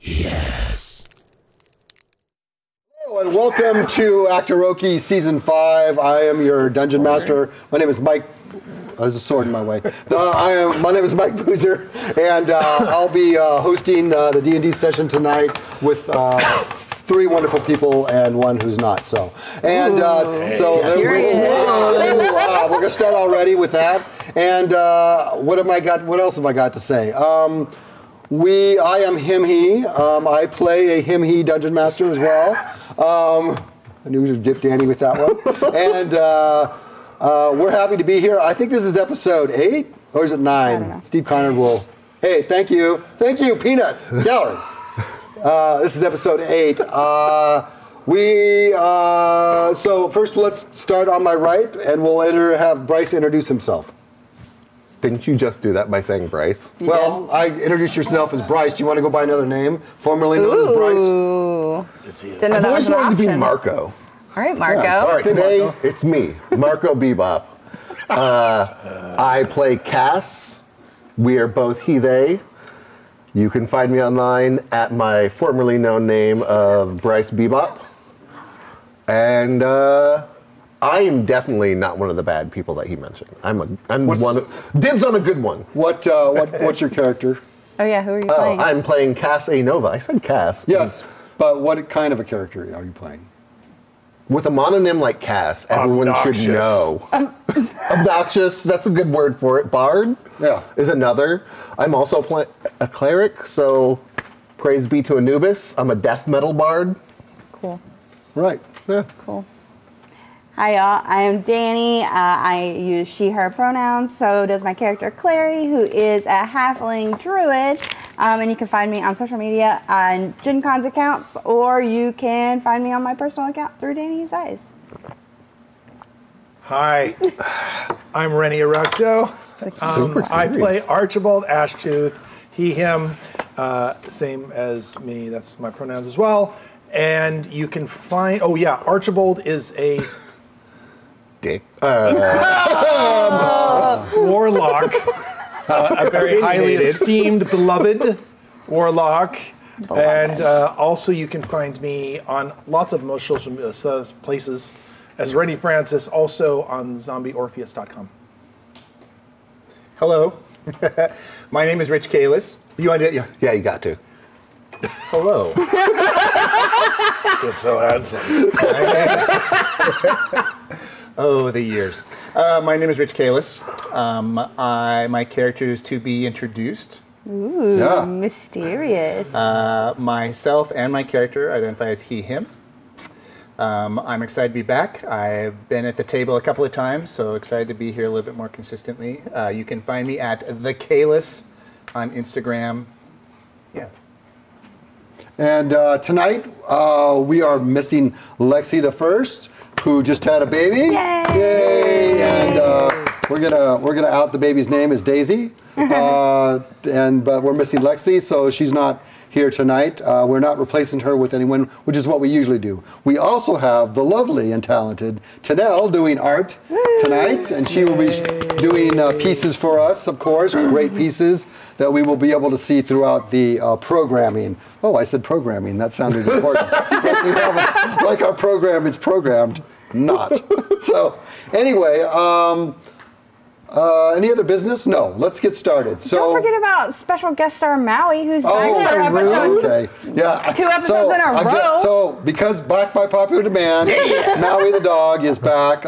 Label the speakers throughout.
Speaker 1: Yes.
Speaker 2: Hello and welcome to Actoroke Season 5. I am your Dungeon Master. My name is Mike. There's a sword in my way. My name is Mike Boozer, and I'll be hosting the D&D session tonight with 3 wonderful people and 1 who's not. So, and we're gonna start already with that. And what else have I got to say? I am him/he. I play a him/he Dungeon Master as well. I knew we would get Danny with that one. And we're happy to be here. I think this is episode 8, or is it 9? Steve Conard will. Hey, thank you, Peanut Gallery. This is episode 8. So first, let's start on my right, and we'll have Bryce introduce himself.
Speaker 3: Didn't you just do that by saying Bryce?
Speaker 2: Yeah. Well, I introduced yourself as Bryce. Do you want to go by another name, formerly known as Bryce?
Speaker 3: I've always wanted to be Marco.
Speaker 4: All right, Marco.
Speaker 3: Yeah. All right, today it's me, Marco Bebop. I play Cass. We are both he/they. You can find me online at my formerly known name of Bryce Bebop. And I am definitely not one of the bad people that he mentioned. Dibs on a good one.
Speaker 2: What's your character?
Speaker 4: Oh yeah, who are you playing?
Speaker 3: I'm playing Cass A. Nova. I said Cass.
Speaker 2: Yes, but what kind of a character are you playing?
Speaker 3: With a mononym like Cass, everyone should know. Obnoxious, that's a good word for it. Bard is another. I'm also a cleric, so praise be to Anubis. I'm a death metal bard.
Speaker 4: Cool.
Speaker 2: Right.
Speaker 4: Yeah. Cool. Hi y'all, I am Danny. I use she, her pronouns. So does my character Clary, who is a halfling druid. And you can find me on social media on Gen Con's accounts, or you can find me on my personal account through Danny's Eyes.
Speaker 5: Hi, I'm Rennie Eructo. I play Archibald Ashtooth, he, him, same as me, that's my pronouns as well. And you can find, Archibald is a warlock, a very highly esteemed, beloved warlock. And also you can find me on lots of most social places as Rennie Francis, also on zombieorpheus.com.
Speaker 6: Hello, my name is Rich Kalis. You want to do it?
Speaker 3: Yeah, you got to.
Speaker 6: Hello.
Speaker 5: You're so handsome.
Speaker 6: Oh, the years. My name is Rich Kalis. My character is to be introduced.
Speaker 4: Ooh, mysterious.
Speaker 6: Myself and my character identify as he, him. I'm excited to be back. I've been at the table a couple of times, so excited to be here a little bit more consistently. You can find me at the Kalis on Instagram. Yeah.
Speaker 2: And tonight we are missing Lexi the First, who just had a baby. Yay! And we're gonna out the baby's name as Daisy. But we're missing Lexi, so she's not here tonight. We're not replacing her with anyone, which is what we usually do. We also have the lovely and talented Tanel doing art tonight, and she will be doing pieces for us, of course, great pieces that we will be able to see throughout the programming. Oh, I said programming. That sounded important. Like our program is programmed, not. So anyway, any other business? No. Let's get started. So
Speaker 4: don't forget about special guest star Maui, who's back for episode.
Speaker 2: Okay. Yeah.
Speaker 4: 2 episodes in a row.
Speaker 2: So because back by popular demand, Maui the dog is back.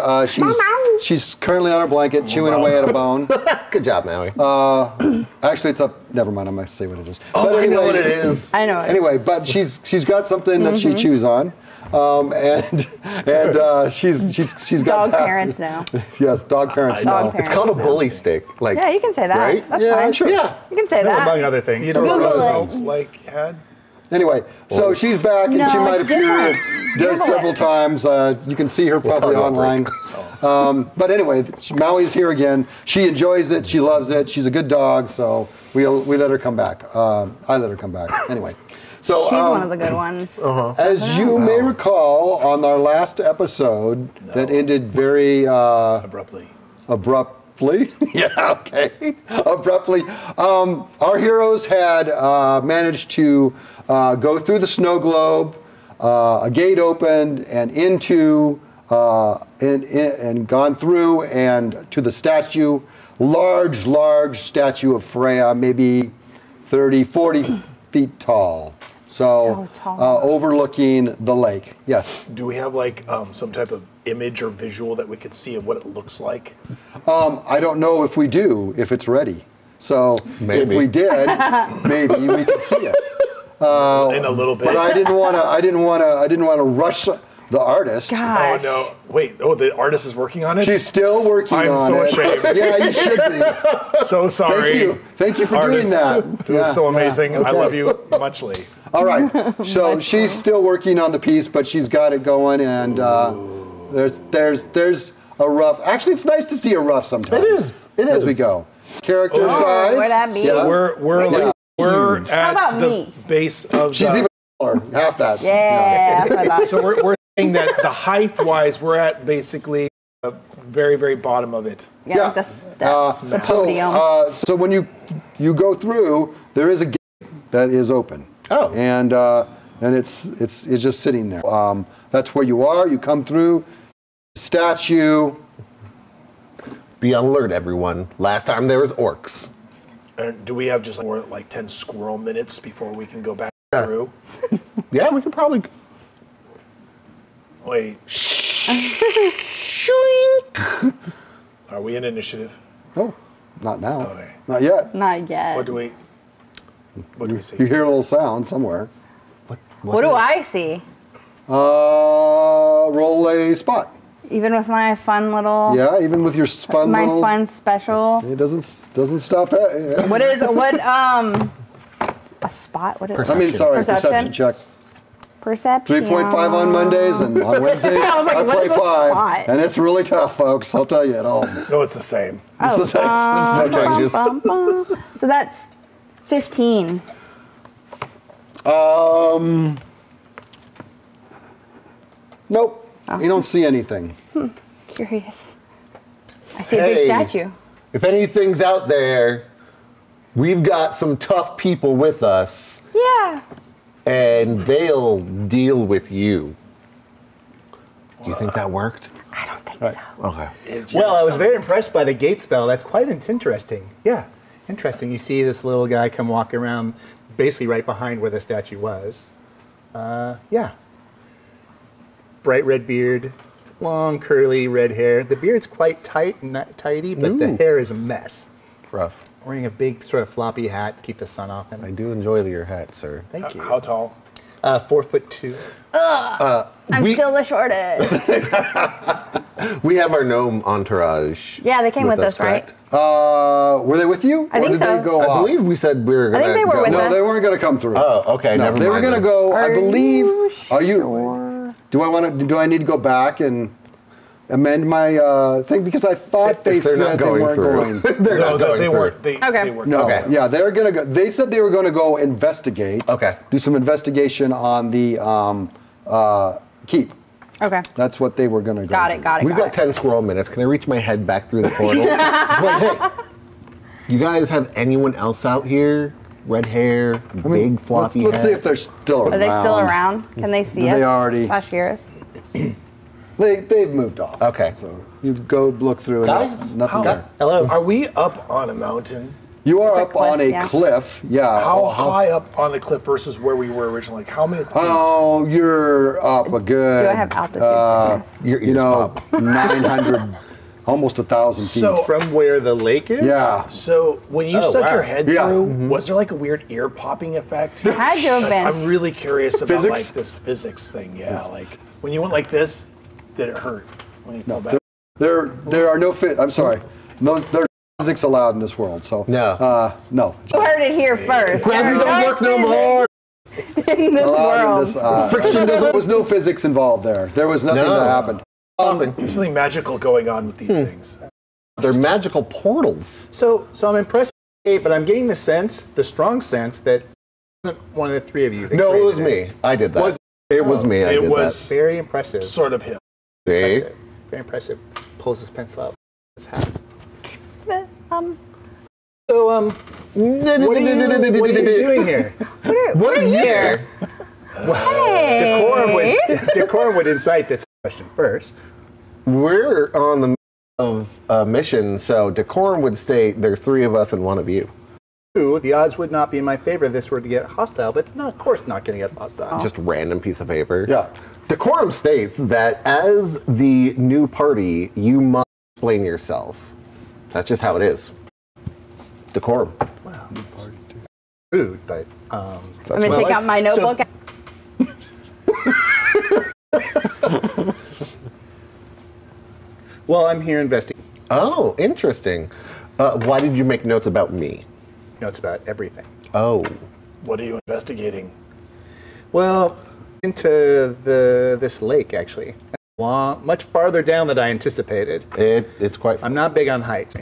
Speaker 2: She's currently on her blanket, chewing away at a bone.
Speaker 3: Good job, Maui.
Speaker 2: Actually, it's up. Never mind. I'm going to say what it is.
Speaker 3: Oh, but anyway, I know what it is.
Speaker 4: I know.
Speaker 2: Anyway, but she's got something that she chews on. She's got
Speaker 4: dog parents now.
Speaker 2: Yes, dog parents now.
Speaker 3: It's called a bully stick. Like,
Speaker 4: yeah, you can say that.
Speaker 3: Right?
Speaker 4: That's fine.
Speaker 2: Sure.
Speaker 3: Yeah,
Speaker 4: you can say that.
Speaker 6: Among other things.
Speaker 5: You know
Speaker 4: Google
Speaker 5: what had?
Speaker 2: Anyway, so she's back, and she might appear there several times. You can see her probably online. But anyway, Maui's here again. She enjoys it. She loves it. She's a good dog, so we let her come back. I let her come back. Anyway. So,
Speaker 4: she's one of the good ones.
Speaker 2: As you may recall, on our last episode that ended very
Speaker 5: abruptly.
Speaker 2: abruptly. Yeah, okay. Abruptly. Our heroes had managed to go through the snow globe, a gate opened, and into, and gone through and to the statue, large statue of Freya, maybe 30, 40 feet tall. So
Speaker 4: tall.
Speaker 2: overlooking the lake. Yes.
Speaker 5: Do we have like some type of image or visual that we could see of what it looks like?
Speaker 2: I don't know if we do, if it's ready. So
Speaker 3: Maybe.
Speaker 2: if we did, maybe we could see it.
Speaker 5: In a little bit.
Speaker 2: But I didn't want to rush the artist.
Speaker 4: Gosh.
Speaker 5: Oh no! Wait. Oh, the artist is working on it.
Speaker 2: She's still working
Speaker 5: I'm
Speaker 2: on
Speaker 5: so
Speaker 2: it.
Speaker 5: ashamed.
Speaker 2: Yeah, you should be.
Speaker 5: So sorry.
Speaker 2: Thank you for
Speaker 5: Artist.
Speaker 2: doing that.
Speaker 5: It was so
Speaker 2: Yeah,
Speaker 5: amazing. I
Speaker 2: okay.
Speaker 5: love you muchly.
Speaker 2: All right. So she's still working on the piece, but she's got it going, and there's a rough. Actually, it's nice to see a rough sometimes.
Speaker 3: It is. It
Speaker 2: as
Speaker 3: is.
Speaker 2: we go. Character size.
Speaker 4: Where'd that be?
Speaker 2: Yeah.
Speaker 5: So we're
Speaker 2: Huge.
Speaker 5: at
Speaker 4: How about
Speaker 5: the
Speaker 4: me?
Speaker 5: base of.
Speaker 2: She's
Speaker 5: the,
Speaker 2: even smaller, half that.
Speaker 4: Yeah, that's what I thought.
Speaker 5: So we're saying that the height-wise, we're at basically the very, very bottom of it.
Speaker 4: Yeah,
Speaker 2: Yeah.
Speaker 4: like that's the podium.
Speaker 2: So when you go through, there is a gate that is open.
Speaker 3: Oh.
Speaker 2: And it's just sitting there. That's where you are. You come through. Statue.
Speaker 3: Be on alert, everyone. Last time there was orcs.
Speaker 5: And do we have just more like 10 squirrel minutes before we can go back through?
Speaker 3: Yeah, we could probably.
Speaker 5: Wait. Are we in initiative?
Speaker 2: Oh, not now.
Speaker 5: Okay.
Speaker 2: Not yet.
Speaker 4: Not yet.
Speaker 5: What do we see?
Speaker 2: You hear a little sound somewhere.
Speaker 4: What do I see?
Speaker 2: Roll a spot.
Speaker 4: Even with my fun little,
Speaker 2: Yeah, even with your fun
Speaker 4: my
Speaker 2: little.
Speaker 4: fun special.
Speaker 2: It doesn't stop. It.
Speaker 4: What is a spot? What is
Speaker 2: I mean, sorry,
Speaker 4: Perception?
Speaker 2: perception check.
Speaker 4: Perception.
Speaker 2: 3.5 on Mondays, and on Wednesdays
Speaker 4: I was like,
Speaker 2: I
Speaker 4: what
Speaker 2: play
Speaker 4: is a
Speaker 2: 5,
Speaker 4: spot?
Speaker 2: and it's really tough, folks. I'll tell you it all.
Speaker 5: No, it's the same.
Speaker 2: It's the same. No changes.
Speaker 4: So that's 15.
Speaker 2: Nope. You don't see anything.
Speaker 4: Curious. I see a big statue.
Speaker 3: If anything's out there, we've got some tough people with us,
Speaker 4: Yeah.
Speaker 3: and they'll deal with you. Do you think that worked?
Speaker 4: I don't think so.
Speaker 3: Okay.
Speaker 6: Well, I was very impressed by the gate spell. That's quite interesting. Yeah, interesting. You see this little guy come walking around basically right behind where the statue was. Yeah. Bright red beard, long curly red hair. The beard's quite tight and not tidy, but the hair is a mess.
Speaker 3: Rough.
Speaker 6: Wearing a big sort of floppy hat to keep the sun off him.
Speaker 3: I do enjoy your hat, sir.
Speaker 6: Thank you.
Speaker 5: How tall?
Speaker 6: 4'2".
Speaker 4: I'm still the shortest.
Speaker 3: We have our gnome entourage.
Speaker 4: Yeah, they came with us, right?
Speaker 3: correct?
Speaker 2: Were they with you?
Speaker 4: I
Speaker 2: or
Speaker 4: think
Speaker 2: did
Speaker 4: so.
Speaker 2: they go
Speaker 3: I
Speaker 2: off?
Speaker 3: believe we said we were going to
Speaker 4: think they were with
Speaker 2: No,
Speaker 4: us.
Speaker 2: they weren't going to come through.
Speaker 3: Oh, okay,
Speaker 2: No,
Speaker 3: never
Speaker 2: they were
Speaker 3: mind
Speaker 2: going to
Speaker 3: then.
Speaker 2: go. I
Speaker 4: Are
Speaker 2: believe.
Speaker 4: you
Speaker 2: Are you?
Speaker 4: sure?
Speaker 2: Do I need to go back and amend my thing because I thought they
Speaker 3: If they're not
Speaker 2: said they
Speaker 3: going
Speaker 2: weren't
Speaker 3: through.
Speaker 2: going.
Speaker 3: They're
Speaker 5: No,
Speaker 3: not going
Speaker 5: they
Speaker 3: through.
Speaker 5: weren't. They
Speaker 4: Okay.
Speaker 5: weren't.
Speaker 2: No,
Speaker 3: Okay.
Speaker 2: yeah, they're gonna go. They said they were going to go investigate.
Speaker 3: Okay.
Speaker 2: Do some investigation on the keep.
Speaker 4: Okay.
Speaker 2: That's what they were going to go.
Speaker 4: Got it,
Speaker 2: do.
Speaker 4: got it,
Speaker 3: We've got 10 squirrel minutes. Can I reach my head back through the portal? It's like, hey, you guys have anyone else out here? Red hair, big floppy
Speaker 2: Let's see
Speaker 3: head?
Speaker 2: if they're still around.
Speaker 4: Are they still around? Can they see
Speaker 2: Did
Speaker 4: us?
Speaker 2: they already-
Speaker 4: / hear us?
Speaker 2: They've moved off.
Speaker 3: Okay.
Speaker 2: So you go look through and
Speaker 3: Guys,
Speaker 2: there's nothing there.
Speaker 6: Hello.
Speaker 5: Are we up on a mountain?
Speaker 2: You are
Speaker 4: It's a
Speaker 2: up on
Speaker 4: cliff,
Speaker 2: a
Speaker 4: yeah.
Speaker 2: cliff. Yeah.
Speaker 5: How high up on the cliff versus where we were originally? Like how many feet?
Speaker 2: Oh, you're up a good.
Speaker 4: Do I have altitude sickness?
Speaker 3: Your
Speaker 2: You
Speaker 3: ears
Speaker 2: know,
Speaker 3: pop.
Speaker 2: 900, almost 1,000 feet.
Speaker 5: So-
Speaker 6: From where the lake is?
Speaker 2: yeah.
Speaker 5: So when you
Speaker 6: Oh,
Speaker 5: stuck
Speaker 6: wow.
Speaker 5: your head
Speaker 2: Yeah.
Speaker 5: through, was there like a weird ear popping effect?
Speaker 4: Had to have been.
Speaker 5: I'm really curious about
Speaker 2: Physics?
Speaker 5: like this physics thing. Yeah, like when you went like this, did it hurt when you pulled back?
Speaker 2: There are no I'm sorry. No, there are no physics allowed in this world. So
Speaker 3: No.
Speaker 2: no.
Speaker 4: You heard it here first.
Speaker 3: Gravity
Speaker 4: There are
Speaker 3: don't work no more.
Speaker 4: physics in this
Speaker 2: Allowed in
Speaker 4: world.
Speaker 2: this,
Speaker 3: Friction
Speaker 2: there was no physics involved there. There was nothing
Speaker 3: No.
Speaker 2: that happened.
Speaker 5: There's something magical going on with these things.
Speaker 3: They're magical portals.
Speaker 6: So I'm impressed by the gate, but I'm getting the strong sense that it wasn't one of the three of you. That
Speaker 3: No, it was
Speaker 6: created
Speaker 3: me. I did that. It was me. I
Speaker 5: It
Speaker 3: did
Speaker 5: was-
Speaker 6: Very impressive.
Speaker 5: Sort of him.
Speaker 3: that. See?
Speaker 6: Impressive. Very impressive. Pulls his pencil out. His hat. So, what are you doing here?
Speaker 4: What are you?
Speaker 6: Here.
Speaker 4: Hey.
Speaker 6: Decorum would incite this question first.
Speaker 3: We're on the of a mission, so Decorum would state there's 3 of us and 1 of you.
Speaker 6: The odds would not be in my favor if this were to get hostile, but it's not, of course, not going to get hostile.
Speaker 3: Just random piece of paper.
Speaker 2: Yeah.
Speaker 3: Decorum states that as the new party, you must explain yourself. That's just how it is. Decorum.
Speaker 6: Wow. Rude, but
Speaker 4: I'm going to take out my notebook.
Speaker 6: Well, I'm here investigating.
Speaker 3: Oh, interesting. Why did you make notes about me?
Speaker 6: Notes about everything.
Speaker 3: Oh.
Speaker 5: What are you investigating?
Speaker 6: Well, into this lake, actually. Much farther down than I anticipated.
Speaker 3: It's quite
Speaker 6: I'm not big on heights.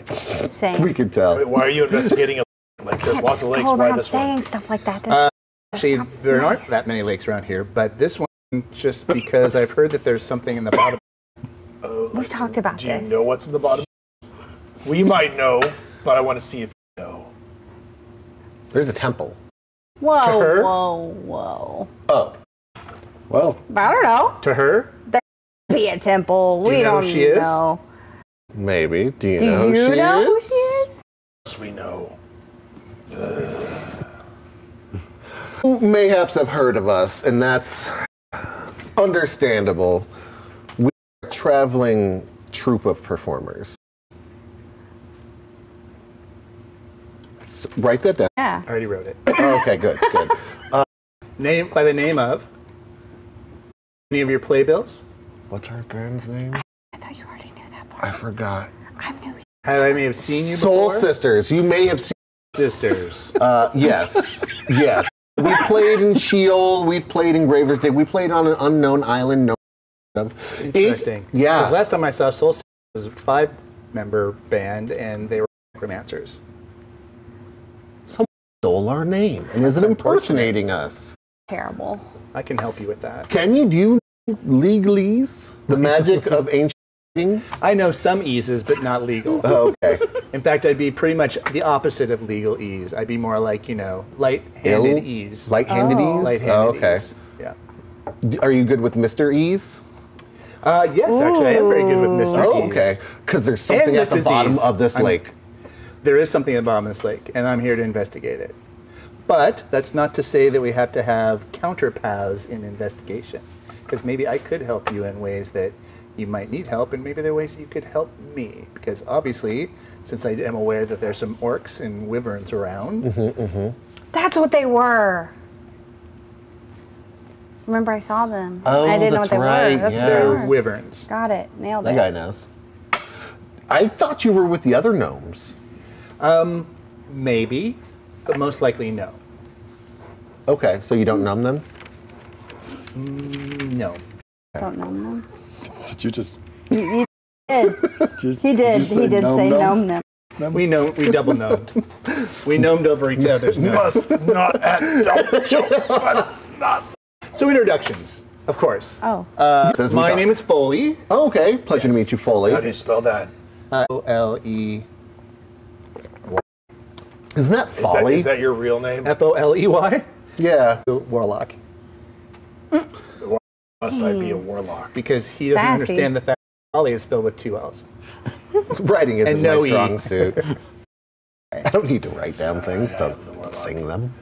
Speaker 4: Same.
Speaker 3: We could tell.
Speaker 5: Why are you investigating a lake? There's lots of lakes.
Speaker 4: Go
Speaker 5: Why
Speaker 4: around
Speaker 5: this one?
Speaker 4: saying stuff like that.
Speaker 6: Actually, there aren't that many lakes around here, but this one, just because I've heard that there's something in the bottom.
Speaker 4: We've talked about
Speaker 5: Do you
Speaker 4: this.
Speaker 5: know what's in the bottom? We might know, but I want to see if you know.
Speaker 3: There's a temple.
Speaker 4: Whoa,
Speaker 6: To her?
Speaker 4: whoa.
Speaker 3: Oh.
Speaker 2: Well,
Speaker 4: I don't know.
Speaker 6: To her?
Speaker 4: Be a temple.
Speaker 6: Do you
Speaker 4: We
Speaker 6: know
Speaker 4: don't
Speaker 6: who she is?
Speaker 4: know.
Speaker 3: Maybe. Do you
Speaker 4: Do
Speaker 3: know
Speaker 4: you
Speaker 3: who she
Speaker 4: know who
Speaker 3: is?
Speaker 4: she is?
Speaker 5: Yes, we know.
Speaker 3: Mayhaps have heard of us, and that's understandable. We're a traveling troupe of performers. Write that down.
Speaker 4: Yeah.
Speaker 6: I already wrote it.
Speaker 3: Oh, okay, good.
Speaker 6: By the name of any of your playbills?
Speaker 3: What's our band's name?
Speaker 4: I thought you already knew that
Speaker 3: I
Speaker 4: part.
Speaker 3: forgot.
Speaker 4: I'm new.
Speaker 6: I may have seen you
Speaker 3: Soul
Speaker 6: before.
Speaker 3: Sisters. You may have seen.
Speaker 6: Sisters.
Speaker 3: Yes. Yes. We played in Sheol. We've played in Graver's Day. We played on an unknown island.
Speaker 6: Interesting.
Speaker 3: Yeah.
Speaker 6: Because last time I saw Soul Sisters was a 5-member band, and they were necromancers.
Speaker 3: Someone stole our name and is impersonating us.
Speaker 4: Terrible.
Speaker 6: I can help you with that.
Speaker 3: Can you do legalese? The magic of ancient things?
Speaker 6: I know some eases, but not legal.
Speaker 3: Oh, okay.
Speaker 6: In fact, I'd be pretty much the opposite of legal ease. I'd be more like, light-handed ease.
Speaker 3: Light-handed ease?
Speaker 6: Light-handed
Speaker 3: Oh, okay.
Speaker 6: ease. Yeah.
Speaker 3: Are you good with Mr. Ease?
Speaker 6: Yes, actually, I am very good with Mr.
Speaker 3: Oh,
Speaker 6: Ease.
Speaker 3: okay. Because there's something at the
Speaker 6: Mrs.
Speaker 3: bottom
Speaker 6: Ease.
Speaker 3: of this lake.
Speaker 6: There is something at the bottom of this lake, and I'm here to investigate it. But that's not to say that we have to have counter paths in investigation. Because maybe I could help you in ways that you might need help, and maybe there are ways that you could help me. Because obviously, since I am aware that there's some orcs and wyverns around,
Speaker 4: That's what they were. Remember, I saw them.
Speaker 3: Oh,
Speaker 4: I didn't know
Speaker 3: that's
Speaker 4: what they
Speaker 3: right,
Speaker 4: were. That's
Speaker 3: yeah.
Speaker 4: what they
Speaker 6: they're
Speaker 4: were.
Speaker 6: wyverns.
Speaker 4: Got it. Nailed
Speaker 3: That
Speaker 4: it.
Speaker 3: guy knows. I thought you were with the other gnomes.
Speaker 6: Maybe, but most likely no.
Speaker 3: Okay, so you don't numb them?
Speaker 6: No.
Speaker 4: Don't know them.
Speaker 2: did you just?
Speaker 4: He did.
Speaker 2: Just,
Speaker 4: He did. He did say gnome them.
Speaker 6: We double gnomed. We gnomed over each other's gnomes.
Speaker 5: Must not at double. Must not.
Speaker 6: So introductions, of course.
Speaker 4: Oh.
Speaker 3: Says we
Speaker 6: My
Speaker 3: got-
Speaker 6: name is Foley.
Speaker 3: Oh, okay. Pleasure to meet you, Foley.
Speaker 5: How do you spell that?
Speaker 6: O-L-E.
Speaker 3: Isn't that
Speaker 5: Is
Speaker 3: Foley?
Speaker 5: that your real name?
Speaker 6: F-O-L-E-Y.
Speaker 3: Yeah.
Speaker 6: The warlock.
Speaker 5: Must I be a warlock?
Speaker 6: Because he doesn't
Speaker 4: Sassy.
Speaker 6: understand the fact that Foley is spelled with 2 L's.
Speaker 3: Writing isn't
Speaker 6: And no
Speaker 3: my
Speaker 6: E.
Speaker 3: strong suit. I don't need to write down things to sing them.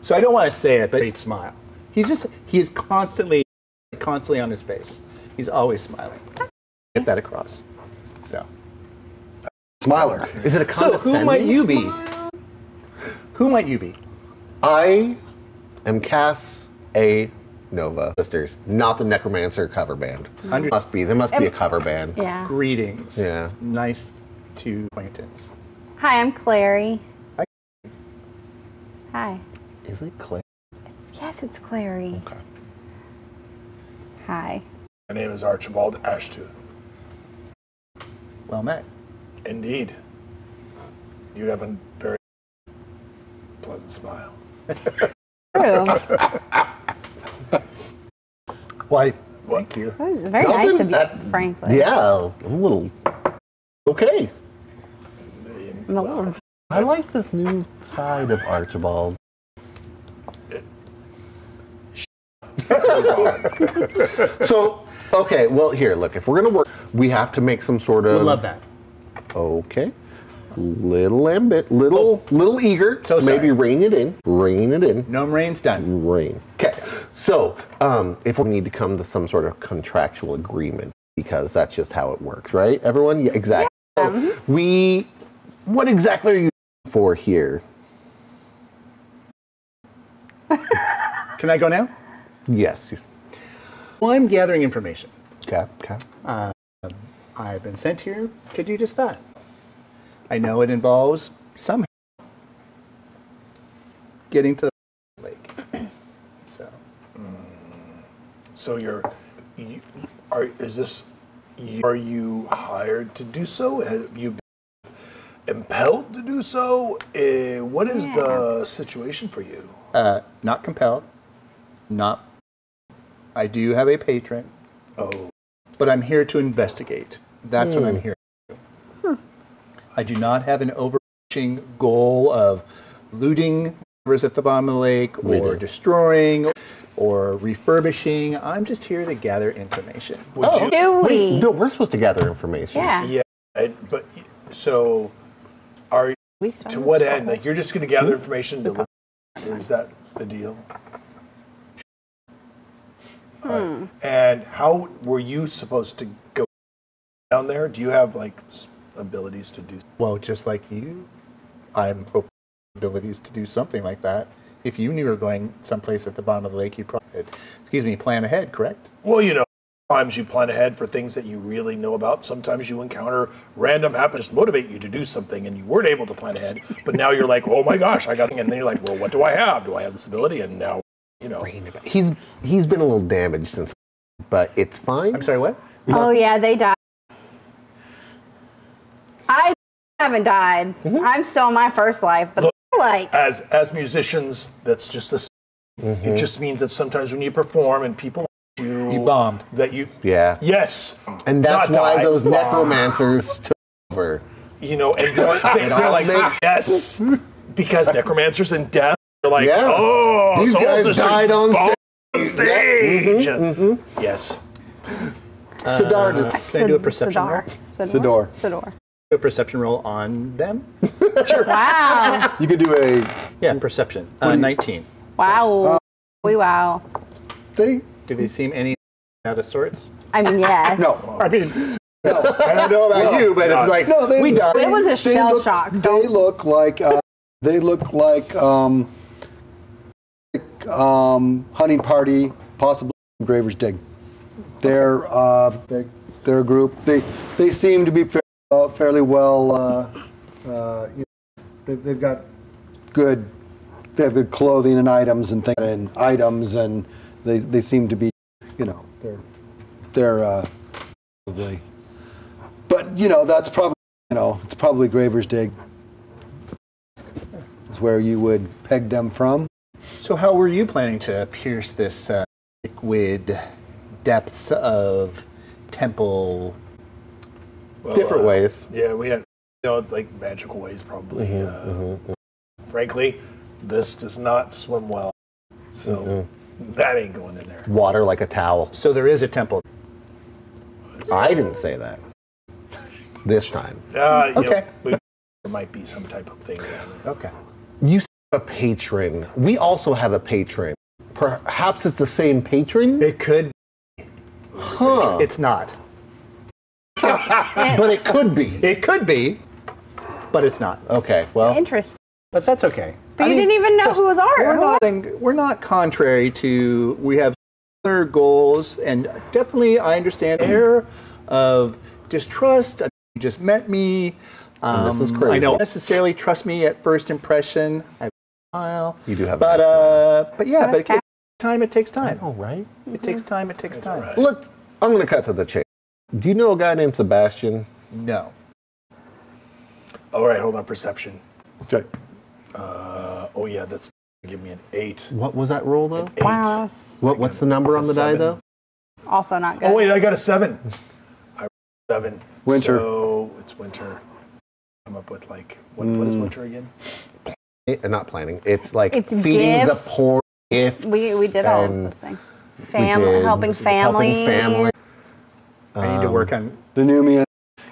Speaker 6: So I don't want to say it, but he'd smile. He's constantly on his face. He's always smiling. Get that across. So
Speaker 2: Smiler.
Speaker 3: Is it a
Speaker 6: who
Speaker 3: condescending
Speaker 6: might you be?
Speaker 3: smile?
Speaker 6: Who might you be?
Speaker 3: I am Cass A. Nova Sisters, not the Necromancer cover band.
Speaker 6: Under-
Speaker 3: There must be a cover band.
Speaker 4: Yeah.
Speaker 6: Greetings.
Speaker 3: Yeah.
Speaker 6: Nice to acquaintance.
Speaker 4: Hi, I'm Clary.
Speaker 6: Hi.
Speaker 4: Hi.
Speaker 3: Is it Clay?
Speaker 4: Yes, it's Clary.
Speaker 3: Okay.
Speaker 4: Hi.
Speaker 5: My name is Archibald Ashtooth.
Speaker 6: Well met.
Speaker 5: Indeed. You have a very pleasant smile.
Speaker 4: True.
Speaker 5: Why?
Speaker 6: Thank you.
Speaker 4: It was very nice of you,
Speaker 3: That-
Speaker 4: frankly.
Speaker 3: Yeah, I'm a little. Okay. I like this new side of Archibald. So, okay, well, here, look, if we're going to work, we have to make some sort of...
Speaker 6: I love that.
Speaker 3: Okay. Little eager.
Speaker 6: So sorry.
Speaker 3: Maybe rein it in.
Speaker 6: Gnome Rain's done.
Speaker 3: Rain. Okay. So, if we need to come to some sort of contractual agreement, because that's just how it works, right? Everyone? Yeah, exactly. So what exactly are you for here?
Speaker 6: Can I go now?
Speaker 3: Yes.
Speaker 6: Well, I'm gathering information.
Speaker 3: Okay.
Speaker 6: I've been sent here to do just that. I know it involves somehow getting to the lake. So.
Speaker 5: So are you hired to do so? Have you been impelled to do so? What is the situation for you?
Speaker 6: Not compelled. I do have a patron.
Speaker 5: Oh.
Speaker 6: But I'm here to investigate. That's what I'm here to do. I do not have an overarching goal of looting rivers at the bottom of the lake or destroying or refurbishing. I'm just here to gather information.
Speaker 3: Wait, no, we're supposed to gather information.
Speaker 4: Yeah.
Speaker 5: But so are you, to what end? Like, you're just going to gather information to is that the deal? And how were you supposed to go down there? Do you have like abilities to do?
Speaker 6: Well, just like you, I'm hoping abilities to do something like that. If you knew you were going someplace at the bottom of the lake, you'd probably, plan ahead, correct?
Speaker 5: Well, sometimes you plan ahead for things that you really know about. Sometimes you encounter random happens to motivate you to do something, and you weren't able to plan ahead. But now you're like, oh my gosh, I got it. And then you're like, well, what do I have? Do I have this ability? And now,
Speaker 3: He's been a little damaged since, but it's fine.
Speaker 6: I'm sorry, what?
Speaker 4: Oh yeah, they died. I haven't died. I'm still in my first life, but
Speaker 5: Look,
Speaker 4: like
Speaker 5: as musicians, that's just this. It just means that sometimes when you perform and people
Speaker 6: You bombed.
Speaker 5: that you
Speaker 3: Yes. And that's
Speaker 5: Not
Speaker 3: why
Speaker 5: die.
Speaker 3: those necromancers took over.
Speaker 5: and they're like, yes, because necromancers and death are like,
Speaker 3: Yeah.
Speaker 5: oh,
Speaker 3: These
Speaker 5: Soul
Speaker 3: guys
Speaker 5: Sisters
Speaker 3: died on
Speaker 5: stage. Yes.
Speaker 3: Sidar,
Speaker 6: Can I do a perception roll?
Speaker 2: Sidor.
Speaker 4: Sidor.
Speaker 6: Do a perception roll on them?
Speaker 4: Wow.
Speaker 2: You could do a.
Speaker 6: Yeah, perception. 19.
Speaker 4: Wow. Wow.
Speaker 2: They.
Speaker 6: Do they seem any out of sorts?
Speaker 4: I mean, yes.
Speaker 2: No.
Speaker 6: I mean, I don't know about you, but it's like,
Speaker 2: No, they,
Speaker 6: we died.
Speaker 4: It was a
Speaker 2: they
Speaker 4: shell
Speaker 2: look-
Speaker 4: shock.
Speaker 2: They look like hunting party, possibly Graver's Dig. They're a group. They seem to be fairly well. They've got good. They have good clothing and items and things and they seem to be, they're probably. But that's probably it's probably Graver's Dig. Is where you would peg them from.
Speaker 6: So how were you planning to pierce this liquid depths of temple?
Speaker 5: Well,
Speaker 3: different ways.
Speaker 5: Yeah, we had like magical ways probably. Frankly, this does not swim well, so that ain't going in there.
Speaker 3: Water like a towel.
Speaker 6: So there is a temple.
Speaker 3: I didn't say that. This time.
Speaker 6: Okay.
Speaker 5: There might be some type of thing down there.
Speaker 6: Okay.
Speaker 3: You have a patron. We also have a patron. Perhaps it's the same patron?
Speaker 6: It could.
Speaker 3: Huh.
Speaker 6: It's not.
Speaker 3: But it could be.
Speaker 6: It could be, but it's not.
Speaker 3: Okay, well.
Speaker 4: Interesting.
Speaker 6: But that's okay.
Speaker 4: But you didn't even know who was ours.
Speaker 6: We're not contrary to. We have other goals, and definitely I understand air of distrust. You just met me.
Speaker 3: This is crazy.
Speaker 6: I don't necessarily trust me at first impression. I have a smile.
Speaker 3: You do have a
Speaker 6: but
Speaker 3: nice smile.
Speaker 6: but yeah, but it takes time. It takes time.
Speaker 3: Oh, right?
Speaker 6: It takes time. It takes time.
Speaker 5: right.
Speaker 3: I'm going to cut to the chase. Do you know a guy named Sebastian?
Speaker 6: No.
Speaker 5: All right, hold on. Perception.
Speaker 2: Okay.
Speaker 5: Oh yeah, that's give me an 8.
Speaker 3: What was that roll, though?
Speaker 5: 8.
Speaker 4: Wow.
Speaker 3: What's the number on the die,
Speaker 5: 7.
Speaker 3: though?
Speaker 4: Also not good.
Speaker 5: Oh wait, I got a 7. I rolled 7.
Speaker 2: Winter.
Speaker 5: So it's winter. come up with like what is winter again?
Speaker 3: Not planning. It's like
Speaker 4: It's
Speaker 3: feeding
Speaker 4: gifts.
Speaker 3: the poor, gifts.
Speaker 4: We did all of
Speaker 3: and
Speaker 4: those things.
Speaker 3: did.
Speaker 4: Helping family.
Speaker 3: Helping family.
Speaker 6: I need to work on.
Speaker 2: The Numian.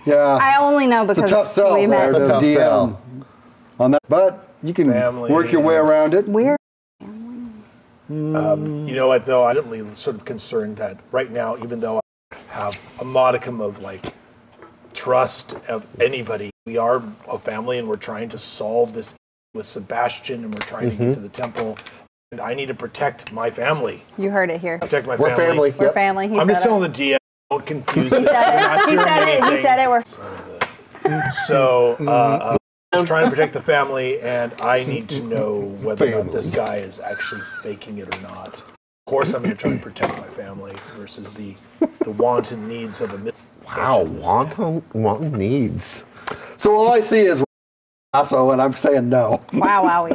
Speaker 2: Yeah.
Speaker 4: I only know because
Speaker 2: It's a tough sell
Speaker 4: we
Speaker 2: there
Speaker 4: met.
Speaker 2: to
Speaker 3: tough
Speaker 2: DM
Speaker 3: sell.
Speaker 2: on that, but you can
Speaker 5: Family.
Speaker 2: work your way around it.
Speaker 4: We're
Speaker 5: You know what though? I'm really sort of concerned that right now, even though I have a modicum of like trust of anybody, we are a family and we're trying to solve this with Sebastian and we're trying to get to the temple. And I need to protect my family.
Speaker 4: you heard it here.
Speaker 5: Protect my
Speaker 3: We're family.
Speaker 4: We're
Speaker 3: Yep.
Speaker 4: family. He
Speaker 5: I'm
Speaker 4: said
Speaker 5: just
Speaker 4: it.
Speaker 5: telling the DM, don't confuse me.
Speaker 4: He said it. He said it. We're
Speaker 5: So I'm just trying to protect the family, and I need to know whether or not this guy is actually faking it or not. Of course, I'm going to try and protect my family versus the wanton needs of a
Speaker 3: Wow, wanton needs.
Speaker 2: So all I see is lasso, and I'm saying no.
Speaker 4: wow.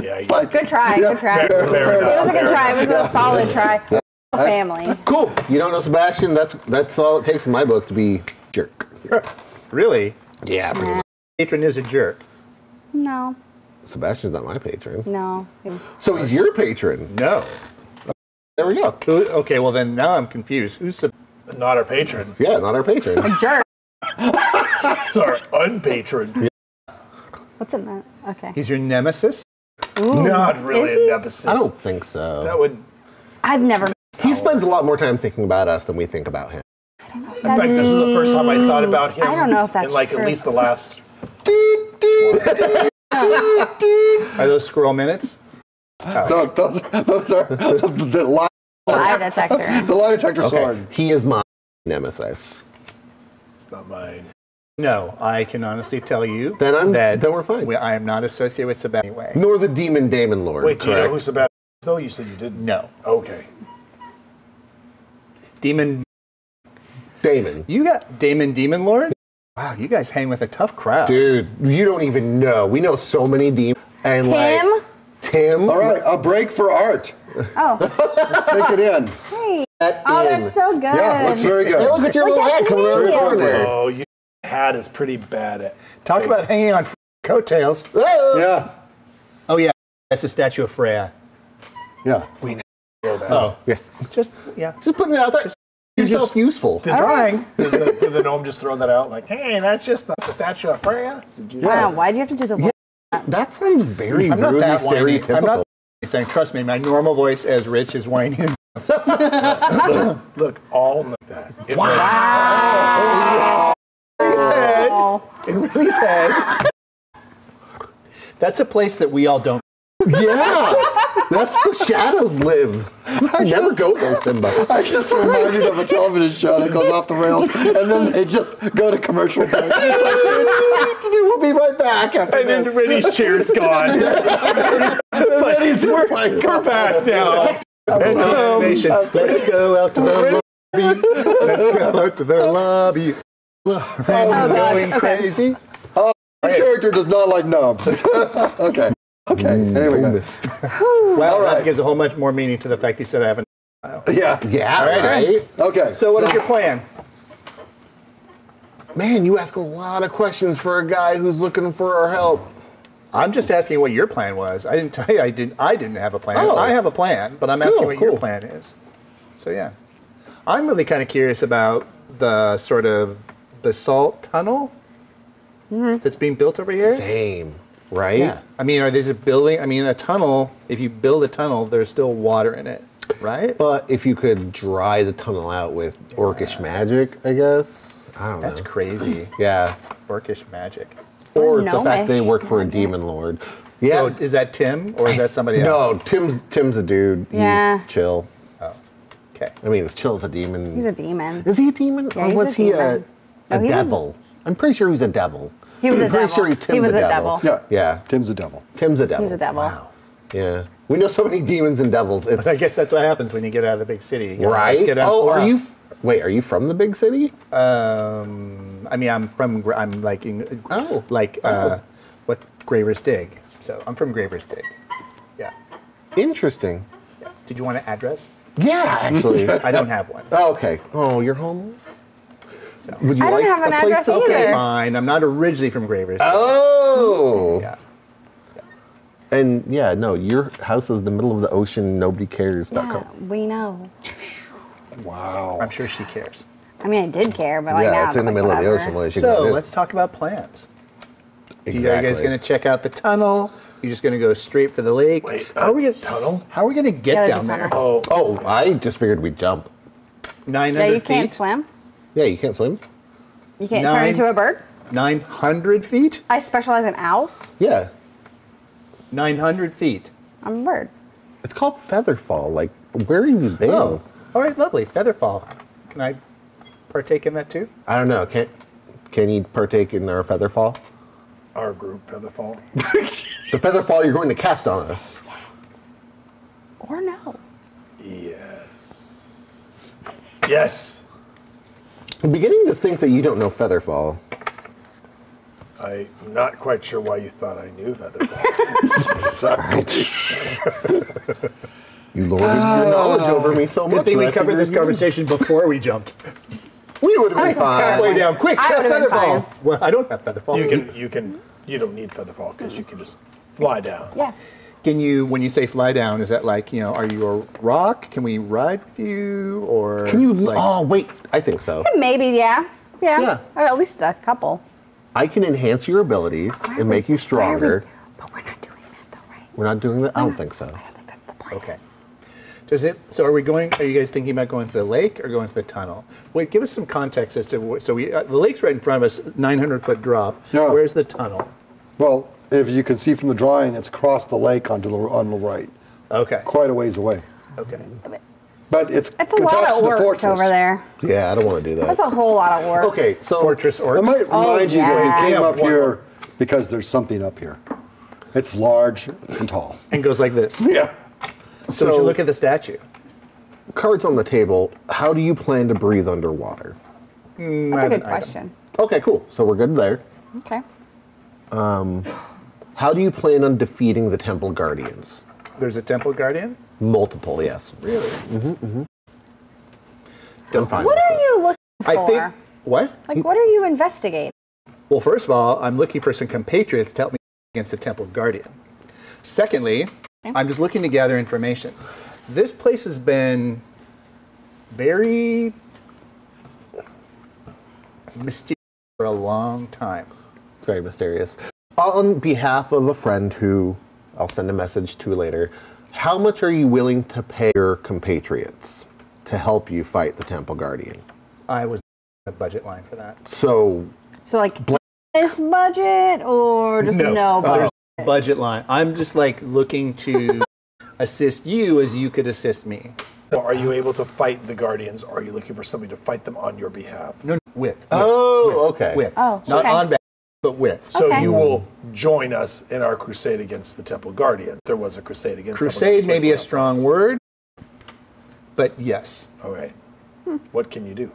Speaker 5: Yeah,
Speaker 2: Like,
Speaker 4: Good try.
Speaker 2: yeah,
Speaker 4: Good try.
Speaker 2: fair
Speaker 4: It was a
Speaker 2: enough.
Speaker 4: good try. It was a solid try. Family.
Speaker 3: Cool. You don't know Sebastian? That's all it takes in my book to be jerk.
Speaker 6: Really?
Speaker 3: Yeah, pretty
Speaker 6: Patron is a jerk.
Speaker 4: No.
Speaker 3: Sebastian's not my patron.
Speaker 4: No.
Speaker 3: So he's your patron.
Speaker 6: No.
Speaker 3: There we go.
Speaker 6: Okay, well then now I'm confused. Who's
Speaker 5: not our patron,
Speaker 3: Yeah, not our patron.
Speaker 4: Jerk.
Speaker 5: our unpatron.
Speaker 4: What's in that? Okay.
Speaker 6: he's your nemesis?
Speaker 5: Not really
Speaker 4: Is he?
Speaker 5: a nemesis.
Speaker 3: I don't think so.
Speaker 5: That would.
Speaker 4: I've never.
Speaker 3: He spends a lot more time thinking about us than we think about him.
Speaker 5: In fact, this is the first time I thought about him.
Speaker 4: I don't know if that's
Speaker 5: in like
Speaker 4: true.
Speaker 5: at least the last.
Speaker 6: Are those squirrel minutes?
Speaker 2: Those are the lie
Speaker 4: Detector.
Speaker 2: the lie detector sword.
Speaker 3: He is my nemesis.
Speaker 5: It's not mine.
Speaker 6: No, I can honestly tell you
Speaker 3: Then
Speaker 6: that
Speaker 3: we're fine.
Speaker 6: I am not associated with Sebastian anyway.
Speaker 3: Nor the demon Damon Lord.
Speaker 5: Wait, do you know
Speaker 3: correct?
Speaker 5: who Sebastian is, though? You said you didn't.
Speaker 6: No.
Speaker 5: Okay.
Speaker 6: Demon.
Speaker 3: Damon.
Speaker 6: You got Demon Lord? Wow, you guys hang with a tough crowd.
Speaker 3: Dude, you don't even know. We know so many demons. And
Speaker 4: Tim?
Speaker 3: like Tim.
Speaker 2: All right, a break for art.
Speaker 4: Oh.
Speaker 2: Let's take it in.
Speaker 4: Hey.
Speaker 3: That
Speaker 4: Oh,
Speaker 3: in.
Speaker 4: that's so good.
Speaker 2: Yeah, looks very good.
Speaker 3: Hey, look at your little
Speaker 4: that's
Speaker 3: hat coming around the
Speaker 4: me.
Speaker 3: corner.
Speaker 5: Oh, your hat is pretty bad at.
Speaker 6: Talk about hanging on coattails.
Speaker 3: Oh.
Speaker 2: Yeah,
Speaker 6: Oh yeah, that's a statue of Freya.
Speaker 2: yeah.
Speaker 5: We know that.
Speaker 6: Oh,
Speaker 3: Yeah.
Speaker 6: just
Speaker 3: putting it out there. Yourself useful.
Speaker 6: trying.
Speaker 5: Did the gnome just throw that out? Like, hey, that's a statue of Freya? Did you
Speaker 4: Wow, why do you have to do the voice?
Speaker 3: That sounds very
Speaker 6: I'm not
Speaker 3: rudely
Speaker 6: that whiny.
Speaker 3: stereotypical.
Speaker 6: I'm not saying. Trust me, my normal voice as Rich is whiny.
Speaker 5: Look, all like that.
Speaker 6: In Willie's head. That's a place that we all don't.
Speaker 3: Yeah, that's the shadows live. Never go there, Simba.
Speaker 2: I just reminded of a television show that goes off the rails, and then they just go to commercial break. It's like, we'll be right back after
Speaker 5: And then
Speaker 2: this.
Speaker 5: Rennie's chair's gone.
Speaker 2: It's like,
Speaker 5: We're back now.
Speaker 6: Anticipation. Let's go out to the lobby. Let's go out to the lobby. Randy's going crazy.
Speaker 2: This character does not like gnomes. Okay. Anyway, go.
Speaker 6: Well,
Speaker 2: right.
Speaker 6: that gives a whole much more meaning to the fact that you said I haven't.
Speaker 2: Yeah.
Speaker 3: Yeah, right?
Speaker 2: Okay.
Speaker 6: So what is your plan?
Speaker 3: Man, you ask a lot of questions for a guy who's looking for our help.
Speaker 6: I'm just asking what your plan was. I didn't tell you I didn't have a plan.
Speaker 3: Oh.
Speaker 6: I have a plan, but I'm asking what your
Speaker 3: cool.
Speaker 6: plan is. So yeah. I'm really kind of curious about the sort of basalt tunnel that's being built over here.
Speaker 3: Same, right?
Speaker 6: Yeah. I mean, are these a building? I mean, a tunnel, if you build a tunnel, there's still water in it, right?
Speaker 3: But if you could dry the tunnel out with orcish magic, I guess. I don't
Speaker 6: That's
Speaker 3: know.
Speaker 6: crazy.
Speaker 3: Yeah.
Speaker 6: Orcish magic.
Speaker 3: Or
Speaker 4: is
Speaker 3: the fact they
Speaker 4: gnomish?
Speaker 3: work for a demon lord. Yeah.
Speaker 6: So is that Tim or is that somebody else?
Speaker 3: No, Tim's a dude.
Speaker 4: Yeah.
Speaker 3: He's chill.
Speaker 6: Okay.
Speaker 3: I mean, as chill as a demon.
Speaker 4: He's a demon.
Speaker 3: Is he a demon?
Speaker 4: Yeah,
Speaker 3: or
Speaker 4: he's
Speaker 3: was
Speaker 4: a
Speaker 3: he
Speaker 4: demon.
Speaker 3: a
Speaker 4: No, he's a-
Speaker 3: devil? I'm pretty sure he's a devil.
Speaker 4: He was
Speaker 3: I'm
Speaker 4: a
Speaker 3: pretty
Speaker 4: devil.
Speaker 3: sure
Speaker 4: He
Speaker 3: Tim's
Speaker 4: was
Speaker 3: a
Speaker 4: a
Speaker 3: devil.
Speaker 4: devil.
Speaker 2: Yeah.
Speaker 3: Yeah.
Speaker 2: Tim's a devil.
Speaker 3: Tim's a devil.
Speaker 4: He's a devil.
Speaker 6: Wow.
Speaker 3: Yeah. We know so many demons and devils. It's
Speaker 6: I guess that's what happens when you get out of the big city. You gotta
Speaker 3: right.
Speaker 6: Get out,
Speaker 3: Oh, are you? Wait, are you from the big city?
Speaker 6: I mean, I'm like in.
Speaker 3: Oh.
Speaker 6: Like what Graver's Dig. So I'm from Graver's Dig. Yeah.
Speaker 3: Interesting.
Speaker 6: Did you want an address?
Speaker 3: Yeah, actually.
Speaker 6: I don't have one.
Speaker 3: Oh, okay. Oh, you're homeless?
Speaker 6: So.
Speaker 3: Would you
Speaker 4: I don't
Speaker 3: like
Speaker 4: have an
Speaker 3: a place
Speaker 4: address
Speaker 3: to
Speaker 4: either.
Speaker 3: stay?
Speaker 6: Fine. I'm not originally from Gravers.
Speaker 3: Oh.
Speaker 6: Yeah.
Speaker 3: And yeah, no, your house is in the middle of the ocean. Nobody cares.
Speaker 4: Yeah, we know.
Speaker 5: Wow.
Speaker 6: I'm sure she cares.
Speaker 4: I mean, I did care, but like
Speaker 3: Yeah,
Speaker 4: now
Speaker 3: it's in the
Speaker 4: like,
Speaker 3: middle of the
Speaker 4: whatever.
Speaker 3: ocean. What is she
Speaker 6: So
Speaker 3: gonna do?
Speaker 6: let's talk about plans.
Speaker 3: Exactly.
Speaker 6: Are you guys going to check out the tunnel? You're just going to go straight for the lake?
Speaker 5: Wait,
Speaker 6: how are we gonna
Speaker 5: tunnel?
Speaker 6: How are we going to get
Speaker 4: Yeah, there's
Speaker 6: down
Speaker 4: a
Speaker 6: there?
Speaker 4: tunnel.
Speaker 5: Oh,
Speaker 3: Oh, I just figured we'd jump.
Speaker 6: 900
Speaker 4: Yeah, you
Speaker 6: feet.
Speaker 4: can't swim.
Speaker 3: Yeah, you can't swim.
Speaker 4: You can't turn
Speaker 6: 9
Speaker 4: into a bird.
Speaker 6: 900 feet.
Speaker 4: I specialize in owls.
Speaker 3: Yeah,
Speaker 6: 900 feet.
Speaker 4: I'm a bird.
Speaker 3: it's called featherfall. Like, where have you been?
Speaker 6: Oh, all right, lovely. Featherfall. Can I partake in that too?
Speaker 3: I don't know. Can you partake in our featherfall?
Speaker 5: our group, Featherfall.
Speaker 3: The featherfall you're going to cast on us.
Speaker 4: Or no.
Speaker 5: Yes. Yes.
Speaker 3: I'm beginning to think that you don't know featherfall.
Speaker 5: I'm not quite sure why you thought I knew Featherfall. Sorry.
Speaker 3: You lorded your knowledge over me so much.
Speaker 6: Good thing we
Speaker 3: that I
Speaker 6: covered
Speaker 3: figured
Speaker 6: this
Speaker 3: you-
Speaker 6: conversation before we jumped.
Speaker 3: We would have been fine.
Speaker 6: Halfway down. Quick,
Speaker 4: I
Speaker 6: cast
Speaker 4: would've been
Speaker 6: Featherfall. Well, I don't have Featherfall.
Speaker 5: You don't need Featherfall because you can just fly down.
Speaker 4: Yeah.
Speaker 6: Can you, when you say fly down, is that like, are you a rock? Can we ride with you? Or
Speaker 3: Can you?
Speaker 6: like,
Speaker 3: Oh, wait. I think so.
Speaker 4: Maybe, yeah. Yeah.
Speaker 3: Yeah.
Speaker 4: Or at least a couple.
Speaker 3: I can enhance your abilities and make you stronger.
Speaker 4: But we're not doing that though, right?
Speaker 3: We're not doing that. I don't think so.
Speaker 4: I don't think that's the plan.
Speaker 6: Okay. So are you guys thinking about going to the lake or going to the tunnel? Wait, give us some context as to, the lake's right in front of us, 900-foot drop.
Speaker 2: Yeah.
Speaker 6: Where's the tunnel?
Speaker 2: Well, if you can see from the drawing, it's across the lake on the right,
Speaker 6: Okay.
Speaker 2: quite a ways away.
Speaker 6: Okay.
Speaker 2: But it's
Speaker 4: It's a
Speaker 2: attached
Speaker 4: lot
Speaker 2: to
Speaker 4: of
Speaker 2: the
Speaker 4: work
Speaker 2: fortress.
Speaker 4: over there.
Speaker 3: Yeah, I don't want to do
Speaker 4: That's
Speaker 3: that.
Speaker 4: a whole lot of work.
Speaker 3: Okay, so
Speaker 6: Fortress
Speaker 2: I
Speaker 6: orcs.
Speaker 2: might remind you that
Speaker 4: yeah.
Speaker 2: you came
Speaker 5: Yeah,
Speaker 2: up
Speaker 5: one-
Speaker 2: here because there's something up here. It's large and tall.
Speaker 6: And goes like this.
Speaker 2: Yeah.
Speaker 6: So we should look at the statue.
Speaker 3: cards on the table. How do you plan to breathe underwater?
Speaker 4: That's a good question.
Speaker 3: Okay, cool. So we're good there.
Speaker 4: Okay.
Speaker 3: How do you plan on defeating the Temple Guardians?
Speaker 6: There's a temple guardian?
Speaker 3: Multiple, yes.
Speaker 6: Really?
Speaker 3: I'm fine
Speaker 4: What
Speaker 3: with
Speaker 4: are
Speaker 3: that.
Speaker 4: you looking for?
Speaker 6: I think, what?
Speaker 4: Like, what are you investigating?
Speaker 6: Well, first of all, I'm looking for some compatriots to help me against the temple guardian. Secondly, I'm just looking to gather information. This place has been very mysterious for a long time.
Speaker 3: It's very mysterious. On behalf of a friend who I'll send a message to later, how much are you willing to pay your compatriots to help you fight the Temple Guardian?
Speaker 6: I was a budget line for that.
Speaker 3: So,
Speaker 4: So, like, this budget or just no budget?
Speaker 6: There's no budget line. I'm just like looking to assist you as you could assist me.
Speaker 5: So are you able to fight the Guardians, or are you looking for somebody to fight them on your behalf?
Speaker 6: No, with.
Speaker 3: oh, okay.
Speaker 6: With.
Speaker 4: Oh,
Speaker 6: Not
Speaker 4: okay.
Speaker 6: on back, but with.
Speaker 5: So
Speaker 4: Okay.
Speaker 5: you will join us in our crusade against the Temple Guardian. There was a crusade against them.
Speaker 6: Crusade may be a strong word, but yes.
Speaker 5: All right. What can you do?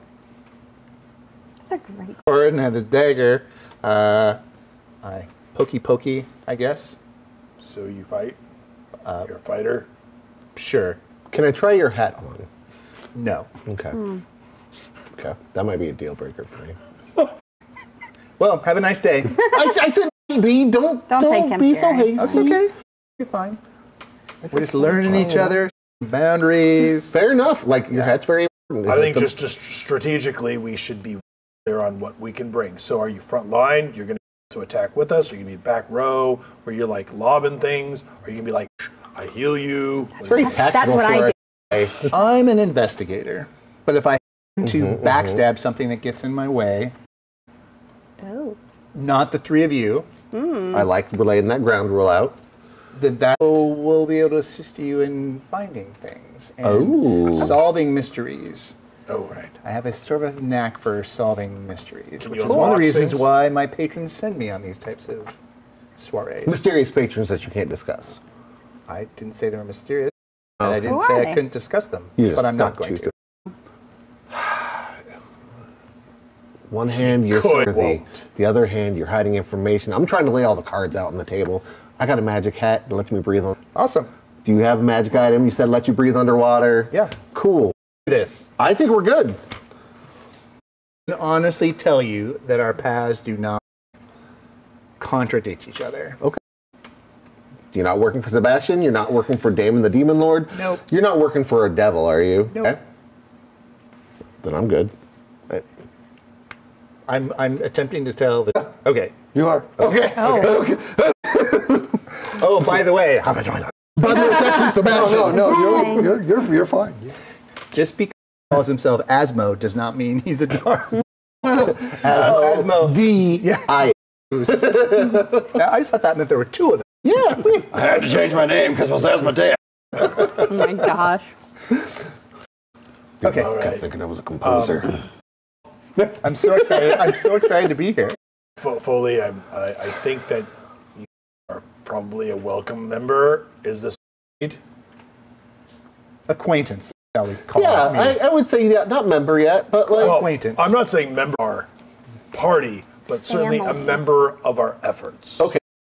Speaker 4: That's a great
Speaker 6: Sword and have this dagger. I pokey, I guess.
Speaker 5: So you fight? You're a fighter?
Speaker 6: Sure.
Speaker 3: Can I try your hat on?
Speaker 6: No.
Speaker 3: Okay. Okay. That might be a deal breaker for me.
Speaker 6: Well, have a nice day.
Speaker 3: I said maybe. Don't
Speaker 4: take him
Speaker 3: be so
Speaker 4: serious.
Speaker 3: hasty.
Speaker 6: That's okay. You're fine. We're just learning each other, boundaries.
Speaker 3: Fair enough. Like, your hat's very important.
Speaker 5: I
Speaker 3: Is it
Speaker 5: think
Speaker 3: the-
Speaker 5: just strategically, we should be clear on what we can bring. So are you front line? You're going to attack with us? Are you going to be back row where you're like lobbing things? Are you going to be like, I heal you?
Speaker 3: It's very tactical
Speaker 4: what I
Speaker 3: for
Speaker 4: do.
Speaker 6: I'm an investigator, but if I happen to backstab something that gets in my way,
Speaker 4: Oh.
Speaker 6: not the three of you,
Speaker 3: I like laying that ground rule out.
Speaker 6: then that will be able to assist you in finding things and
Speaker 3: Oh.
Speaker 6: solving mysteries.
Speaker 5: Oh, right.
Speaker 6: I have a sort of knack for solving mysteries, which
Speaker 5: you
Speaker 6: is one of
Speaker 5: unlock
Speaker 6: the reasons
Speaker 5: things?
Speaker 6: why my patrons send me on these types of soirees.
Speaker 3: Mysterious patrons that you can't discuss.
Speaker 6: I didn't say they were mysterious, and I didn't
Speaker 4: Who
Speaker 6: say
Speaker 4: are
Speaker 6: I
Speaker 4: they?
Speaker 6: couldn't discuss them,
Speaker 3: You just
Speaker 6: but I'm not
Speaker 3: don't
Speaker 6: going
Speaker 3: choose
Speaker 6: to.
Speaker 3: One hand, you're
Speaker 5: Could,
Speaker 3: sworthy.
Speaker 5: won't.
Speaker 3: The other hand, you're hiding information. I'm trying to lay all the cards out on the table. I got a magic hat that lets me breathe on.
Speaker 6: Awesome.
Speaker 3: Do you have a magic item? You said let you breathe underwater.
Speaker 6: Yeah.
Speaker 3: Cool.
Speaker 6: This.
Speaker 3: I think we're good.
Speaker 6: can honestly tell you that our paths do not contradict each other.
Speaker 3: Okay. You're not working for Sebastian? You're not working for Damon the Demon Lord?
Speaker 6: Nope.
Speaker 3: You're not working for a devil, are you?
Speaker 6: Nope.
Speaker 3: Okay. Then I'm good.
Speaker 6: I'm attempting to tell the. Okay.
Speaker 3: You are? Okay. Okay.
Speaker 6: Oh, by the way,
Speaker 3: By the way, it's actually Sebastian.
Speaker 2: No, you're fine.
Speaker 6: just because he calls himself Asmo does not mean he's a dwarf.
Speaker 3: Asmo. D-I.
Speaker 6: I just thought that meant there were two of them.
Speaker 3: Yeah.
Speaker 2: I had to change my name because it was Asmodeus.
Speaker 4: Oh my gosh.
Speaker 6: Okay.
Speaker 3: I kept thinking I was a composer.
Speaker 6: I'm so excited. I'm so excited to be here.
Speaker 5: Foley, I think that you are probably a welcome member. Is this
Speaker 6: Acquaintance, shall we call
Speaker 3: Yeah,
Speaker 6: it?
Speaker 3: I would say not member yet, but like.
Speaker 5: Well,
Speaker 6: Acquaintance.
Speaker 5: I'm not saying member of our party, but certainly a
Speaker 4: Family.
Speaker 5: member of our efforts.
Speaker 3: Okay.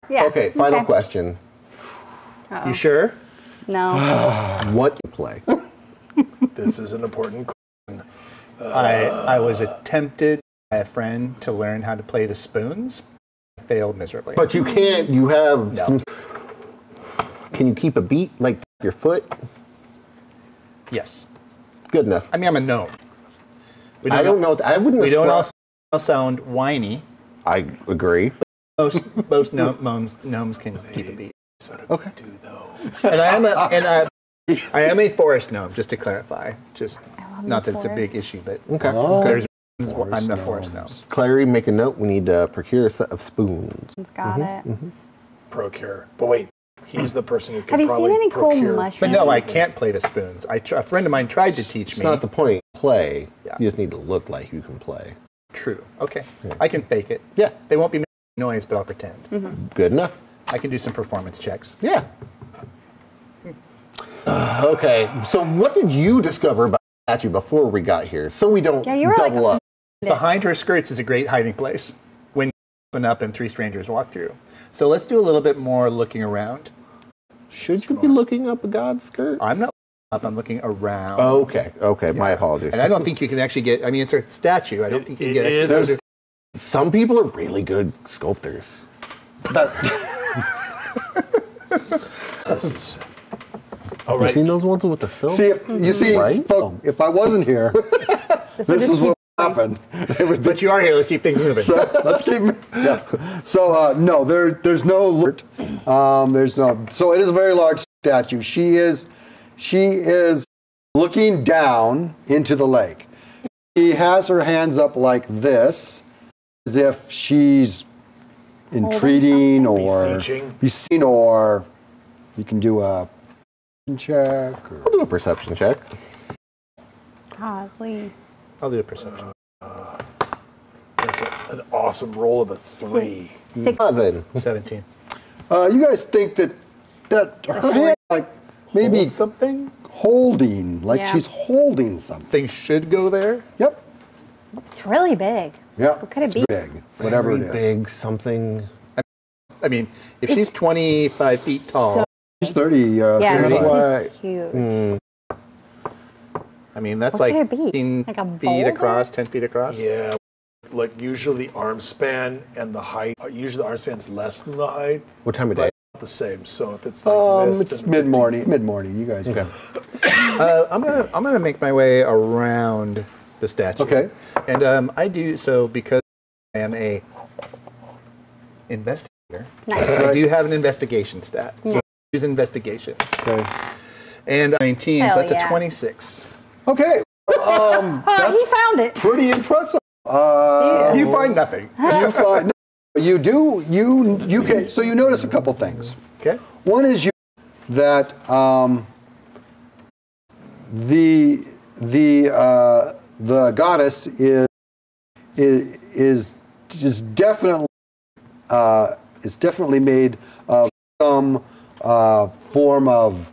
Speaker 4: Yeah.
Speaker 3: Okay, final question.
Speaker 4: Uh-oh.
Speaker 6: You sure?
Speaker 4: No.
Speaker 3: What do you play?
Speaker 5: This is an important question.
Speaker 6: I was attempted by a friend to learn how to play the spoons. Failed miserably.
Speaker 3: But you can't, you have some. Can you keep a beat, like your foot?
Speaker 6: yes.
Speaker 3: Good enough.
Speaker 6: I mean, I'm a gnome. We
Speaker 3: I don't know. I wouldn't
Speaker 6: We don't
Speaker 3: ascribe-
Speaker 6: all sound whiny.
Speaker 3: I agree.
Speaker 6: Most gnomes can keep a beat.
Speaker 5: Sort of
Speaker 3: Okay.
Speaker 5: do though.
Speaker 6: And I am a forest gnome, just to clarify. Just not that it's a big
Speaker 4: forest.
Speaker 6: issue, but
Speaker 3: Okay.
Speaker 6: there's I'm a forest gnome.
Speaker 3: Clary, make a note. We need to procure a set of spoons.
Speaker 4: It's got it.
Speaker 5: Procure. But wait, he's the person who can
Speaker 4: Have you
Speaker 5: probably
Speaker 4: seen any cool
Speaker 5: procure.
Speaker 4: mushrooms?
Speaker 6: But no, I can't play the spoons. A friend of mine tried to teach
Speaker 3: It's
Speaker 6: me.
Speaker 3: not the point. Play.
Speaker 6: Yeah.
Speaker 3: You just need to look like you can play.
Speaker 6: True. Okay. I can fake it.
Speaker 3: Yeah.
Speaker 6: They won't be making noise, but I'll pretend.
Speaker 3: Good enough.
Speaker 6: I can do some performance checks.
Speaker 3: Yeah. Okay. So, what did you discover about the statue before we got here? So we don't
Speaker 4: Yeah, you were
Speaker 3: double
Speaker 4: like-
Speaker 3: up.
Speaker 6: Behind her skirts is a great hiding place when you open up and three strangers walk through. So let's do a little bit more looking around.
Speaker 3: Should you be looking up a god's skirt?
Speaker 6: I'm not looking up, I'm looking around.
Speaker 3: Okay. Okay. My apologies.
Speaker 6: And I don't think you can actually get, I mean, it's a statue. I don't think you can
Speaker 5: It
Speaker 6: get
Speaker 5: is
Speaker 6: extra-
Speaker 5: a
Speaker 3: Some people are really good sculptors.
Speaker 5: All
Speaker 3: You
Speaker 5: right.
Speaker 3: seen those ones with the silk?
Speaker 2: See, you see,
Speaker 3: Right?
Speaker 2: folks, if I wasn't here, this is what would happen. It would be
Speaker 6: But you are here, let's keep things moving.
Speaker 2: So let's keep. Yeah. So no, there's no. There's no. So it is a very large statue. She is looking down into the lake. She has her hands up like this, as if she's entreating or
Speaker 5: Beseeching.
Speaker 2: or you can do a check. Or,
Speaker 3: I'll do a perception check.
Speaker 4: God, please.
Speaker 6: I'll do a perception.
Speaker 5: That's an awesome roll of a 3.
Speaker 3: 11.
Speaker 6: 17.
Speaker 2: you guys think that her hand like maybe
Speaker 6: Hold something?
Speaker 2: holding, like
Speaker 4: Yeah.
Speaker 2: she's holding something.
Speaker 6: Things should go there.
Speaker 2: Yep.
Speaker 4: It's really big.
Speaker 2: Yeah.
Speaker 4: What could it
Speaker 2: it's
Speaker 4: be?
Speaker 2: Big. Whatever it
Speaker 3: Very
Speaker 2: is.
Speaker 3: big something.
Speaker 6: I mean, if she's 25 feet tall,
Speaker 2: She's 30.
Speaker 4: Yeah,
Speaker 2: 35.
Speaker 3: Why-
Speaker 4: it's huge.
Speaker 6: I mean, that's
Speaker 4: What
Speaker 6: like
Speaker 4: could it be?
Speaker 6: 15
Speaker 4: Like a
Speaker 6: feet
Speaker 4: boulder?
Speaker 6: across, 10 feet across.
Speaker 5: Yeah. Like usually the arm span and the height. Usually the arm span's less than the height,
Speaker 3: What time of day?
Speaker 5: but the same. So if it's like this,
Speaker 2: It's
Speaker 5: then
Speaker 2: mid morning. Mid morning. You guys.
Speaker 3: Okay.
Speaker 6: I'm gonna make my way around the statue.
Speaker 2: Okay.
Speaker 6: And I do so because I am a investigator.
Speaker 4: Nice.
Speaker 6: I do have an investigation stat. So I use investigation.
Speaker 2: Okay.
Speaker 6: And 19, so
Speaker 4: Hell
Speaker 6: that's
Speaker 4: yeah.
Speaker 6: a 26.
Speaker 2: Okay.
Speaker 4: Oh, he found it.
Speaker 2: Pretty impressive.
Speaker 6: You find nothing.
Speaker 2: You find you do you can so you notice a couple things.
Speaker 6: Okay.
Speaker 2: One is that the goddess is definitely made of some form of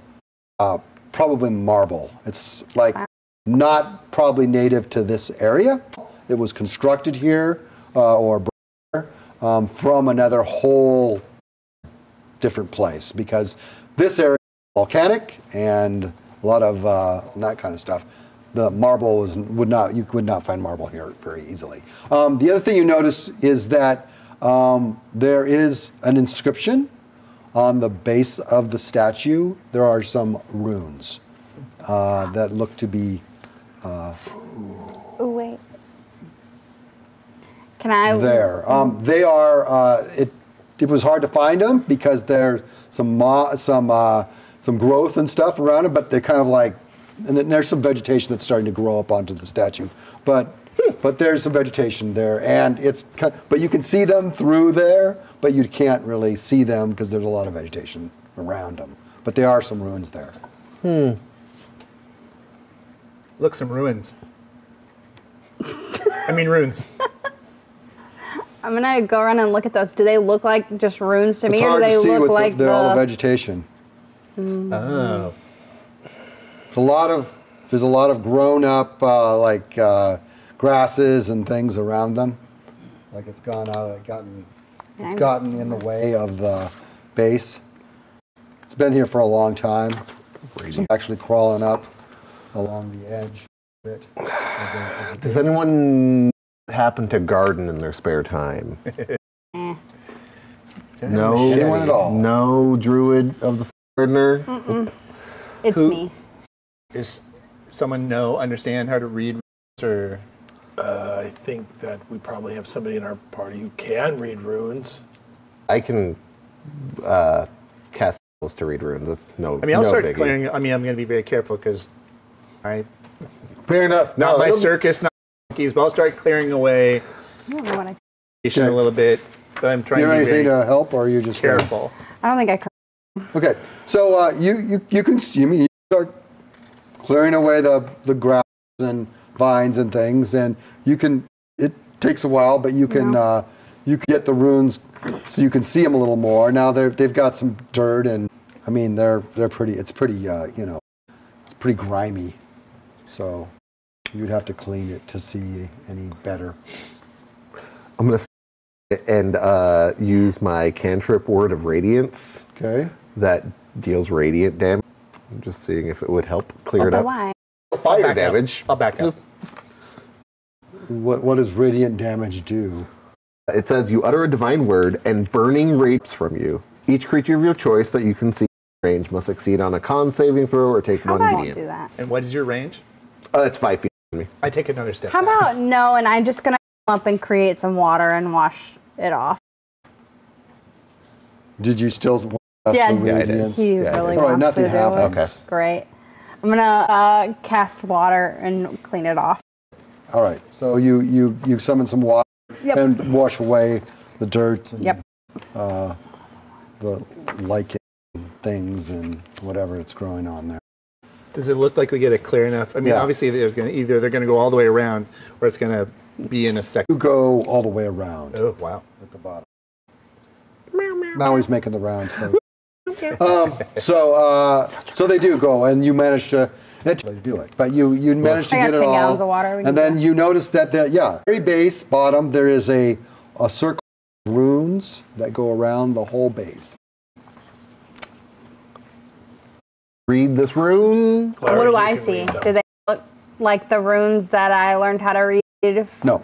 Speaker 2: probably marble. It's like not probably native to this area. It was constructed here or from another whole different place because this area is volcanic and a lot of that kind of stuff. the marble you could not find marble here very easily. The other thing you notice is that there is an inscription on the base of the statue. There are some runes that look to be.
Speaker 4: Oh wait. Can I?
Speaker 2: There. They are. It was hard to find them because there's some growth and stuff around them, but they're kind of like, and then there's some vegetation that's starting to grow up onto the statue, but there's some vegetation there, and but you can see them through there, but you can't really see them because there's a lot of vegetation around them. But there are some ruins there.
Speaker 6: Look, some ruins. I mean runes.
Speaker 4: I'm gonna go around and look at those. Do they look like just runes to me,
Speaker 2: It's
Speaker 4: or
Speaker 2: hard
Speaker 4: do
Speaker 2: to
Speaker 4: they
Speaker 2: see
Speaker 4: look
Speaker 2: with
Speaker 4: like
Speaker 2: all the vegetation.
Speaker 6: Oh.
Speaker 2: There's a lot of grown up grasses and things around them. It's like it's gotten in the way of the base. It's been here for a long time. It's actually crawling up along the edge a bit.
Speaker 3: Does anyone happen to garden in their spare time? No,
Speaker 2: Anyone at all?
Speaker 3: No druid of the gardener.
Speaker 4: It's me.
Speaker 6: Is someone understand how to read or?
Speaker 5: I think that we probably have somebody in our party who can read runes.
Speaker 3: I can cast spells to read runes. That's no.
Speaker 6: I mean, I'll start
Speaker 3: biggie.
Speaker 6: clearing. I mean, I'm going to be very careful because
Speaker 3: Fair enough.
Speaker 6: not my circus, not monkeys, but I'll start clearing away
Speaker 4: I don't know what I.
Speaker 6: a little bit. But I'm trying
Speaker 2: You
Speaker 6: to
Speaker 2: have
Speaker 6: be
Speaker 2: anything
Speaker 6: very
Speaker 2: to help, or are you just
Speaker 6: careful.
Speaker 4: I don't think I could.
Speaker 2: Okay, so you start clearing away the grass and vines and things, and you can. It takes a while, but you can get the runes, so you can see them a little more. Now they've got some dirt, and I mean they're pretty. It's pretty it's pretty grimy, so you'd have to clean it to see any better.
Speaker 3: I'm gonna and use my cantrip Word of Radiance.
Speaker 2: Okay.
Speaker 3: That deals radiant damage. I'm just seeing if it would help clear it up.
Speaker 4: Why?
Speaker 3: Fire
Speaker 6: back up.
Speaker 3: damage.
Speaker 6: I'll back up.
Speaker 2: What does radiant damage do?
Speaker 3: It says you utter a divine word and burning radiance from you. Each creature of your choice that you can see in range must succeed on a con saving throw or take
Speaker 4: How
Speaker 3: one
Speaker 4: about I
Speaker 3: median.
Speaker 4: do that?
Speaker 6: And what is your range?
Speaker 3: It's 5 feet from me.
Speaker 6: I take another step.
Speaker 4: How
Speaker 6: back.
Speaker 4: about no? And I'm just gonna come up and create some water and wash it off.
Speaker 2: Did you still ask
Speaker 4: Yeah,
Speaker 2: for
Speaker 4: yeah,
Speaker 3: I did.
Speaker 2: radiance?
Speaker 4: He
Speaker 3: Yeah,
Speaker 4: really
Speaker 2: All right,
Speaker 4: wants
Speaker 2: nothing
Speaker 4: to do
Speaker 2: happens.
Speaker 4: it.
Speaker 3: Okay.
Speaker 4: Great. I'm gonna cast water and clean it off.
Speaker 2: All right. So you summon some water
Speaker 4: Yep.
Speaker 2: and wash away the dirt and
Speaker 4: Yep.
Speaker 2: the lichen things and whatever it's growing on there.
Speaker 6: Does it look like we get a clear enough? I mean,
Speaker 2: Yeah.
Speaker 6: obviously, they're going to go all the way around, or it's going to be in a
Speaker 2: You
Speaker 6: second.
Speaker 2: go all the way around
Speaker 6: Oh wow!
Speaker 2: at the bottom. Now he's making the rounds. So they do go, and you manage to do it, but you manage to
Speaker 4: I got
Speaker 2: get it
Speaker 4: 10
Speaker 2: all.
Speaker 4: gallons of water, we can
Speaker 2: And
Speaker 4: do
Speaker 2: then
Speaker 4: that.
Speaker 2: you notice that very base bottom there is a circle of runes that go around the whole base.
Speaker 3: Read this rune.
Speaker 5: Larry,
Speaker 4: What do
Speaker 5: you
Speaker 4: I
Speaker 5: can
Speaker 4: see?
Speaker 5: read them.
Speaker 4: Do they look like the runes that I learned how to read?
Speaker 2: No,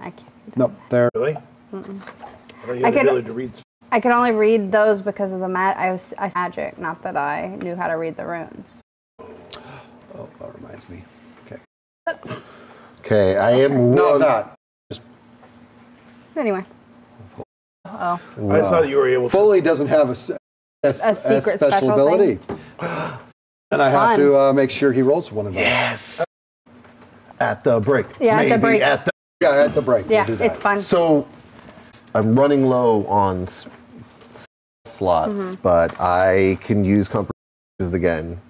Speaker 4: I can't.
Speaker 2: no, they're
Speaker 5: Really? I thought you
Speaker 4: I
Speaker 5: had the
Speaker 4: could-
Speaker 5: ability to read.
Speaker 4: I could only read those because of the I magic, not that I knew how to read the runes.
Speaker 2: Oh, that reminds me. Okay.
Speaker 3: Okay, I am
Speaker 2: Not
Speaker 3: one.
Speaker 2: that.
Speaker 4: Anyway. Oh.
Speaker 5: I just thought that you were able to.
Speaker 2: Foley doesn't have a
Speaker 4: secret
Speaker 2: special
Speaker 4: special
Speaker 2: ability. And I have
Speaker 4: fun.
Speaker 2: to make sure he rolls one of those.
Speaker 3: Yes. At the break.
Speaker 4: Yeah, at the
Speaker 3: Maybe
Speaker 4: break.
Speaker 3: At the
Speaker 2: Yeah, at the break.
Speaker 4: Yeah,
Speaker 2: we'll do that.
Speaker 4: it's fun.
Speaker 3: So I'm running low on slots,
Speaker 4: Mm-hmm.
Speaker 3: but I can use comprehensions again.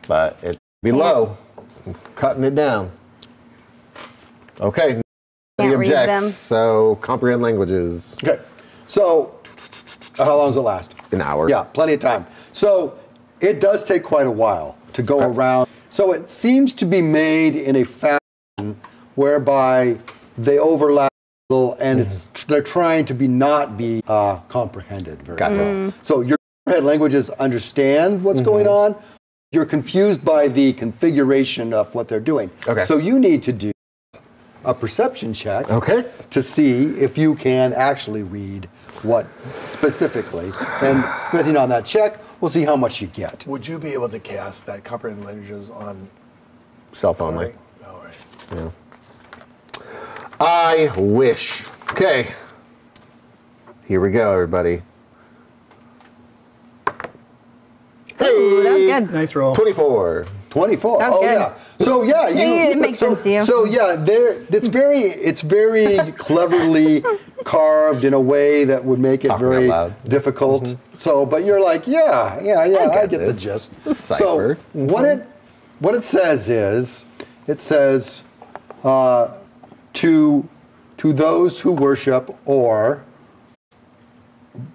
Speaker 3: But it'd be low. I'm cutting it down. Okay. Nobody
Speaker 4: Can't read
Speaker 3: objects.
Speaker 4: them.
Speaker 3: So comprehend languages.
Speaker 2: Okay. So, how long does it last?
Speaker 3: An hour.
Speaker 2: Yeah, plenty of time. So, it does take quite a while to go around. So, it seems to be made in a fashion whereby they overlap a little, and they're trying to not be comprehended very
Speaker 3: Gotcha.
Speaker 2: well. So, your head languages understand what's going on, you're confused by the configuration of what they're doing.
Speaker 3: Okay.
Speaker 2: So you need to do a perception check.
Speaker 3: Okay.
Speaker 2: To see if you can actually read what specifically. And depending on that check, we'll see how much you get.
Speaker 5: Would you be able to cast that comprehend languages on
Speaker 3: Self only.
Speaker 5: All right.
Speaker 3: Yeah. I wish. Okay. Here we go, everybody.
Speaker 4: Ooh, that was good.
Speaker 6: Nice roll.
Speaker 3: 24.
Speaker 2: 24.
Speaker 4: That was
Speaker 2: Oh
Speaker 4: good.
Speaker 2: yeah. So yeah, you.
Speaker 4: It makes sense to you.
Speaker 2: So yeah, it's very cleverly carved in a way that would make it
Speaker 3: Talking out
Speaker 2: very
Speaker 3: loud.
Speaker 2: difficult. So, but you're like, yeah, I get the
Speaker 3: this.
Speaker 2: gist.
Speaker 3: The cipher.
Speaker 2: So what it says is, it says to those who worship or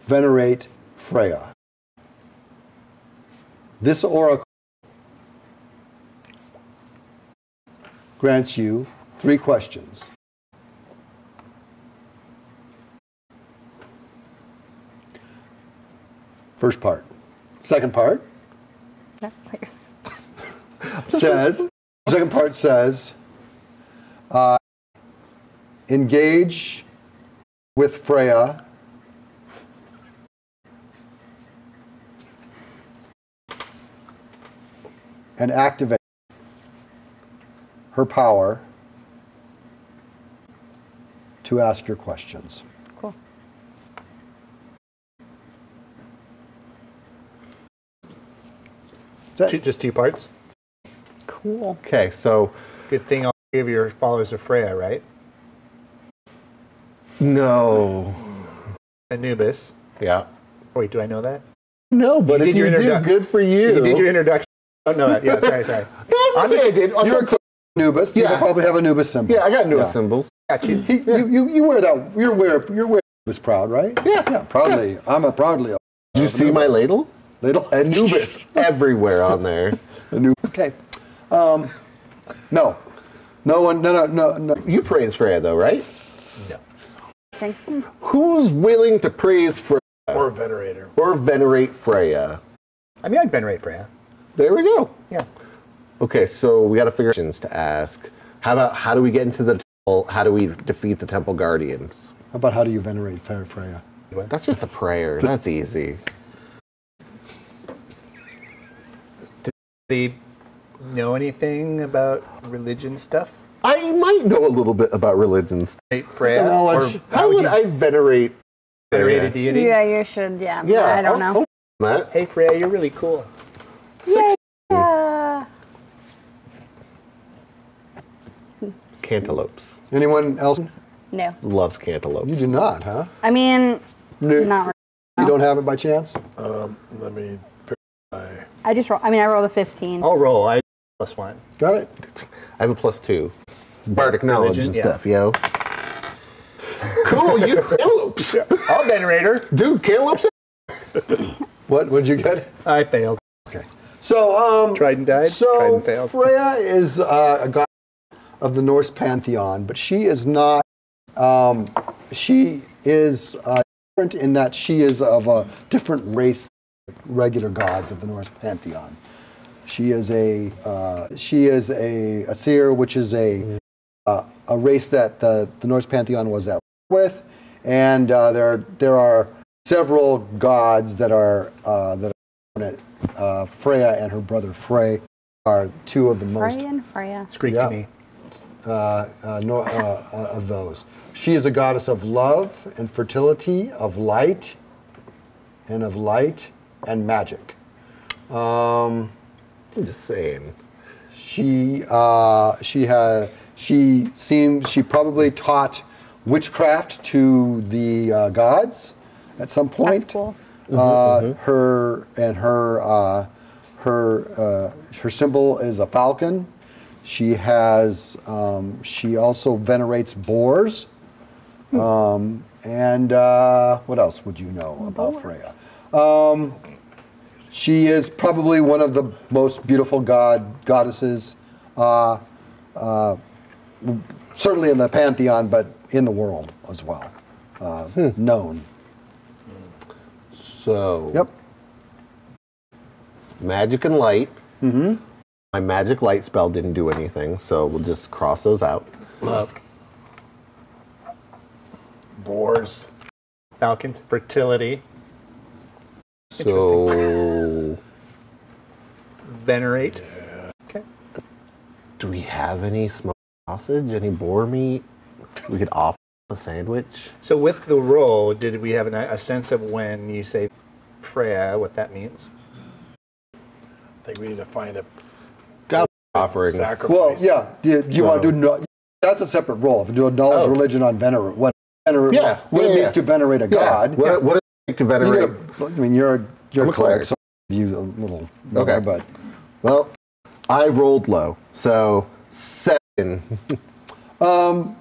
Speaker 2: venerate Freya. This oracle grants you 3 questions. First part. Second part says, engage with Freya and activate her power to ask your questions.
Speaker 4: Cool.
Speaker 2: That's it.
Speaker 6: Just 2 parts.
Speaker 4: Cool.
Speaker 3: Okay, so
Speaker 6: Good thing all 3 of your followers are Freya, right?
Speaker 3: no.
Speaker 6: Anubis.
Speaker 3: Yeah.
Speaker 6: Wait, do I know that?
Speaker 3: No, but
Speaker 6: You
Speaker 3: if
Speaker 6: did
Speaker 3: you
Speaker 6: your
Speaker 3: do,
Speaker 6: introduc-
Speaker 3: good for you.
Speaker 6: You did your introduction. Oh, no. Yeah, sorry.
Speaker 3: I'll say I did. I'll
Speaker 2: You're
Speaker 3: say-
Speaker 2: Anubis. You
Speaker 3: Yeah.
Speaker 2: probably have Anubis symbol.
Speaker 3: yeah, I got no
Speaker 2: Yeah.
Speaker 3: symbols.
Speaker 6: Got you.
Speaker 2: You wear that. You're wear Anubis proud, right? Yeah, proudly. I'm a proudly.
Speaker 3: Did you see my ladle?
Speaker 2: Little
Speaker 3: Anubis everywhere on there.
Speaker 2: Okay. No. No one. No.
Speaker 3: You praise Freya, though, right?
Speaker 6: No.
Speaker 3: Who's willing to praise Freya
Speaker 5: Or venerator.
Speaker 3: or venerate Freya?
Speaker 6: I mean, I'd venerate Freya.
Speaker 3: There we go.
Speaker 6: Yeah.
Speaker 3: Okay, so we got to figure out questions to ask. How about how do we get into the temple? How do we defeat the temple guardians?
Speaker 2: How about how do you venerate Freya?
Speaker 3: That's just a prayer. That's easy.
Speaker 6: Do you know anything about religion stuff?
Speaker 3: I might know a little bit about religions.
Speaker 6: Venerate Freya?
Speaker 2: knowledge.
Speaker 6: Or
Speaker 3: How would I venerate
Speaker 6: venerate a
Speaker 3: Freya?
Speaker 6: deity?
Speaker 4: Yeah, you should. Yeah.
Speaker 3: Yeah,
Speaker 4: I don't know.
Speaker 3: That.
Speaker 6: Hey, Freya, you're really cool.
Speaker 4: Yeah.
Speaker 3: Cantaloupes.
Speaker 2: Anyone else?
Speaker 4: No.
Speaker 3: Loves cantaloupes.
Speaker 2: You do not, huh?
Speaker 4: I mean,
Speaker 2: No.
Speaker 4: not really.
Speaker 2: You don't have it by chance?
Speaker 5: Let me.
Speaker 4: I just roll. I mean, I rolled a 15.
Speaker 6: I'll roll. I +1.
Speaker 2: Got it.
Speaker 3: I have a +2. Bardic knowledge
Speaker 6: Religion,
Speaker 3: and
Speaker 6: yeah.
Speaker 3: stuff, yo. Cool, you cantaloupes.
Speaker 6: I'll venerate her.
Speaker 3: Dude, cantaloupes.
Speaker 2: What would you get?
Speaker 6: I failed.
Speaker 2: Okay. So,
Speaker 6: Tried and died, tried
Speaker 2: So
Speaker 6: and failed.
Speaker 2: Freya is a god of the Norse pantheon, but she is not. She is different in that she is of a different race than regular gods of the Norse pantheon. She is a seer, which is a race that the Norse pantheon was at war with, and there are several gods that are Freya and her brother Frey are 2 of the most
Speaker 4: Freya and Freya.
Speaker 6: Screak
Speaker 2: Yeah.
Speaker 6: to me.
Speaker 2: of those. She is a goddess of love and fertility, of light and magic.
Speaker 3: I'm just saying.
Speaker 2: She probably taught witchcraft to the gods at some point.
Speaker 4: That's cool.
Speaker 2: Her symbol is a falcon. She also venerates boars. And what else would you know about Freya? She is probably one of the most beautiful goddesses, certainly in the pantheon, but in the world as well, known.
Speaker 3: So.
Speaker 2: Yep.
Speaker 3: Magic and light. My magic light spell didn't do anything, so we'll just cross those out.
Speaker 6: Love.
Speaker 5: Boars.
Speaker 6: Falcons. Fertility.
Speaker 3: So,
Speaker 6: Venerate. Okay.
Speaker 3: do we have any smoked sausage, any boar meat? We could offer a sandwich.
Speaker 6: So with the roll, did we have a sense of when you say Freya, what that means?
Speaker 5: I think we need to find a
Speaker 3: God offerings.
Speaker 5: sacrifice.
Speaker 2: Well, yeah. Do you want to do? That's a separate role. If you do a knowledge religion on venerate, what it means to venerate a god.
Speaker 3: What does it take to venerate?
Speaker 2: I mean, you're
Speaker 3: I'm
Speaker 2: a
Speaker 3: a
Speaker 2: cleric,
Speaker 3: cleric.
Speaker 2: so you a little more,
Speaker 3: Okay.
Speaker 2: but
Speaker 3: Well, I rolled low, so 7.
Speaker 4: Don't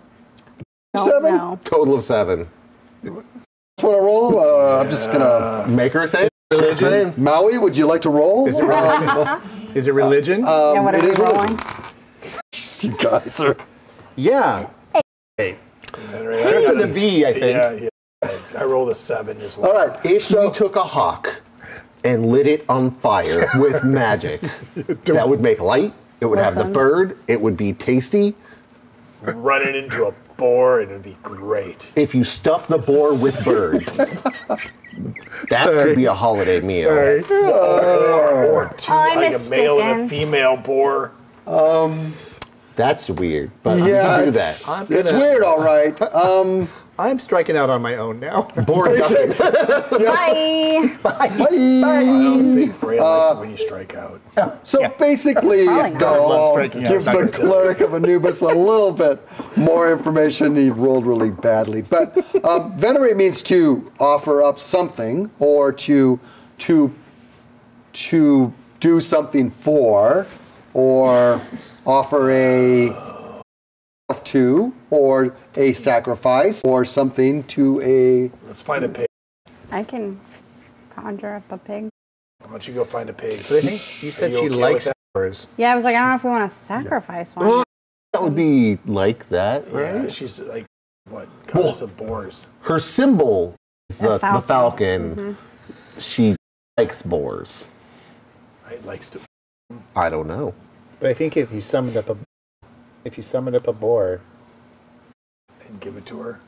Speaker 2: 7?
Speaker 4: know.
Speaker 3: Total of 7.
Speaker 2: That's what I roll. I'm just gonna.
Speaker 3: Make her a sandwich.
Speaker 2: Maui, would you like to roll?
Speaker 6: Is it, is it religion?
Speaker 4: Yeah, what
Speaker 2: it
Speaker 4: are we
Speaker 2: is
Speaker 4: rolling?
Speaker 2: You guys are.
Speaker 6: Yeah. Hey. Starts with a V, I think.
Speaker 5: Yeah. I rolled a 7 as well.
Speaker 2: All right.
Speaker 3: If we took a hawk and lit it on fire with magic, that would make light. It would have the
Speaker 4: Listen.
Speaker 3: bird. It would be tasty.
Speaker 5: Run it into a boar and it'd be great.
Speaker 3: If you stuff the boar with bird, that could be a holiday meal.
Speaker 5: Or two,
Speaker 4: I
Speaker 5: like a
Speaker 4: missed
Speaker 5: male and
Speaker 4: chicken.
Speaker 5: a female boar.
Speaker 3: That's weird, but
Speaker 2: Yeah,
Speaker 3: you can do
Speaker 2: it's,
Speaker 3: that.
Speaker 2: it's weird, all right.
Speaker 6: I'm striking out on my own now.
Speaker 3: Boar ducking.
Speaker 4: Bye.
Speaker 5: I don't think Freya likes it when you strike out.
Speaker 2: So basically,
Speaker 4: Probably not.
Speaker 2: I'll
Speaker 6: striking out.
Speaker 2: give the cleric of Anubis a little bit more information. He rolled really badly, but venerate means to offer up something or to do something for, or offer a to, or a sacrifice, or something to a.
Speaker 5: Let's find a pig.
Speaker 4: I can conjure up a pig.
Speaker 5: Why don't you go find a pig?
Speaker 6: But I think you said
Speaker 5: Are you
Speaker 6: she
Speaker 5: okay
Speaker 6: likes
Speaker 5: with
Speaker 6: boars.
Speaker 4: Yeah, I was like, I don't know if we want to sacrifice one.
Speaker 3: That would be like that,
Speaker 5: Yeah,
Speaker 3: right?
Speaker 5: she's like, what, goddess of boars.
Speaker 3: Her symbol is the
Speaker 4: falcon.
Speaker 3: falcon. She likes boars.
Speaker 5: Right? Likes to.
Speaker 3: I don't know.
Speaker 6: But I think if you summoned up a boar,
Speaker 5: And give it to her.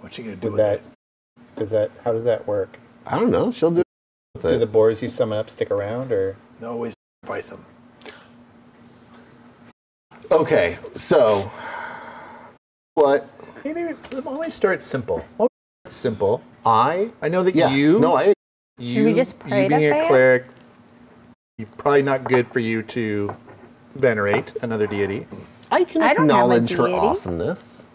Speaker 5: What's she gonna do
Speaker 6: would
Speaker 5: with
Speaker 6: that how does that work?
Speaker 3: I don't know. She'll do it with
Speaker 6: Do the
Speaker 3: it.
Speaker 6: boars you summon up stick around, or
Speaker 5: it? No way sacrifice them.
Speaker 3: Okay, so what
Speaker 6: maybe why don't we start simple? Why don't we start simple.
Speaker 3: I
Speaker 6: I know that
Speaker 3: yeah
Speaker 6: you
Speaker 3: no I
Speaker 6: you,
Speaker 4: we just pray
Speaker 6: you
Speaker 4: to
Speaker 6: being a
Speaker 4: Freya?
Speaker 6: cleric, you're probably not good for you to venerate another deity.
Speaker 3: I can
Speaker 4: I don't have a
Speaker 3: acknowledge her
Speaker 4: deity.
Speaker 3: awesomeness.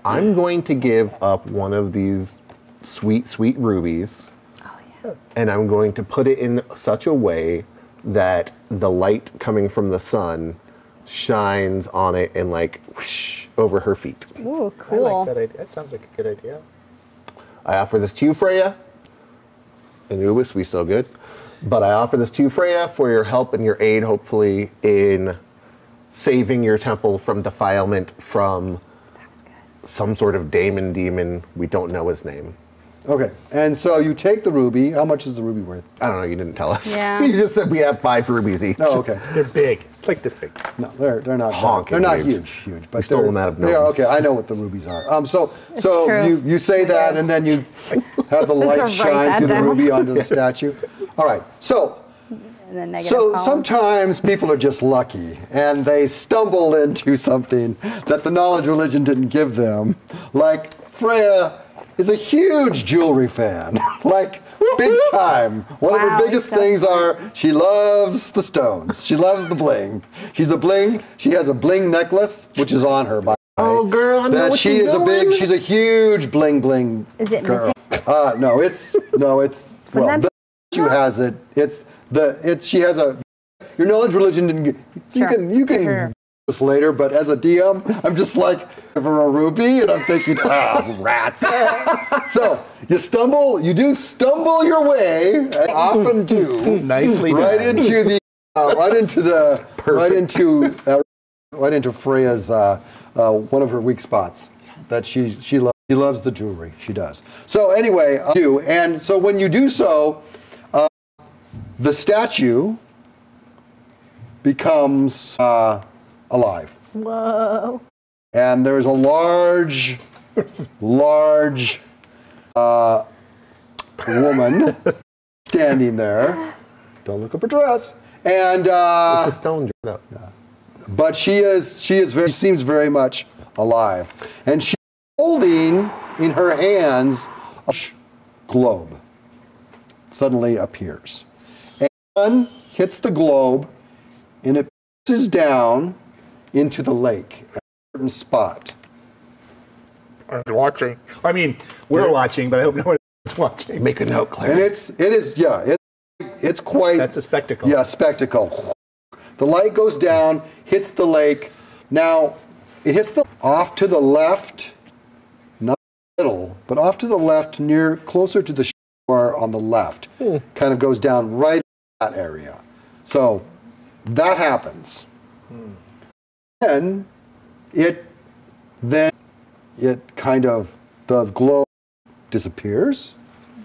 Speaker 3: I'm going to give up one of these sweet rubies,
Speaker 4: Oh, yeah.
Speaker 3: and I'm going to put it in such a way that the light coming from the sun shines on it and like whoosh over her feet.
Speaker 4: Ooh,
Speaker 6: I
Speaker 4: cool.
Speaker 6: like that idea. That sounds like a good idea.
Speaker 3: I offer this to you, Freya. Anubis, we still good? But I offer this to you, Freya, for your help and your aid, hopefully, in saving your temple from defilement from
Speaker 4: That was good.
Speaker 3: some sort of demon. We don't know his name.
Speaker 2: Okay, and so you take the ruby. How much is the ruby worth?
Speaker 3: I don't know. You didn't tell us.
Speaker 4: Yeah.
Speaker 3: You just said we have 5 rubies each.
Speaker 2: Oh, okay.
Speaker 6: They're big. It's like this big.
Speaker 2: No, they're not.
Speaker 3: Honking
Speaker 2: They're not
Speaker 3: huge.
Speaker 2: huge, but
Speaker 3: stole
Speaker 2: they're-
Speaker 3: them out of
Speaker 2: they are
Speaker 3: gnomes.
Speaker 2: okay. I know what the rubies are. So
Speaker 4: true.
Speaker 2: you say that, and then you have the light
Speaker 4: write
Speaker 2: shine
Speaker 4: that
Speaker 2: through the
Speaker 4: down.
Speaker 2: ruby onto the statue. All right. So
Speaker 4: And then negative
Speaker 2: So
Speaker 4: column.
Speaker 2: sometimes people are just lucky and they stumble into something that the knowledge religion didn't give them. Like Freya is a huge jewelry fan, like big time. One of
Speaker 4: Wow,
Speaker 2: her biggest
Speaker 4: so
Speaker 2: things are she loves the stones. She loves the bling. She has a bling necklace, which is on her by the way.
Speaker 3: Oh, girl, I know
Speaker 2: That
Speaker 3: what
Speaker 2: she
Speaker 3: you're
Speaker 2: is
Speaker 3: doing.
Speaker 2: she's a huge bling bling
Speaker 4: Is it
Speaker 2: girl.
Speaker 4: missing?
Speaker 2: No, it's well,
Speaker 4: that-
Speaker 2: the statue has it. She has a. Your knowledge religion didn't get. You
Speaker 4: Sure,
Speaker 2: can
Speaker 4: for sure.
Speaker 2: do this later, but as a DM, I'm just like for a ruby, and I'm thinking, rats. So you do stumble your way, and often do,
Speaker 6: Nicely
Speaker 2: right
Speaker 6: done.
Speaker 2: into right into Freya's one of her weak spots. That she loves the jewelry. She does. So anyway, and so when you do so. The statue becomes alive.
Speaker 4: Whoa.
Speaker 2: And there's a large woman standing there. Don't look up her dress. And
Speaker 3: It's a stone. No.
Speaker 2: but she seems very much alive, and she's holding in her hands a globe. Suddenly appears, and hits the globe, and it pisses down into the lake at a certain spot.
Speaker 6: I'm watching. I mean, we're watching, but I hope no one is watching.
Speaker 3: Make a note, Claire.
Speaker 2: And it's quite.
Speaker 6: That's a spectacle.
Speaker 2: Yeah, spectacle. The light goes down, hits the lake. Now, it hits off to the left, not the middle, but off to the left, closer to the shore on the left. Kind of goes down right in that area. So that happens. Then it kind of, the glow disappears.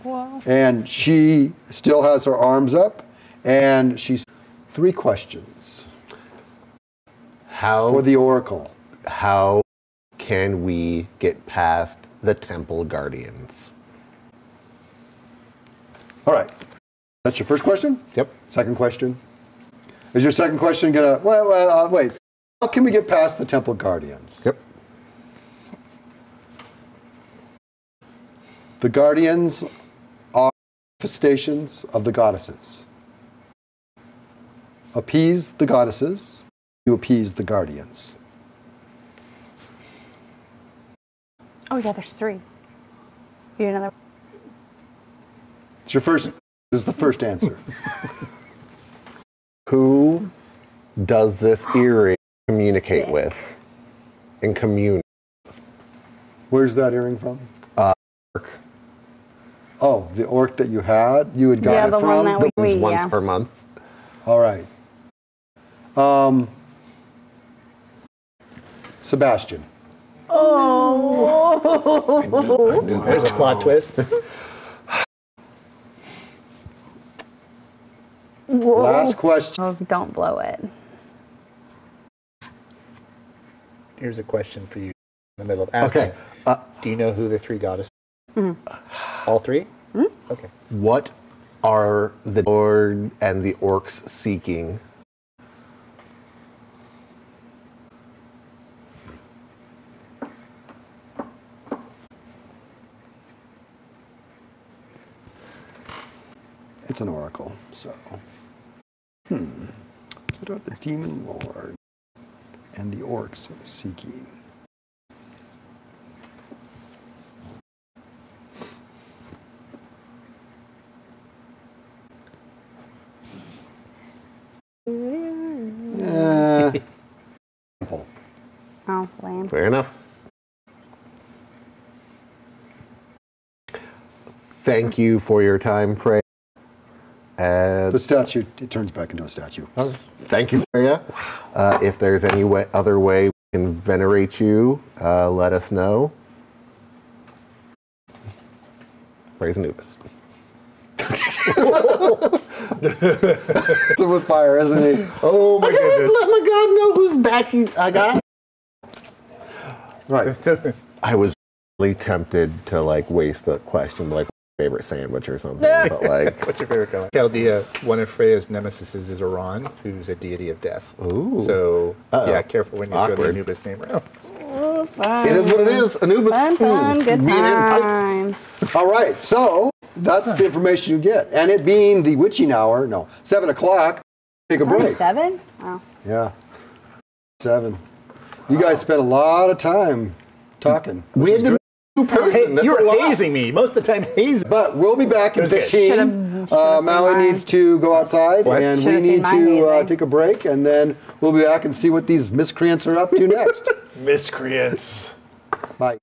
Speaker 4: Whoa.
Speaker 2: And she still has her arms up, and she's 3 questions for the Oracle.
Speaker 3: How can we get past the Temple Guardians?
Speaker 2: All right. That's your first question?
Speaker 3: Yep.
Speaker 2: Second question? Is your second question gonna, wait. How can we get past the Temple Guardians?
Speaker 3: Yep.
Speaker 2: The Guardians are manifestations of the goddesses. Appease the goddesses, you appease the Guardians.
Speaker 4: Oh yeah, there's 3. You need another.
Speaker 2: This is the first answer.
Speaker 3: Who does this earring communicate with and commune?
Speaker 2: Where's that earring from?
Speaker 3: Orc.
Speaker 2: Oh, the orc that you had gotten
Speaker 4: the
Speaker 2: it
Speaker 4: one
Speaker 2: from?
Speaker 4: that we
Speaker 3: Once per month.
Speaker 2: All right. Sebastian.
Speaker 4: Oh.
Speaker 6: There's a plot twist.
Speaker 2: Last question.
Speaker 4: Oh, don't blow it.
Speaker 6: Here's a question for you in the middle of asking.
Speaker 3: Okay.
Speaker 6: Do you know who the 3 goddesses are? All 3? Okay.
Speaker 3: What are the Lord and the orcs seeking?
Speaker 2: It's an oracle, so. What are the demon lord and the orcs seeking?
Speaker 4: Oh, lame.
Speaker 3: Fair enough. Thank you for your time, Frey.
Speaker 2: The statue, it turns back into a statue.
Speaker 3: Thank you, Freya. If there's any other way we can venerate you, let us know. Praise Anubis.
Speaker 2: It's with fire, isn't he?
Speaker 6: Oh my goodness.
Speaker 3: Let my God know whose back I got.
Speaker 2: Right.
Speaker 3: I was really tempted to waste the question, like favorite sandwich or something, but
Speaker 6: What's your favorite color? Chaldea, one of Freya's nemesis is Iran, who's a deity of death.
Speaker 3: Ooh.
Speaker 6: So, yeah, careful when you throw the
Speaker 3: Awkward.
Speaker 6: Anubis name around.
Speaker 4: Fun.
Speaker 3: it is what it is. Anubis.
Speaker 4: Fun, good
Speaker 3: Being in tight.
Speaker 4: times.
Speaker 2: All right, so that's the information you get. And it being the witching hour, 7 o'clock, take a break.
Speaker 4: 7? Oh.
Speaker 2: Yeah, 7. You guys spent a lot of time talking.
Speaker 3: We had to person. That's
Speaker 6: You're
Speaker 3: a lot.
Speaker 6: hazing me. Most of the time, hazing.
Speaker 2: But we'll be back in
Speaker 6: Okay.
Speaker 2: 15.
Speaker 4: Should've seen
Speaker 2: Maui
Speaker 4: mine.
Speaker 2: needs to go outside,
Speaker 6: What?
Speaker 2: and we
Speaker 4: Should've seen
Speaker 2: need
Speaker 4: mine
Speaker 2: to
Speaker 4: hazing.
Speaker 2: take a break, and then we'll be back and see what these miscreants are up to next.
Speaker 5: Miscreants.
Speaker 2: Bye.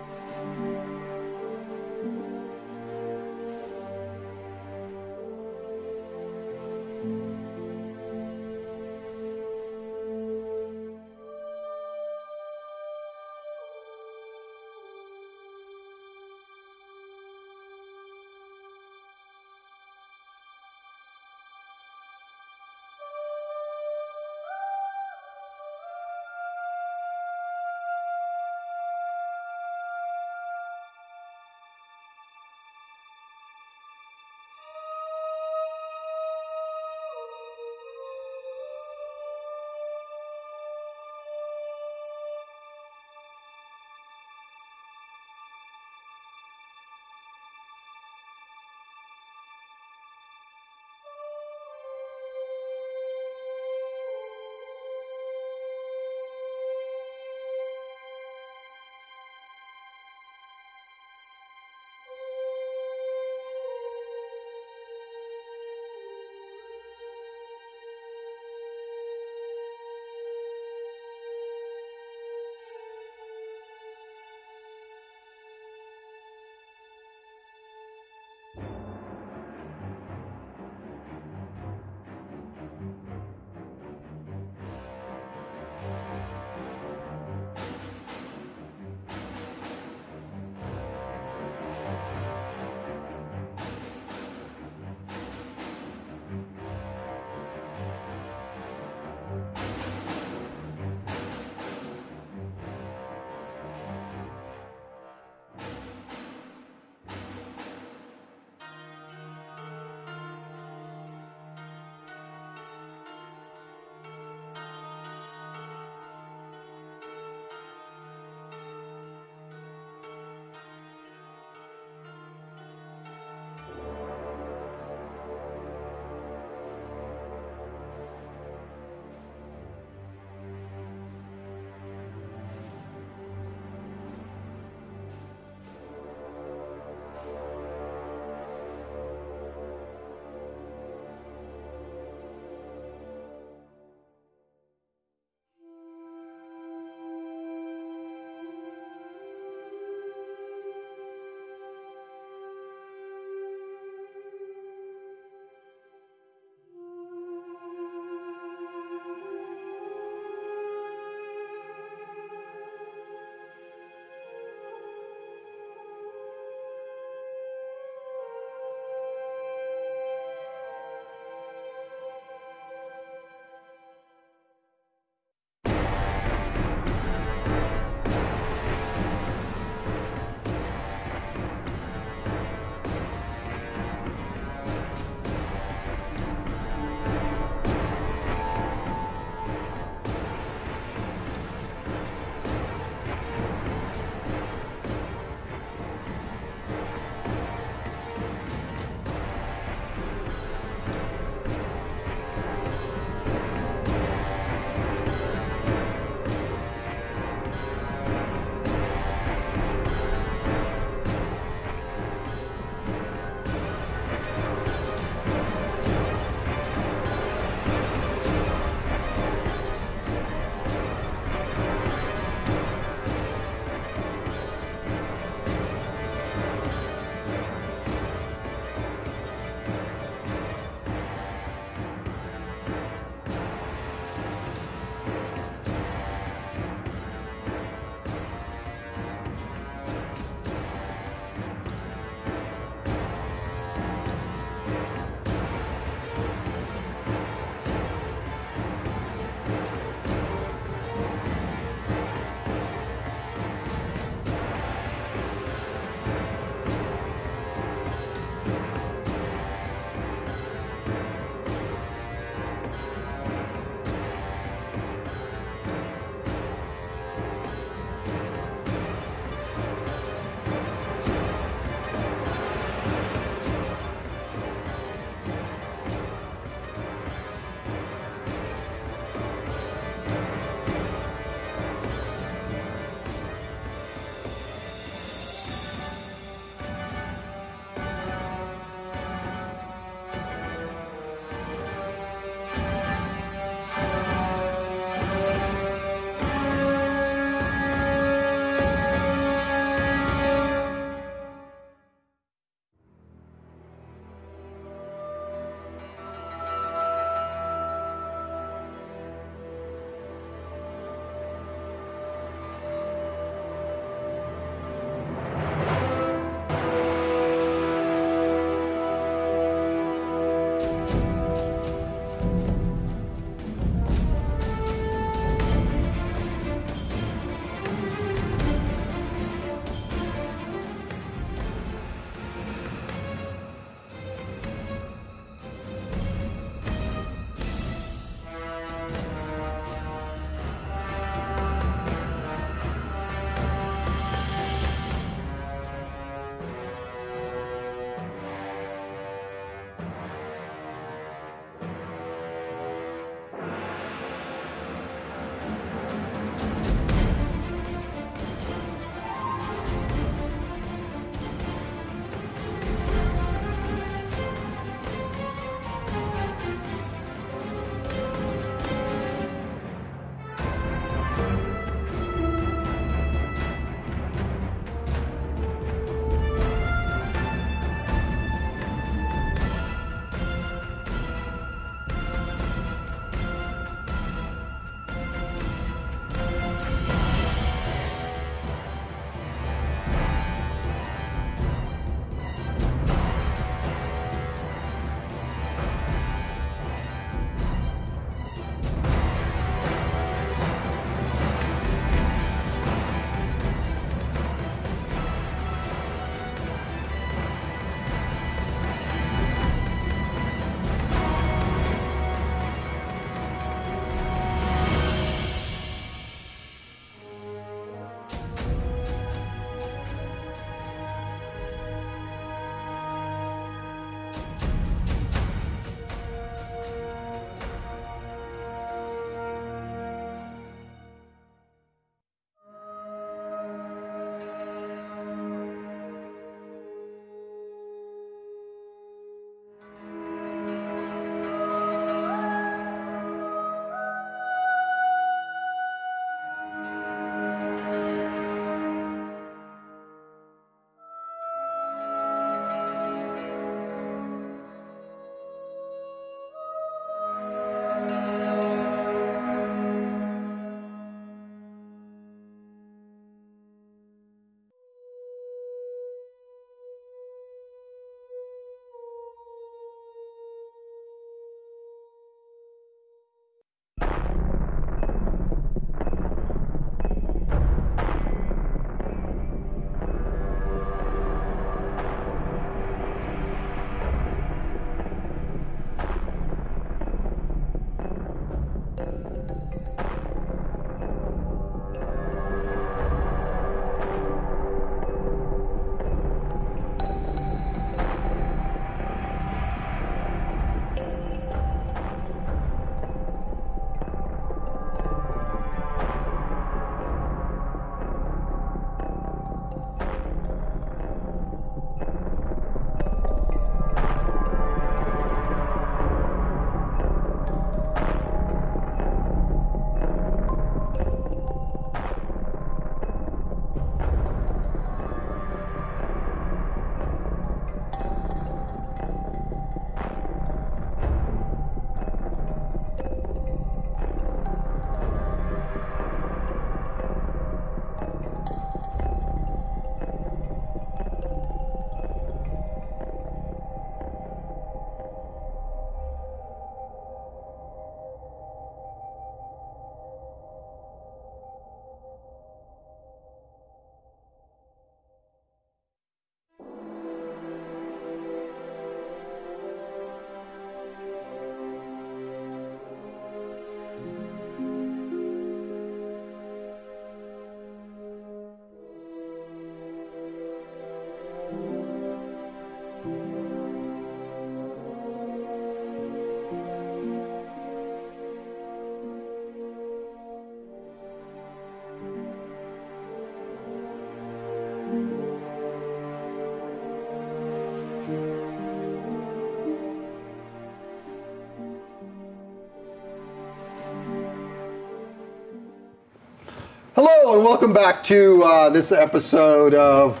Speaker 2: Hello and welcome back to this episode of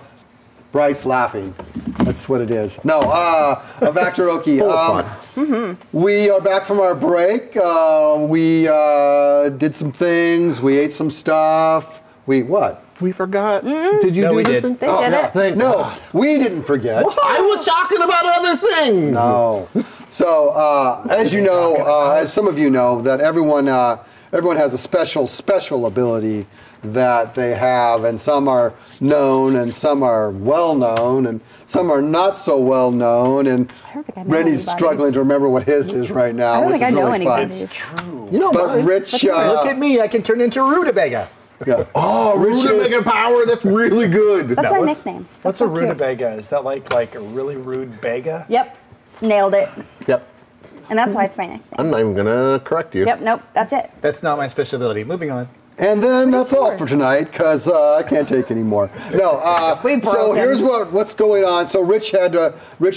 Speaker 2: Bryce Laughing. That's what it is. No, of Actoroke.
Speaker 3: Full of fun.
Speaker 2: We are back from our break. We did some things. We ate some stuff. What?
Speaker 3: We forgot. Did you
Speaker 6: No,
Speaker 3: do
Speaker 6: we
Speaker 3: the
Speaker 6: did.
Speaker 3: thing?
Speaker 4: They did it.
Speaker 3: Thank
Speaker 2: No,
Speaker 3: God.
Speaker 2: we didn't forget.
Speaker 3: I was talking about other things.
Speaker 2: No. So, as you know, as some of you know, that everyone has a special ability that they have, and some are known, and some are well known, and some are not so well known. And
Speaker 4: I don't think I know
Speaker 2: Randy's
Speaker 4: anybody's.
Speaker 2: struggling to remember what his is right now.
Speaker 4: I don't
Speaker 2: which
Speaker 4: think
Speaker 2: is
Speaker 4: I know
Speaker 2: really fun.
Speaker 4: anybody's.
Speaker 5: True.
Speaker 3: You know,
Speaker 2: But
Speaker 3: mine.
Speaker 2: Rich,
Speaker 6: Look at me. I can turn into Rutabaga.
Speaker 2: yeah.
Speaker 3: Oh,
Speaker 2: Rich is-
Speaker 3: Rutabaga Power. That's really good.
Speaker 4: That's my nickname.
Speaker 5: What's
Speaker 4: That's
Speaker 5: a
Speaker 4: so cute.
Speaker 5: rutabaga? Is that like a really rude bega?
Speaker 4: Yep. Nailed it.
Speaker 3: Yep.
Speaker 4: And that's why it's my nickname.
Speaker 3: I'm not even gonna correct you.
Speaker 4: Yep, nope, that's it.
Speaker 6: That's not my special ability. Moving on.
Speaker 2: And then that's all
Speaker 4: yours?
Speaker 2: for tonight, because I can't take any more. No,
Speaker 4: We broke
Speaker 2: so
Speaker 4: him.
Speaker 2: here's what's going on. So Rich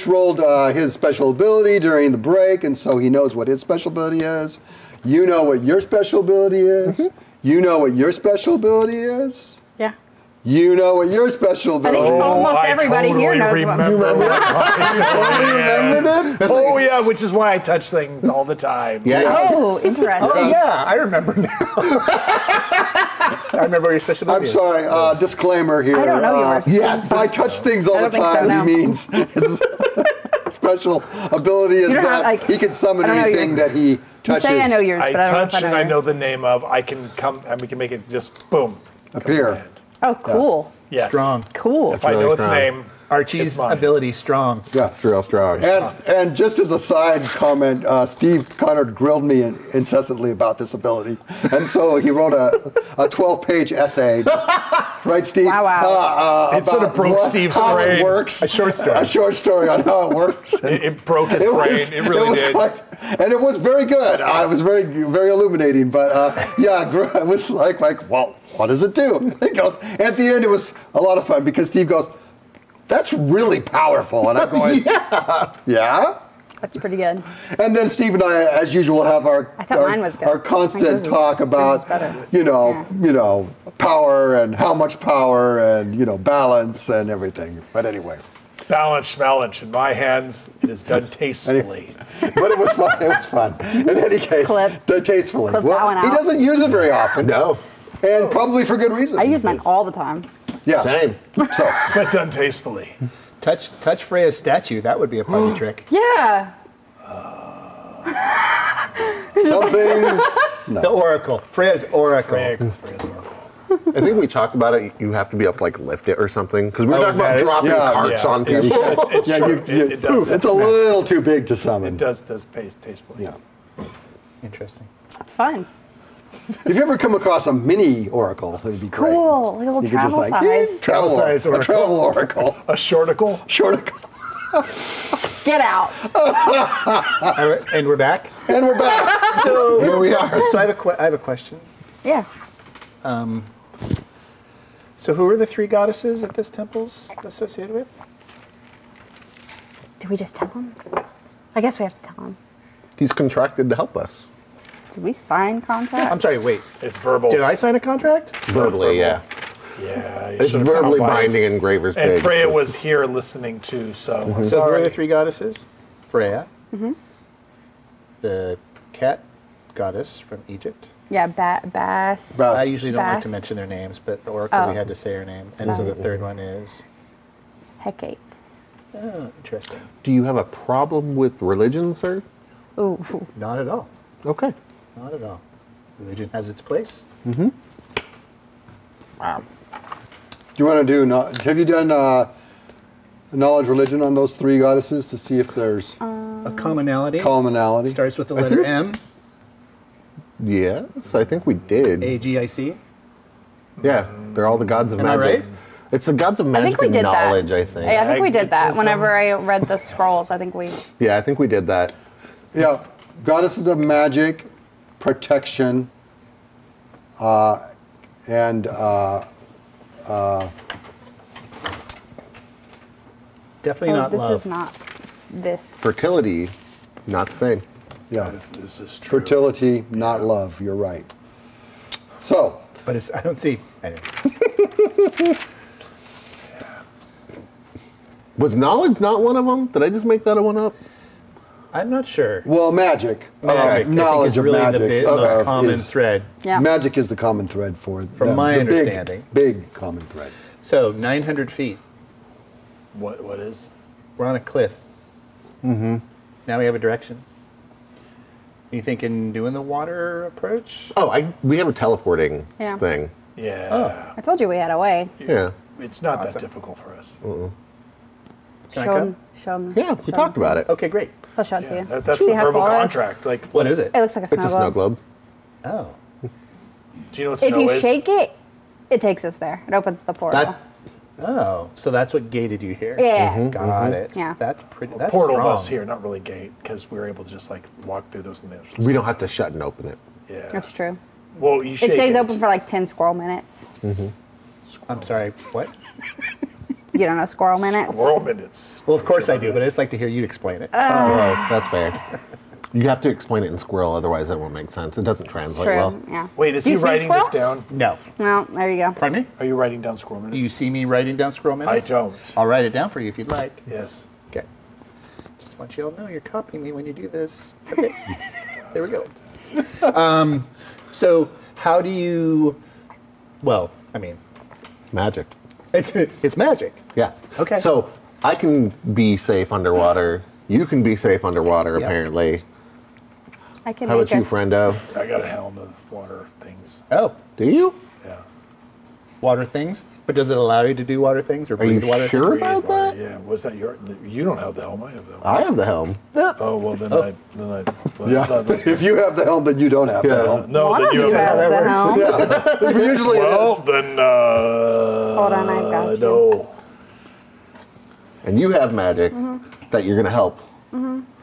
Speaker 2: rolled his special ability during the break, and so he knows what his special ability is. You know what your special ability is. You know what your special ability is.
Speaker 4: Yeah.
Speaker 2: You know what your special
Speaker 4: I think
Speaker 2: ability is.
Speaker 4: almost
Speaker 5: I
Speaker 4: everybody here
Speaker 5: totally
Speaker 4: knows what
Speaker 5: remember what
Speaker 2: You remembered it?
Speaker 5: Oh yeah, which is why I touch things all the time.
Speaker 3: Yeah.
Speaker 4: Oh, interesting.
Speaker 6: Oh, yeah. I remember now. I remember your special ability
Speaker 2: I'm
Speaker 6: is.
Speaker 2: sorry. Disclaimer here.
Speaker 4: I don't know yours.
Speaker 2: Yeah, I touch things all
Speaker 4: I
Speaker 2: the
Speaker 4: don't think so,
Speaker 2: time.
Speaker 4: no.
Speaker 2: He means his special ability is
Speaker 4: You don't have,
Speaker 2: that
Speaker 4: like-
Speaker 2: he can summon
Speaker 4: I don't know
Speaker 2: anything
Speaker 4: yours.
Speaker 2: that he
Speaker 4: You
Speaker 2: touches.
Speaker 4: say I know yours,
Speaker 5: I
Speaker 4: but I don't know
Speaker 5: touch
Speaker 4: if I know
Speaker 5: and I
Speaker 4: yours.
Speaker 5: know the name of. I can come and we can make it just boom.
Speaker 2: Appear.
Speaker 5: come to hand.
Speaker 4: Oh, cool.
Speaker 5: Yes.
Speaker 6: Strong.
Speaker 4: Cool.
Speaker 5: If I know
Speaker 3: really
Speaker 5: its
Speaker 3: strong.
Speaker 5: name,
Speaker 6: Archie's
Speaker 5: it's mine.
Speaker 6: ability strong.
Speaker 2: Yeah.
Speaker 3: It's real strong.
Speaker 2: And just as a side comment, Steve Connor grilled me incessantly about this ability, and so he wrote a 12-page essay. Right, Steve?
Speaker 4: Wow.
Speaker 5: It sort of
Speaker 2: about
Speaker 5: broke Steve's
Speaker 2: how
Speaker 5: brain.
Speaker 2: it works.
Speaker 6: A short story.
Speaker 2: A short story on how it works.
Speaker 5: It broke his brain. It really
Speaker 2: was
Speaker 5: did.
Speaker 2: and it was very good. It was very, very illuminating. But yeah, it was like, well, what does it do? He goes, and at the end, it was a lot of fun because Steve goes, "That's really powerful," and I'm going, yeah.
Speaker 4: That's pretty good.
Speaker 2: And then Steve and I, as usual, have our
Speaker 4: I thought mine was good.
Speaker 2: our constant
Speaker 4: Yours was-
Speaker 2: talk
Speaker 4: yours
Speaker 2: about
Speaker 4: was better.
Speaker 2: you know power and how much power and balance and everything. But anyway.
Speaker 5: Balance, balance. In my hands, it is done tastefully.
Speaker 2: But it was fun. It was fun. In any case,
Speaker 4: Clip.
Speaker 2: tastefully.
Speaker 4: Clip
Speaker 2: Well,
Speaker 4: that one
Speaker 2: he
Speaker 4: out.
Speaker 2: doesn't use it very often.
Speaker 3: No.
Speaker 2: And probably for good reason.
Speaker 4: I use mine all the time.
Speaker 2: Yeah.
Speaker 3: Same.
Speaker 2: So,
Speaker 5: But done tastefully.
Speaker 6: Touch Freya's statue. That would be a party trick.
Speaker 4: Yeah.
Speaker 2: some things.
Speaker 6: The
Speaker 2: No.
Speaker 6: Oracle. Freya's Oracle.
Speaker 3: I think we talked about it. You have to be able to lift it or something because we were
Speaker 5: Oh,
Speaker 3: talking
Speaker 5: is that
Speaker 3: about
Speaker 5: it?
Speaker 3: dropping
Speaker 2: Yeah,
Speaker 3: carts
Speaker 5: yeah.
Speaker 3: on
Speaker 5: It's-
Speaker 3: people.
Speaker 5: It's
Speaker 2: Yeah,
Speaker 5: true. It does.
Speaker 2: it's a little too big to summon.
Speaker 5: It does taste tastefully.
Speaker 2: Yeah.
Speaker 6: Interesting.
Speaker 4: Fun.
Speaker 2: If you ever come across a mini oracle, it would be great.
Speaker 4: Cool. Like a little
Speaker 2: You could just
Speaker 4: travel
Speaker 2: like,
Speaker 4: size.
Speaker 6: Travel size
Speaker 2: a
Speaker 6: oracle.
Speaker 2: travel oracle.
Speaker 5: A shorticle.
Speaker 2: Shorticle.
Speaker 4: Get out.
Speaker 6: And we're back.
Speaker 2: And we're back.
Speaker 6: So
Speaker 3: Here we are.
Speaker 6: So I have a question.
Speaker 4: Yeah.
Speaker 6: So who are the three goddesses that this temple's associated with?
Speaker 4: Did we just tell him? I guess we have to tell him.
Speaker 3: He's contracted to help us.
Speaker 4: Did we sign contract?
Speaker 6: I'm sorry. Wait.
Speaker 5: It's verbal.
Speaker 6: Did I sign a contract?
Speaker 3: Verbally, yeah.
Speaker 5: Yeah. you
Speaker 3: It's
Speaker 5: should have
Speaker 3: verbally
Speaker 5: gone by it.
Speaker 3: binding in Graver's
Speaker 5: And
Speaker 3: Pig.
Speaker 5: Freya was here listening too, so I'm
Speaker 6: So who are
Speaker 5: sorry.
Speaker 6: the three goddesses? Freya. The cat goddess from Egypt.
Speaker 4: Yeah, Bass.
Speaker 2: Bast.
Speaker 6: I usually don't like to
Speaker 4: Bast.
Speaker 6: mention their names, but the oracle
Speaker 4: Oh.
Speaker 6: we had to say her name. And so the third one is.
Speaker 4: Hecate.
Speaker 6: Oh, interesting.
Speaker 3: Do you have a problem with religion, sir?
Speaker 4: Ooh.
Speaker 6: Not at all.
Speaker 3: Okay.
Speaker 6: Not at all. Religion has its place.
Speaker 3: Wow.
Speaker 2: Do you want to do? Have you done knowledge religion on those three goddesses to see if there's
Speaker 6: A commonality.
Speaker 2: commonality?
Speaker 6: Starts with the
Speaker 3: I
Speaker 6: letter
Speaker 3: think-
Speaker 6: M.
Speaker 3: Yes, I think we did.
Speaker 6: AGIC.
Speaker 3: Yeah, they're all the gods of
Speaker 6: Am I
Speaker 3: magic.
Speaker 6: right?
Speaker 3: It's the gods of
Speaker 4: I
Speaker 3: magic
Speaker 4: think we
Speaker 3: and
Speaker 4: did
Speaker 3: knowledge,
Speaker 4: that.
Speaker 3: I think.
Speaker 4: I think we did that.
Speaker 5: Magnetism.
Speaker 4: Whenever I read the scrolls, I think we.
Speaker 3: Yeah, I think we did that.
Speaker 2: Yeah, goddesses of magic, protection, and
Speaker 6: Definitely not
Speaker 4: this
Speaker 6: love.
Speaker 4: is not this.
Speaker 3: Fertility, not the same.
Speaker 2: yeah,
Speaker 5: This is true.
Speaker 2: fertility, not love. You're right. So,
Speaker 6: But I don't see. Anyway.
Speaker 3: Was knowledge not one of them? Did I just make that one up?
Speaker 6: I'm not sure.
Speaker 2: Well, magic.
Speaker 6: Magic, I think,
Speaker 2: Knowledge
Speaker 6: is
Speaker 2: of
Speaker 6: really
Speaker 2: magic.
Speaker 6: the most common
Speaker 2: is-
Speaker 6: thread.
Speaker 4: Yeah.
Speaker 2: Magic is the common thread for
Speaker 6: From my understanding.
Speaker 2: Big common thread.
Speaker 6: So 900 feet.
Speaker 5: What is?
Speaker 6: We're on a cliff. Mm-hmm. Now we have a direction. You thinking doing the water approach?
Speaker 3: Oh, we have a teleporting
Speaker 4: Yeah.
Speaker 3: thing.
Speaker 5: Yeah.
Speaker 4: I told you we had a way.
Speaker 3: Yeah.
Speaker 5: It's not
Speaker 6: Awesome.
Speaker 5: that difficult for us.
Speaker 6: Can I
Speaker 4: Show
Speaker 6: come?
Speaker 4: him. Show him.
Speaker 3: Yeah, we talked about it.
Speaker 6: Okay, great.
Speaker 4: I'll show it to
Speaker 5: Yeah,
Speaker 4: you.
Speaker 5: that's
Speaker 4: See
Speaker 5: the
Speaker 4: how
Speaker 5: verbal
Speaker 4: cool it is?
Speaker 5: contract. Like,
Speaker 6: What is it?
Speaker 4: It looks like a snow
Speaker 3: It's a snow
Speaker 4: globe.
Speaker 3: globe.
Speaker 6: Oh.
Speaker 5: do you know what
Speaker 4: If
Speaker 5: snow
Speaker 4: you
Speaker 5: is?
Speaker 4: shake it, it takes us there. It opens the portal.
Speaker 3: That
Speaker 6: Oh. So that's what gated you here?
Speaker 4: Yeah.
Speaker 6: Got it.
Speaker 4: Yeah.
Speaker 6: That's pretty. That's
Speaker 5: Portal
Speaker 6: strong.
Speaker 5: bus here, not really gate, because we were able to just like walk through those.
Speaker 3: we don't have to shut and open it.
Speaker 5: Yeah.
Speaker 4: That's true.
Speaker 5: Well, you shake
Speaker 4: It stays open for like 10 squirrel minutes.
Speaker 6: I'm sorry. What?
Speaker 4: You don't know squirrel minutes?
Speaker 5: Squirrel minutes.
Speaker 6: Well, of course I do, but I just like to hear you explain it.
Speaker 3: Oh, well, that's fair. You have to explain it in squirrel, otherwise it won't make sense. It doesn't translate
Speaker 4: True.
Speaker 3: well.
Speaker 4: Yeah.
Speaker 5: Wait, is
Speaker 4: Do
Speaker 5: he
Speaker 4: you speak
Speaker 5: writing this
Speaker 4: squirrel?
Speaker 5: down?
Speaker 6: No.
Speaker 4: Well, there you go.
Speaker 6: Pardon me?
Speaker 5: Are you writing down squirrel minutes?
Speaker 6: Do you see me writing down scroll minutes?
Speaker 5: I don't.
Speaker 6: I'll write it down for you if you'd like.
Speaker 5: Yes.
Speaker 6: Okay. Just want you all to know you're copying me when you do this. Okay. There we go. So how do you? Well, I mean,
Speaker 3: Magic.
Speaker 6: it's magic.
Speaker 3: Yeah.
Speaker 6: Okay.
Speaker 3: So I can be safe underwater. You can be safe underwater,
Speaker 6: Yeah.
Speaker 3: apparently.
Speaker 4: I can
Speaker 3: How
Speaker 4: make
Speaker 3: about you,
Speaker 4: us-
Speaker 3: friendo?
Speaker 5: I got a helm of water things.
Speaker 6: Oh,
Speaker 3: Do you?
Speaker 5: Yeah.
Speaker 6: water things. But does it allow you to do water things or
Speaker 3: Are you
Speaker 6: breathe water
Speaker 3: sure
Speaker 6: things?
Speaker 3: about that?
Speaker 5: Yeah. Was that your? You don't have the helm. I have the helm.
Speaker 3: I have the helm.
Speaker 5: Oh well, then I.
Speaker 2: Yeah. If you have the helm, then you don't have the
Speaker 3: Yeah.
Speaker 2: helm.
Speaker 5: No,
Speaker 4: One
Speaker 5: then
Speaker 4: of
Speaker 5: you
Speaker 4: you
Speaker 5: have
Speaker 4: has
Speaker 5: the
Speaker 4: the
Speaker 5: helm.
Speaker 4: helm.
Speaker 2: Usually
Speaker 5: Well,
Speaker 2: it is.
Speaker 5: then.
Speaker 4: Hold on, I've got you.
Speaker 5: No.
Speaker 3: And you have magic that you're going to help.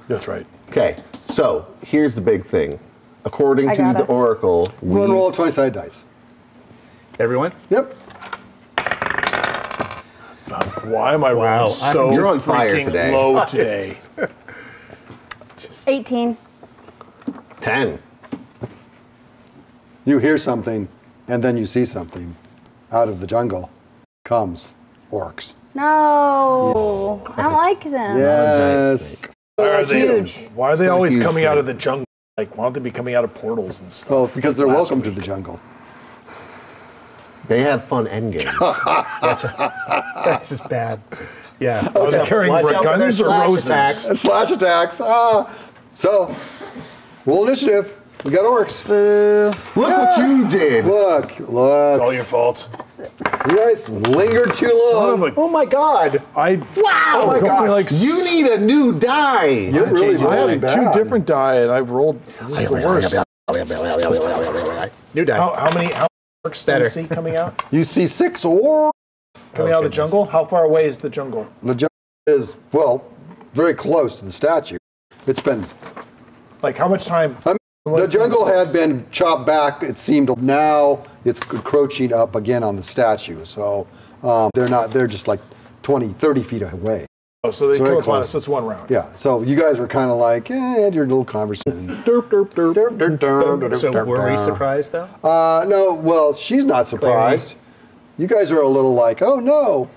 Speaker 5: That's right.
Speaker 3: Okay, so here's the big thing. According
Speaker 4: I
Speaker 3: to
Speaker 4: got
Speaker 3: the
Speaker 4: us.
Speaker 3: Oracle,
Speaker 2: One roll of 20-sided dice.
Speaker 6: Everyone?
Speaker 2: Yep.
Speaker 5: Why am I
Speaker 6: Wow,
Speaker 5: rolling so
Speaker 3: You're on fire
Speaker 5: freaking
Speaker 3: today.
Speaker 5: low today?
Speaker 4: 18.
Speaker 3: 10.
Speaker 2: You hear something, and then you see something. Out of the jungle comes orcs.
Speaker 4: No. I don't like them.
Speaker 2: Yes.
Speaker 5: Why are they?
Speaker 4: Huge.
Speaker 5: Why are they
Speaker 3: So
Speaker 5: always
Speaker 3: huge
Speaker 5: coming
Speaker 3: thing.
Speaker 5: out of the jungle? Like, why don't they be coming out of portals and stuff?
Speaker 2: Well, because they're
Speaker 5: Last
Speaker 2: welcome to
Speaker 5: week.
Speaker 2: the jungle.
Speaker 3: They have fun endgames.
Speaker 6: That's just bad. Yeah.
Speaker 5: Are they carrying
Speaker 6: Watch out for their
Speaker 5: guns or
Speaker 6: slash
Speaker 5: roses?
Speaker 6: attacks.
Speaker 2: And slash attacks. So, roll initiative. We got orcs.
Speaker 3: Look what you did.
Speaker 2: Look.
Speaker 5: It's all your
Speaker 2: Look.
Speaker 5: fault.
Speaker 2: You guys lingered too
Speaker 5: Son
Speaker 2: long.
Speaker 5: of a.
Speaker 6: Oh my God.
Speaker 5: I.
Speaker 3: Wow!
Speaker 6: Oh my gosh.
Speaker 5: Like,
Speaker 3: You need a new die.
Speaker 2: You're really,
Speaker 6: changing
Speaker 5: I
Speaker 2: really
Speaker 5: have
Speaker 2: bad.
Speaker 5: two different die, and I've rolled. This is the worst.
Speaker 6: New die.
Speaker 5: How many orcs do
Speaker 6: Better.
Speaker 5: you see coming out?
Speaker 2: You see 6 orcs.
Speaker 5: Coming out of the jungle? How far away is the jungle?
Speaker 2: The jungle is, well, very close to the statue. It's been,
Speaker 5: Like, how much time?
Speaker 2: the jungle had been chopped back, it seemed. Now it's encroaching up again on the statue. So they're just like 20, 30 feet away.
Speaker 5: Oh, so they
Speaker 2: So very
Speaker 5: come upon
Speaker 2: close.
Speaker 5: us. So it's one round.
Speaker 2: Yeah, so you guys were kind of like, had your little conversation. Derp, derp, derp, derp, derp, derp, derp,
Speaker 6: So
Speaker 2: derp,
Speaker 6: were we
Speaker 2: derp.
Speaker 6: surprised though?
Speaker 2: No, well, she's not surprised. You guys are a little like, oh no.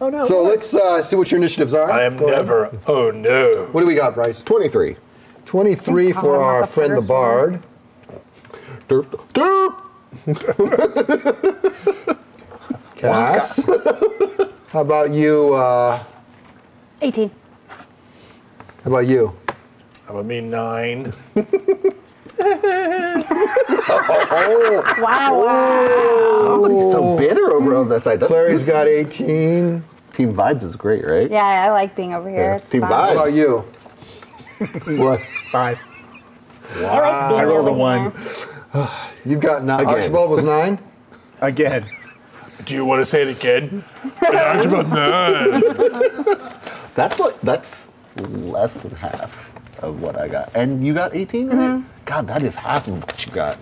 Speaker 6: Oh no.
Speaker 2: So
Speaker 6: what?
Speaker 2: let's see what your initiatives are.
Speaker 5: I am
Speaker 2: Go ahead.
Speaker 5: never. Oh no.
Speaker 2: What do we got, Bryce?
Speaker 3: 23.
Speaker 2: 23 for
Speaker 4: I'm
Speaker 2: our
Speaker 4: not the
Speaker 2: friend the
Speaker 4: first one.
Speaker 2: Bard.
Speaker 3: Derp, derp.
Speaker 2: Cass. How about you?
Speaker 4: 18.
Speaker 2: How about you?
Speaker 5: How about me? 9.
Speaker 4: Wow.
Speaker 3: Somebody's so bitter over on that side.
Speaker 2: Clary's got 18.
Speaker 3: Team vibes is great, right?
Speaker 4: Yeah, I like being over here.
Speaker 3: Yeah.
Speaker 4: It's
Speaker 3: Team
Speaker 4: fun.
Speaker 3: vibes.
Speaker 2: How about you? What?
Speaker 6: 5.
Speaker 4: I like being
Speaker 6: I rolled a
Speaker 4: over
Speaker 6: 1.
Speaker 4: here.
Speaker 2: You've got 9.
Speaker 3: Again.
Speaker 2: Archibald was 9.
Speaker 6: Again.
Speaker 5: Do you want to say it again? How about 9?
Speaker 3: That's less than half of what I got. And you got 18, right? God, that is half of what you got.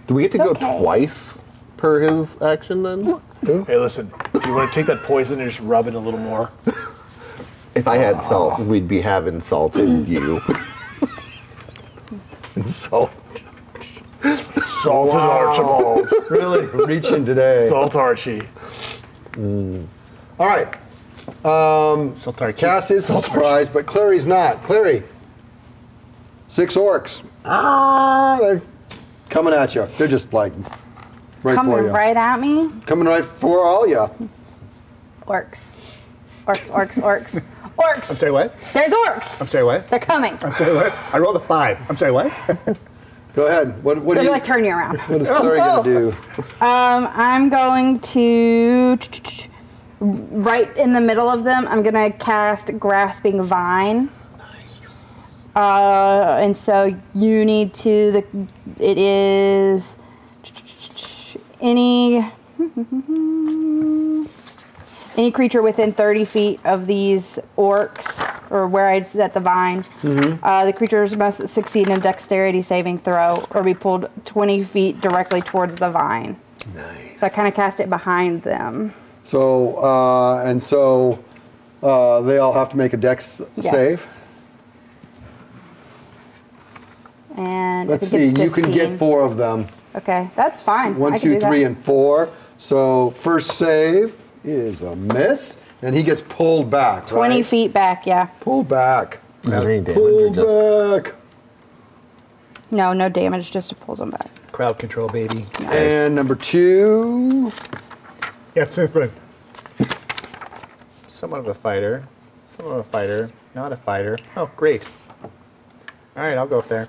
Speaker 3: Do we get to go
Speaker 4: okay.
Speaker 3: twice per his action then?
Speaker 5: Hey, listen. Do you want to take that poison and just rub it a little more?
Speaker 3: If I had salt, we'd be having salted you.
Speaker 2: Salt.
Speaker 5: Salted Archibald.
Speaker 2: Really reaching today.
Speaker 5: Salt Archie.
Speaker 2: All right. Cass is surprised, but Clary's not. Clary, 6 orcs. They're coming at you. They're just like right for
Speaker 4: Coming
Speaker 2: you.
Speaker 4: right at me.
Speaker 2: Coming right for all you.
Speaker 4: Orcs. Orcs. Orcs.
Speaker 6: I'm sorry, what?
Speaker 4: There's orcs.
Speaker 6: I'm sorry, what?
Speaker 4: They're coming.
Speaker 6: I'm sorry, what? I rolled a 5. I'm sorry, what?
Speaker 2: Go ahead. What do
Speaker 4: They're
Speaker 2: you?
Speaker 4: like turn you around.
Speaker 2: What is Clary gonna do?
Speaker 4: I'm going to right in the middle of them. I'm gonna cast Grasping Vine. Nice. And so you need to. It is any creature within 30 feet of these orcs, or where I set the vine. The creatures must succeed in a dexterity saving throw or be pulled 20 feet directly towards the vine.
Speaker 3: Nice.
Speaker 4: So I kind of cast it behind them.
Speaker 2: So they all have to make a dex save.
Speaker 4: And
Speaker 2: Let's
Speaker 4: I think
Speaker 2: see.
Speaker 4: it's
Speaker 2: You can
Speaker 4: 15.
Speaker 2: get 4 of them.
Speaker 4: Okay, that's fine.
Speaker 2: 1,
Speaker 4: I can
Speaker 2: 2,
Speaker 4: do that.
Speaker 2: 3, and 4. So first save is a miss, and he gets pulled back.
Speaker 4: 20
Speaker 2: right?
Speaker 4: feet back, yeah.
Speaker 2: Pulled back.
Speaker 3: Is there any damage or
Speaker 2: Pulled
Speaker 3: just
Speaker 2: back.
Speaker 4: No damage, just pulls them back.
Speaker 6: Crowd control, baby.
Speaker 2: And number 2.
Speaker 6: Yeah, it's good. Somewhat of a fighter. Somewhat of a fighter. Not a fighter. Oh, great. All right, I'll go up there.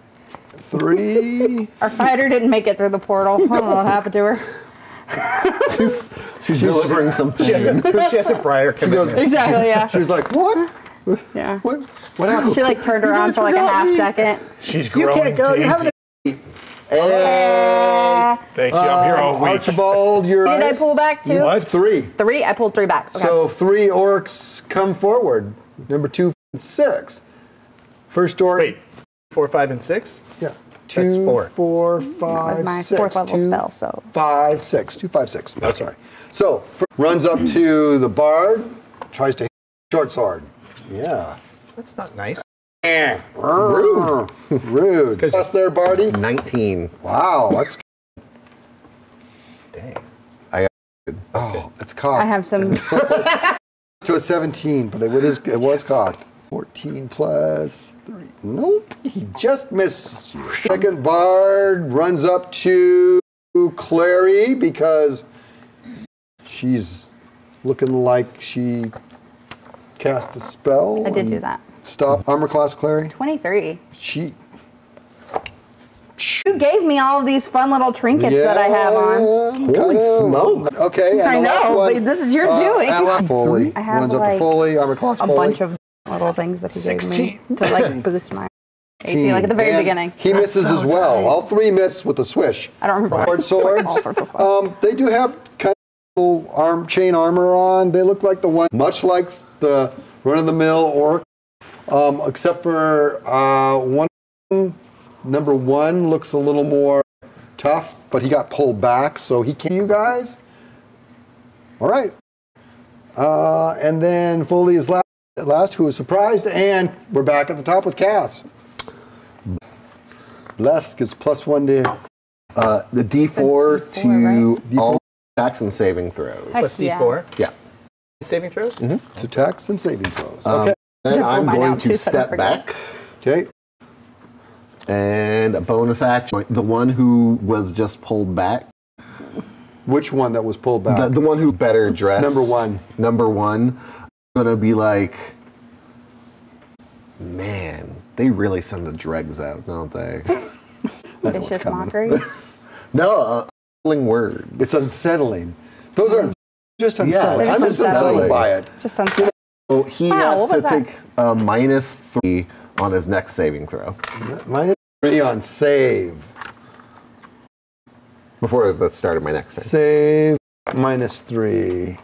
Speaker 2: 3.
Speaker 4: Our fighter didn't make it through the portal. I don't know what happened to her.
Speaker 3: she's delivering some
Speaker 6: She has
Speaker 3: pain.
Speaker 6: she has a prior commitment.
Speaker 4: Exactly, yeah.
Speaker 2: She's like, what?
Speaker 4: Yeah.
Speaker 2: What happened?
Speaker 4: She like turned around
Speaker 2: guys
Speaker 4: for like a
Speaker 2: forgot
Speaker 4: half
Speaker 2: me.
Speaker 4: second.
Speaker 5: She's
Speaker 2: You
Speaker 5: growing
Speaker 2: can't go. You
Speaker 5: daisy.
Speaker 2: haven't.
Speaker 5: Thank you. I'm here all week.
Speaker 2: Archibald, you're.
Speaker 4: Did I pull back too?
Speaker 5: What?
Speaker 2: 3.
Speaker 4: 3? I pulled 3 back. Okay.
Speaker 2: So 3 orcs come forward. Number 2 and 6. First orc.
Speaker 5: Wait.
Speaker 6: 4, 5, and 6?
Speaker 2: Yeah.
Speaker 6: That's
Speaker 2: 2,
Speaker 6: 4.
Speaker 2: 4,
Speaker 4: That
Speaker 2: 5,
Speaker 4: was my
Speaker 2: 6.
Speaker 4: 4th level
Speaker 2: 2,
Speaker 4: spell, so.
Speaker 2: 5, 6. 2, 5, 6. Oh, sorry. So runs up to the bard, tries to hit short sword. Yeah.
Speaker 6: That's not nice.
Speaker 2: Rude. Rude. Plus there, Bardy.
Speaker 3: 19.
Speaker 2: Wow, that's.
Speaker 6: Dang.
Speaker 2: Oh, it's cocked.
Speaker 4: I have some.
Speaker 2: So close to a 17, but it was cocked. 14 plus 3. Nope, he just missed you. Second bard runs up to Clary because she's looking like she cast a spell.
Speaker 4: I did
Speaker 2: and
Speaker 4: do that.
Speaker 2: Stop armor class, Clary.
Speaker 4: 23.
Speaker 2: She.
Speaker 4: You gave me all of these fun little trinkets that I have on.
Speaker 3: Holy smoke.
Speaker 2: Okay, and
Speaker 4: I
Speaker 2: the last
Speaker 4: know,
Speaker 2: one,
Speaker 4: but this is your doing.
Speaker 2: Foley
Speaker 4: I have
Speaker 2: runs up to
Speaker 4: like
Speaker 2: Foley, armor class
Speaker 4: a
Speaker 2: Foley.
Speaker 4: bunch of little things that he gave
Speaker 5: 16.
Speaker 4: me to like boost my AC, like at the very
Speaker 2: And
Speaker 4: beginning.
Speaker 2: He misses as well. All 3 miss with a swish.
Speaker 4: I don't remember.
Speaker 2: Hard swords.
Speaker 4: All sorts of stuff.
Speaker 2: They do have kind of little chain armor on. They look like the one, much like the run-of-the-mill orc, except for one. Number 1 looks a little more tough, but he got pulled back, so he can't. You guys. All right. And then Foley is last, who is surprised, and we're back at the top with Cass. Bless gets +1 to
Speaker 3: The D4
Speaker 4: D4,
Speaker 3: to
Speaker 2: right?
Speaker 3: all attacks and saving throws.
Speaker 6: Plus
Speaker 4: Yeah.
Speaker 6: D4.
Speaker 3: Yeah.
Speaker 6: Saving throws?
Speaker 2: to attacks and saving throws.
Speaker 3: Um,
Speaker 2: Okay.
Speaker 3: Then
Speaker 4: Different
Speaker 3: I'm
Speaker 4: by now,
Speaker 3: going
Speaker 4: too,
Speaker 3: to
Speaker 4: so I don't
Speaker 3: step
Speaker 4: forget.
Speaker 3: back
Speaker 2: Okay.
Speaker 3: and a bonus action. The one who was just pulled back.
Speaker 2: Which one that was pulled back?
Speaker 3: The one who better dressed.
Speaker 2: Number 1.
Speaker 3: Number 1. I'm going to be like, man, they really send the dregs out, don't they?
Speaker 4: Vicious mockery.
Speaker 3: No, words.
Speaker 2: It's unsettling. Those are just unsettling.
Speaker 3: Yeah,
Speaker 2: I'm just unsettled by it.
Speaker 4: Just something.
Speaker 3: So he
Speaker 4: Wow, what
Speaker 3: has
Speaker 4: was
Speaker 3: to
Speaker 4: that?
Speaker 3: take a -3 on his next saving throw.
Speaker 2: -3 on save.
Speaker 3: Before the start of my next turn.
Speaker 2: Save -3.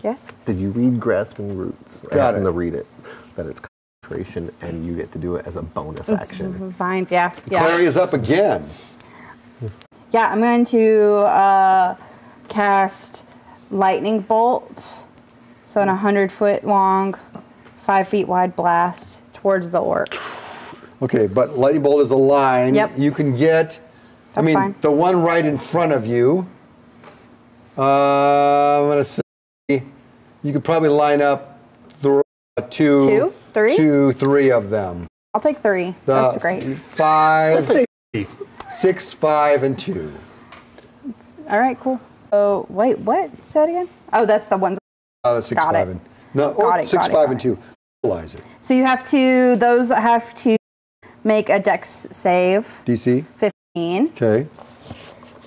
Speaker 4: Yes.
Speaker 3: Did you read Grasping Roots? I
Speaker 2: Got
Speaker 3: happen
Speaker 2: it.
Speaker 3: to read it. That it's concentration, and you get to do it as a bonus action.
Speaker 4: Vines, yeah.
Speaker 2: Clary is up again.
Speaker 4: Yeah, I'm going to cast Lightning Bolt. So in a 100-foot long, 5 feet wide blast towards the orc.
Speaker 2: Okay, but lightning bolt is a line.
Speaker 4: Yep.
Speaker 2: You can get,
Speaker 4: Fine.
Speaker 2: the one right in front of you. I'm gonna say you could probably line up two, three of them.
Speaker 4: I'll take 3. That's great.
Speaker 2: 5, 6, 5, and 2.
Speaker 4: All right, cool. Oh, wait, what? Say that again? Oh, that's the ones.
Speaker 2: 6,
Speaker 4: Got
Speaker 2: 5,
Speaker 4: it.
Speaker 2: and no,
Speaker 4: Got
Speaker 2: or
Speaker 4: it,
Speaker 2: 6,
Speaker 4: got it,
Speaker 2: 5,
Speaker 4: got
Speaker 2: and
Speaker 4: it.
Speaker 2: 2. Equalize it.
Speaker 4: So you have to, those have to make a dex save.
Speaker 2: DC.
Speaker 4: 15.
Speaker 2: Okay.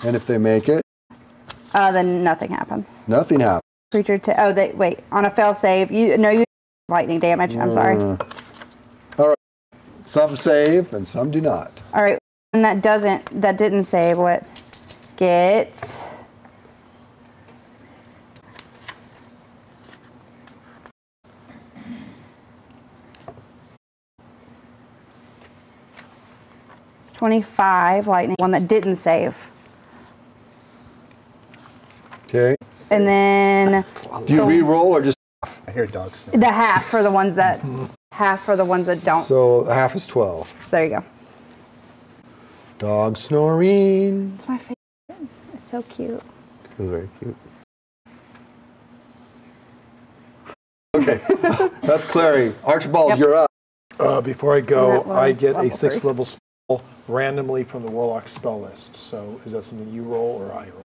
Speaker 2: And if they make it,
Speaker 4: Then nothing happens.
Speaker 2: nothing happens.
Speaker 4: Creature wait, on a fail save, you lightning damage. I'm sorry.
Speaker 2: All right. Some save and some do not.
Speaker 4: All right, and that didn't save what gets. $25 lightning. One that didn't save,
Speaker 2: Okay.
Speaker 4: and then
Speaker 2: Do you re-roll or just
Speaker 6: I hear dogs snore.
Speaker 4: the half for the ones that don't.
Speaker 2: so half is 12?
Speaker 4: So there you go.
Speaker 2: Dog snoring.
Speaker 4: It's my favorite. It's so cute.
Speaker 3: It was very cute.
Speaker 2: Okay. That's Clary. Archibald,
Speaker 4: Yep.
Speaker 2: you're up.
Speaker 5: Before I
Speaker 4: That
Speaker 5: go,
Speaker 4: was
Speaker 5: I get a
Speaker 4: level
Speaker 5: 6th
Speaker 4: 3.
Speaker 5: level spell randomly from the Warlock spell list. So is that something you roll or I roll?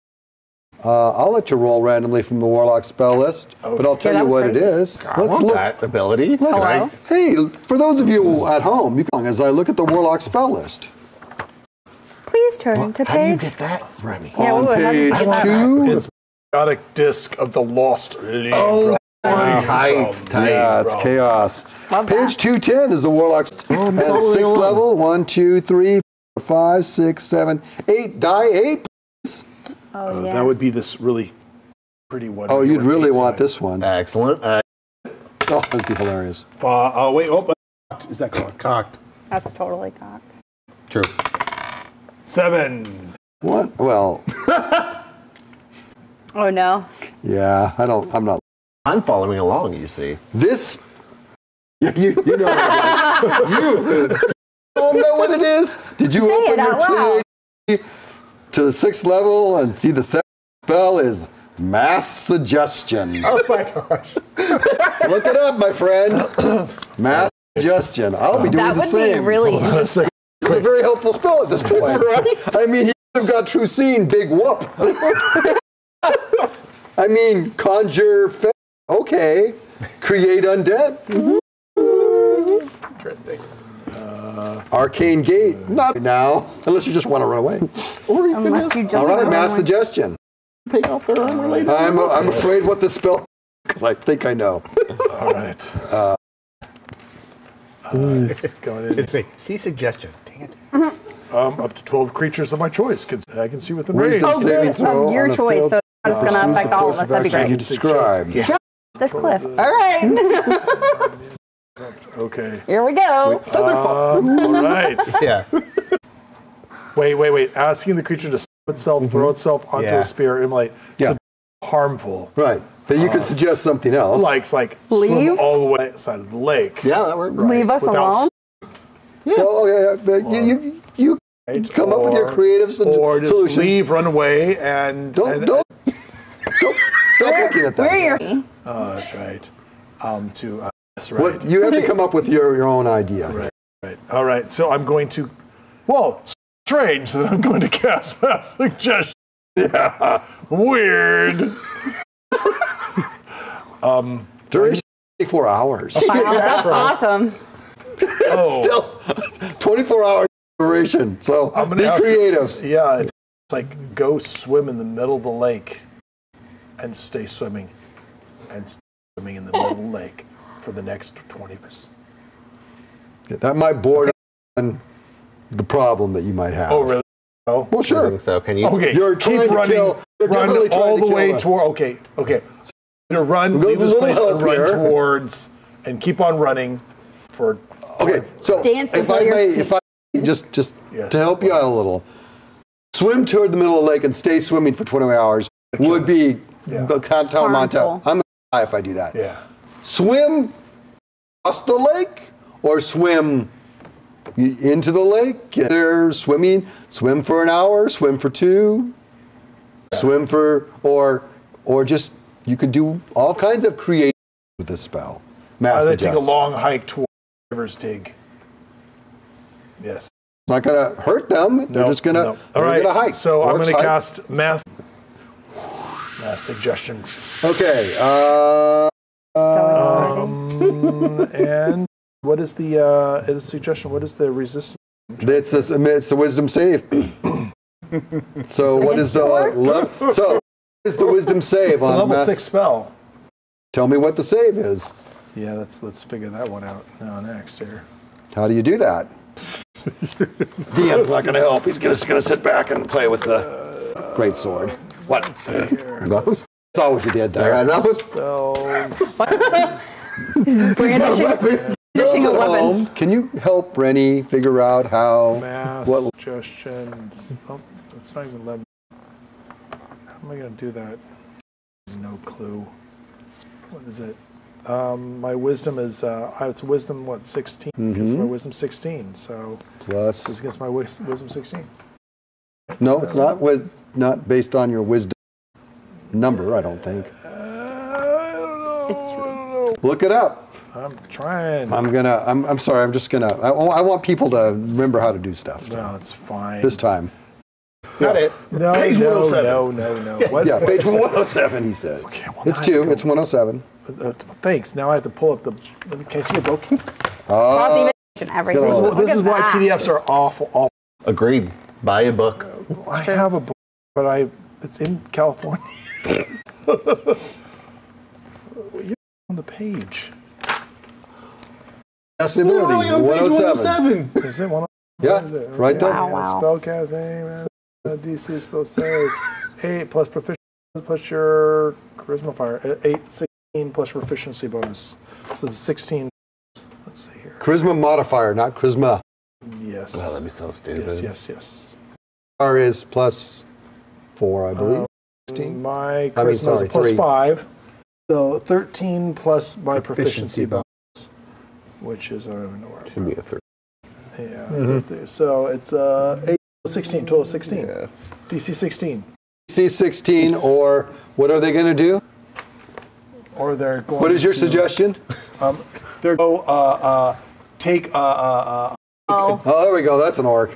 Speaker 2: I'll let you roll randomly from the Warlock spell list, but I'll tell
Speaker 4: Yeah,
Speaker 2: you
Speaker 4: that was
Speaker 2: what it
Speaker 4: crazy.
Speaker 2: is.
Speaker 3: I want that ability.
Speaker 4: Hello?
Speaker 2: Hey, for those of you at home, you can, as I look at the Warlock spell list.
Speaker 4: Please turn to
Speaker 3: How do you
Speaker 4: page.
Speaker 3: get that, Remy?
Speaker 4: Yeah,
Speaker 2: On
Speaker 4: ooh, how do you
Speaker 2: page
Speaker 4: get that?
Speaker 2: 2.
Speaker 5: It's Chaotic Disc of the Lost League.
Speaker 3: Tight.
Speaker 2: Yeah, it's chaos.
Speaker 4: Love
Speaker 2: Page
Speaker 4: that.
Speaker 2: 210 is the Warlock's and
Speaker 3: following
Speaker 2: 6th
Speaker 3: along.
Speaker 2: level. 1, 2, 3, 4, 5, 6, 7, 8. Die 8.
Speaker 4: Oh yeah.
Speaker 5: That would be this really pretty one.
Speaker 2: Oh, you'd really want
Speaker 5: this.
Speaker 2: this one.
Speaker 3: Excellent.
Speaker 2: Oh, that'd be hilarious.
Speaker 5: Oh, wait. Oh, but is that cocked?
Speaker 3: Cocked.
Speaker 4: That's totally cocked.
Speaker 3: True.
Speaker 5: 7.
Speaker 2: What? Well,
Speaker 4: Oh no.
Speaker 2: yeah, I'm not.
Speaker 3: I'm following along, you see.
Speaker 2: This, you know what it is. You don't know what it is? Did you
Speaker 4: Say
Speaker 2: open
Speaker 4: it out
Speaker 2: your
Speaker 4: loud.
Speaker 2: page to the 6th level and see the 7th spell is mass suggestion?
Speaker 6: Oh my gosh.
Speaker 2: Look it up, my friend. Mass suggestion. I'll be doing
Speaker 4: That
Speaker 2: the
Speaker 4: would
Speaker 2: same.
Speaker 4: be really.
Speaker 5: Hold on a second.
Speaker 2: It's a very helpful spell at this point. I mean, he could have got true scene, big whoop. I mean, conjure, okay. Create undead.
Speaker 6: Interesting.
Speaker 2: Arcane gate, not now, unless you just want to run away.
Speaker 3: Or you can
Speaker 4: Unless
Speaker 3: just
Speaker 4: you just.
Speaker 2: All right,
Speaker 4: want
Speaker 2: mass
Speaker 4: one.
Speaker 2: suggestion.
Speaker 3: take off their armor later.
Speaker 2: I'm afraid what the spell, because I think I know.
Speaker 5: All right. It's going in.
Speaker 6: It's a see suggestion. Dang it.
Speaker 5: Up to 12 creatures of my choice. I can see within range.
Speaker 2: Wisdom
Speaker 4: Oh,
Speaker 2: saving
Speaker 4: good.
Speaker 2: throw
Speaker 4: Of your
Speaker 2: on a
Speaker 4: choice,
Speaker 2: failed
Speaker 4: so it's going to affect all of us. That'd be
Speaker 2: action you
Speaker 4: great.
Speaker 2: described.
Speaker 5: Yeah.
Speaker 4: This cliff. All right.
Speaker 5: Okay.
Speaker 4: Here we go.
Speaker 5: All right.
Speaker 6: Yeah.
Speaker 5: Wait. Asking the creature to stop itself, throw itself onto
Speaker 6: Yeah.
Speaker 5: a spear, immolate.
Speaker 2: Yeah.
Speaker 5: So harmful.
Speaker 2: Right, but you could suggest something else.
Speaker 5: Like
Speaker 4: Leave?
Speaker 5: swim all the way outside of the lake.
Speaker 3: Yeah, that works.
Speaker 4: Leave us
Speaker 5: Without
Speaker 4: alone.
Speaker 2: Oh, yeah, but you
Speaker 5: Right?
Speaker 2: come up with your creative
Speaker 5: or just
Speaker 2: solution.
Speaker 5: leave, run away, and
Speaker 2: Don't stop looking at that.
Speaker 4: Where are your?
Speaker 5: Oh, that's right. That's right.
Speaker 2: What, you have to come up with your own idea.
Speaker 5: Right. All right. So I'm going to. Well, strange that I'm going to cast mass suggestion. Yeah. Weird.
Speaker 2: Duration 24 hours.
Speaker 4: Wow, that's awesome.
Speaker 5: Oh.
Speaker 2: Still 24 hours duration. So
Speaker 5: I'm gonna
Speaker 2: be
Speaker 5: ask-
Speaker 2: creative.
Speaker 5: Yeah. It's like go swim in the middle of the lake, and stay swimming, and stay swimming in the middle of the lake for the next 20 minutes.
Speaker 2: That might board on the problem that you might have.
Speaker 5: Oh, really? Oh.
Speaker 2: Well,
Speaker 3: I
Speaker 2: sure.
Speaker 3: think so. Can you?
Speaker 5: Okay.
Speaker 2: You're
Speaker 5: keep
Speaker 2: trying to
Speaker 5: running.
Speaker 2: kill- you're
Speaker 5: Run
Speaker 2: definitely trying
Speaker 5: all
Speaker 2: to
Speaker 5: the
Speaker 2: kill
Speaker 5: way
Speaker 2: us.
Speaker 5: toward. Okay. So you're gonna run.
Speaker 2: Go
Speaker 5: Leave
Speaker 2: a
Speaker 5: this
Speaker 2: little
Speaker 5: place and
Speaker 2: help
Speaker 5: run
Speaker 2: here.
Speaker 5: towards, and keep on running for.
Speaker 2: Okay, so
Speaker 4: Dance
Speaker 2: if
Speaker 4: until
Speaker 2: I
Speaker 4: your
Speaker 2: may,
Speaker 4: feet.
Speaker 2: if I just
Speaker 5: Yes.
Speaker 2: to help you out a little, swim toward the middle of the lake and stay swimming for 20 hours would be tantamount to.
Speaker 4: Harmful.
Speaker 2: I'm gonna die if I do that.
Speaker 5: Yeah.
Speaker 2: Swim across the lake or swim into the lake. They're swimming. Swim for an hour. Swim for 2. Swim for or just you could do all kinds of creative with this spell.
Speaker 5: They take a long hike toward River's Dig. Yes.
Speaker 2: It's not going to hurt them. They're just going to hike.
Speaker 5: So I'm going to cast Mass Suggestion.
Speaker 2: Okay.
Speaker 5: And what is the suggestion? What is the resistance?
Speaker 2: It's a wisdom save. So what is the wisdom save?
Speaker 5: It's a level 6 spell.
Speaker 2: Tell me what the save is.
Speaker 5: Yeah, let's figure that one out now next here.
Speaker 2: How do you do that? DM's not going to help. He's just going to sit back and play with the great sword. What?
Speaker 5: Let's see here.
Speaker 2: That's always you did there.
Speaker 5: Spells.
Speaker 4: Brandishing of weapons.
Speaker 2: Can you help Rennie figure out how?
Speaker 5: Mass suggestions. Oh, it's not even 11. How am I going to do that? No clue. What is it? My wisdom is it's wisdom 16. It's my wisdom 16. So
Speaker 2: plus
Speaker 5: this is against my wisdom 16.
Speaker 2: No, it's not based on your wisdom number. I don't think.
Speaker 5: I don't know.
Speaker 2: Look it up.
Speaker 5: I'm trying.
Speaker 2: I'm sorry. I'm just gonna. I want people to remember how to do stuff.
Speaker 5: No, it's fine.
Speaker 2: This time.
Speaker 6: Got it.
Speaker 5: No,
Speaker 6: Page 107.
Speaker 5: No. What?
Speaker 2: Yeah, page 107. He said.
Speaker 5: Okay, well,
Speaker 2: it's 2. It's 107.
Speaker 5: Thanks. Now I have to pull up the. Can I see it broken?
Speaker 4: Everything.
Speaker 5: This is why PDFs are awful.
Speaker 3: Agreed. Buy a book.
Speaker 5: I have a book, but it's in California. You're on the page.
Speaker 2: That's the ability. 107.
Speaker 5: Is it 107?
Speaker 2: Yeah,
Speaker 5: Is it?
Speaker 2: right there.
Speaker 4: Wow.
Speaker 5: Spellcasting, DC spell save. 8 plus proficiency plus your charisma fire. 8, 16 plus proficiency bonus. So it's 16. Let's see here.
Speaker 2: Charisma modifier, not charisma.
Speaker 5: Yes.
Speaker 3: Oh, that'd be so stupid.
Speaker 5: Yes.
Speaker 2: R is plus 4, I believe. 16.
Speaker 5: My charisma is plus
Speaker 2: 3.
Speaker 5: 5. So 13 plus my proficiency bonus, which is, I don't even know where.
Speaker 3: Should be a 3.
Speaker 5: Yeah. So it's 8, 16, total 16.
Speaker 3: Yeah.
Speaker 5: DC 16.
Speaker 2: DC 16, or what are they going to do?
Speaker 5: Or they're going
Speaker 2: What is your
Speaker 5: to,
Speaker 2: suggestion?
Speaker 5: They're take
Speaker 2: Oh, there we go. That's an orc.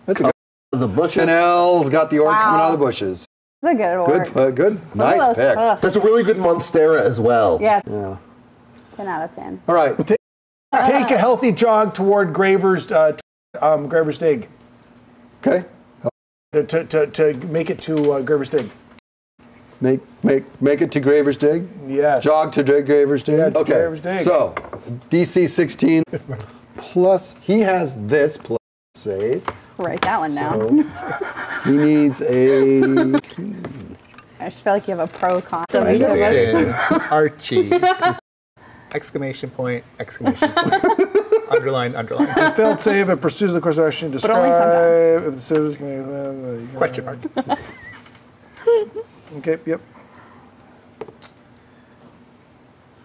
Speaker 2: That's a good.
Speaker 3: The bushes.
Speaker 2: Chanel's got the orc coming out of the bushes.
Speaker 4: That's a good orc.
Speaker 2: Good. Nice pick.
Speaker 3: That's a really good Monstera as well.
Speaker 4: Yeah.
Speaker 2: 10
Speaker 4: out of 10.
Speaker 2: All right.
Speaker 5: take a healthy jog toward Graver's Dig.
Speaker 2: Okay.
Speaker 5: To make it to Graver's Dig.
Speaker 2: Make it to Graver's Dig?
Speaker 5: Yes.
Speaker 2: Jog to Graver's Dig?
Speaker 5: Yeah,
Speaker 2: okay.
Speaker 5: Graver's Dig.
Speaker 2: So, DC 16 plus, he has this plus save.
Speaker 4: Write that one down.
Speaker 2: He needs a...
Speaker 4: I just feel like you have a pro con.
Speaker 6: Archie. Exclamation point. Underline.
Speaker 5: Failed save and pursues the course of action
Speaker 4: But only sometimes.
Speaker 5: If the save is going to...
Speaker 6: Question mark.
Speaker 5: Okay, yep.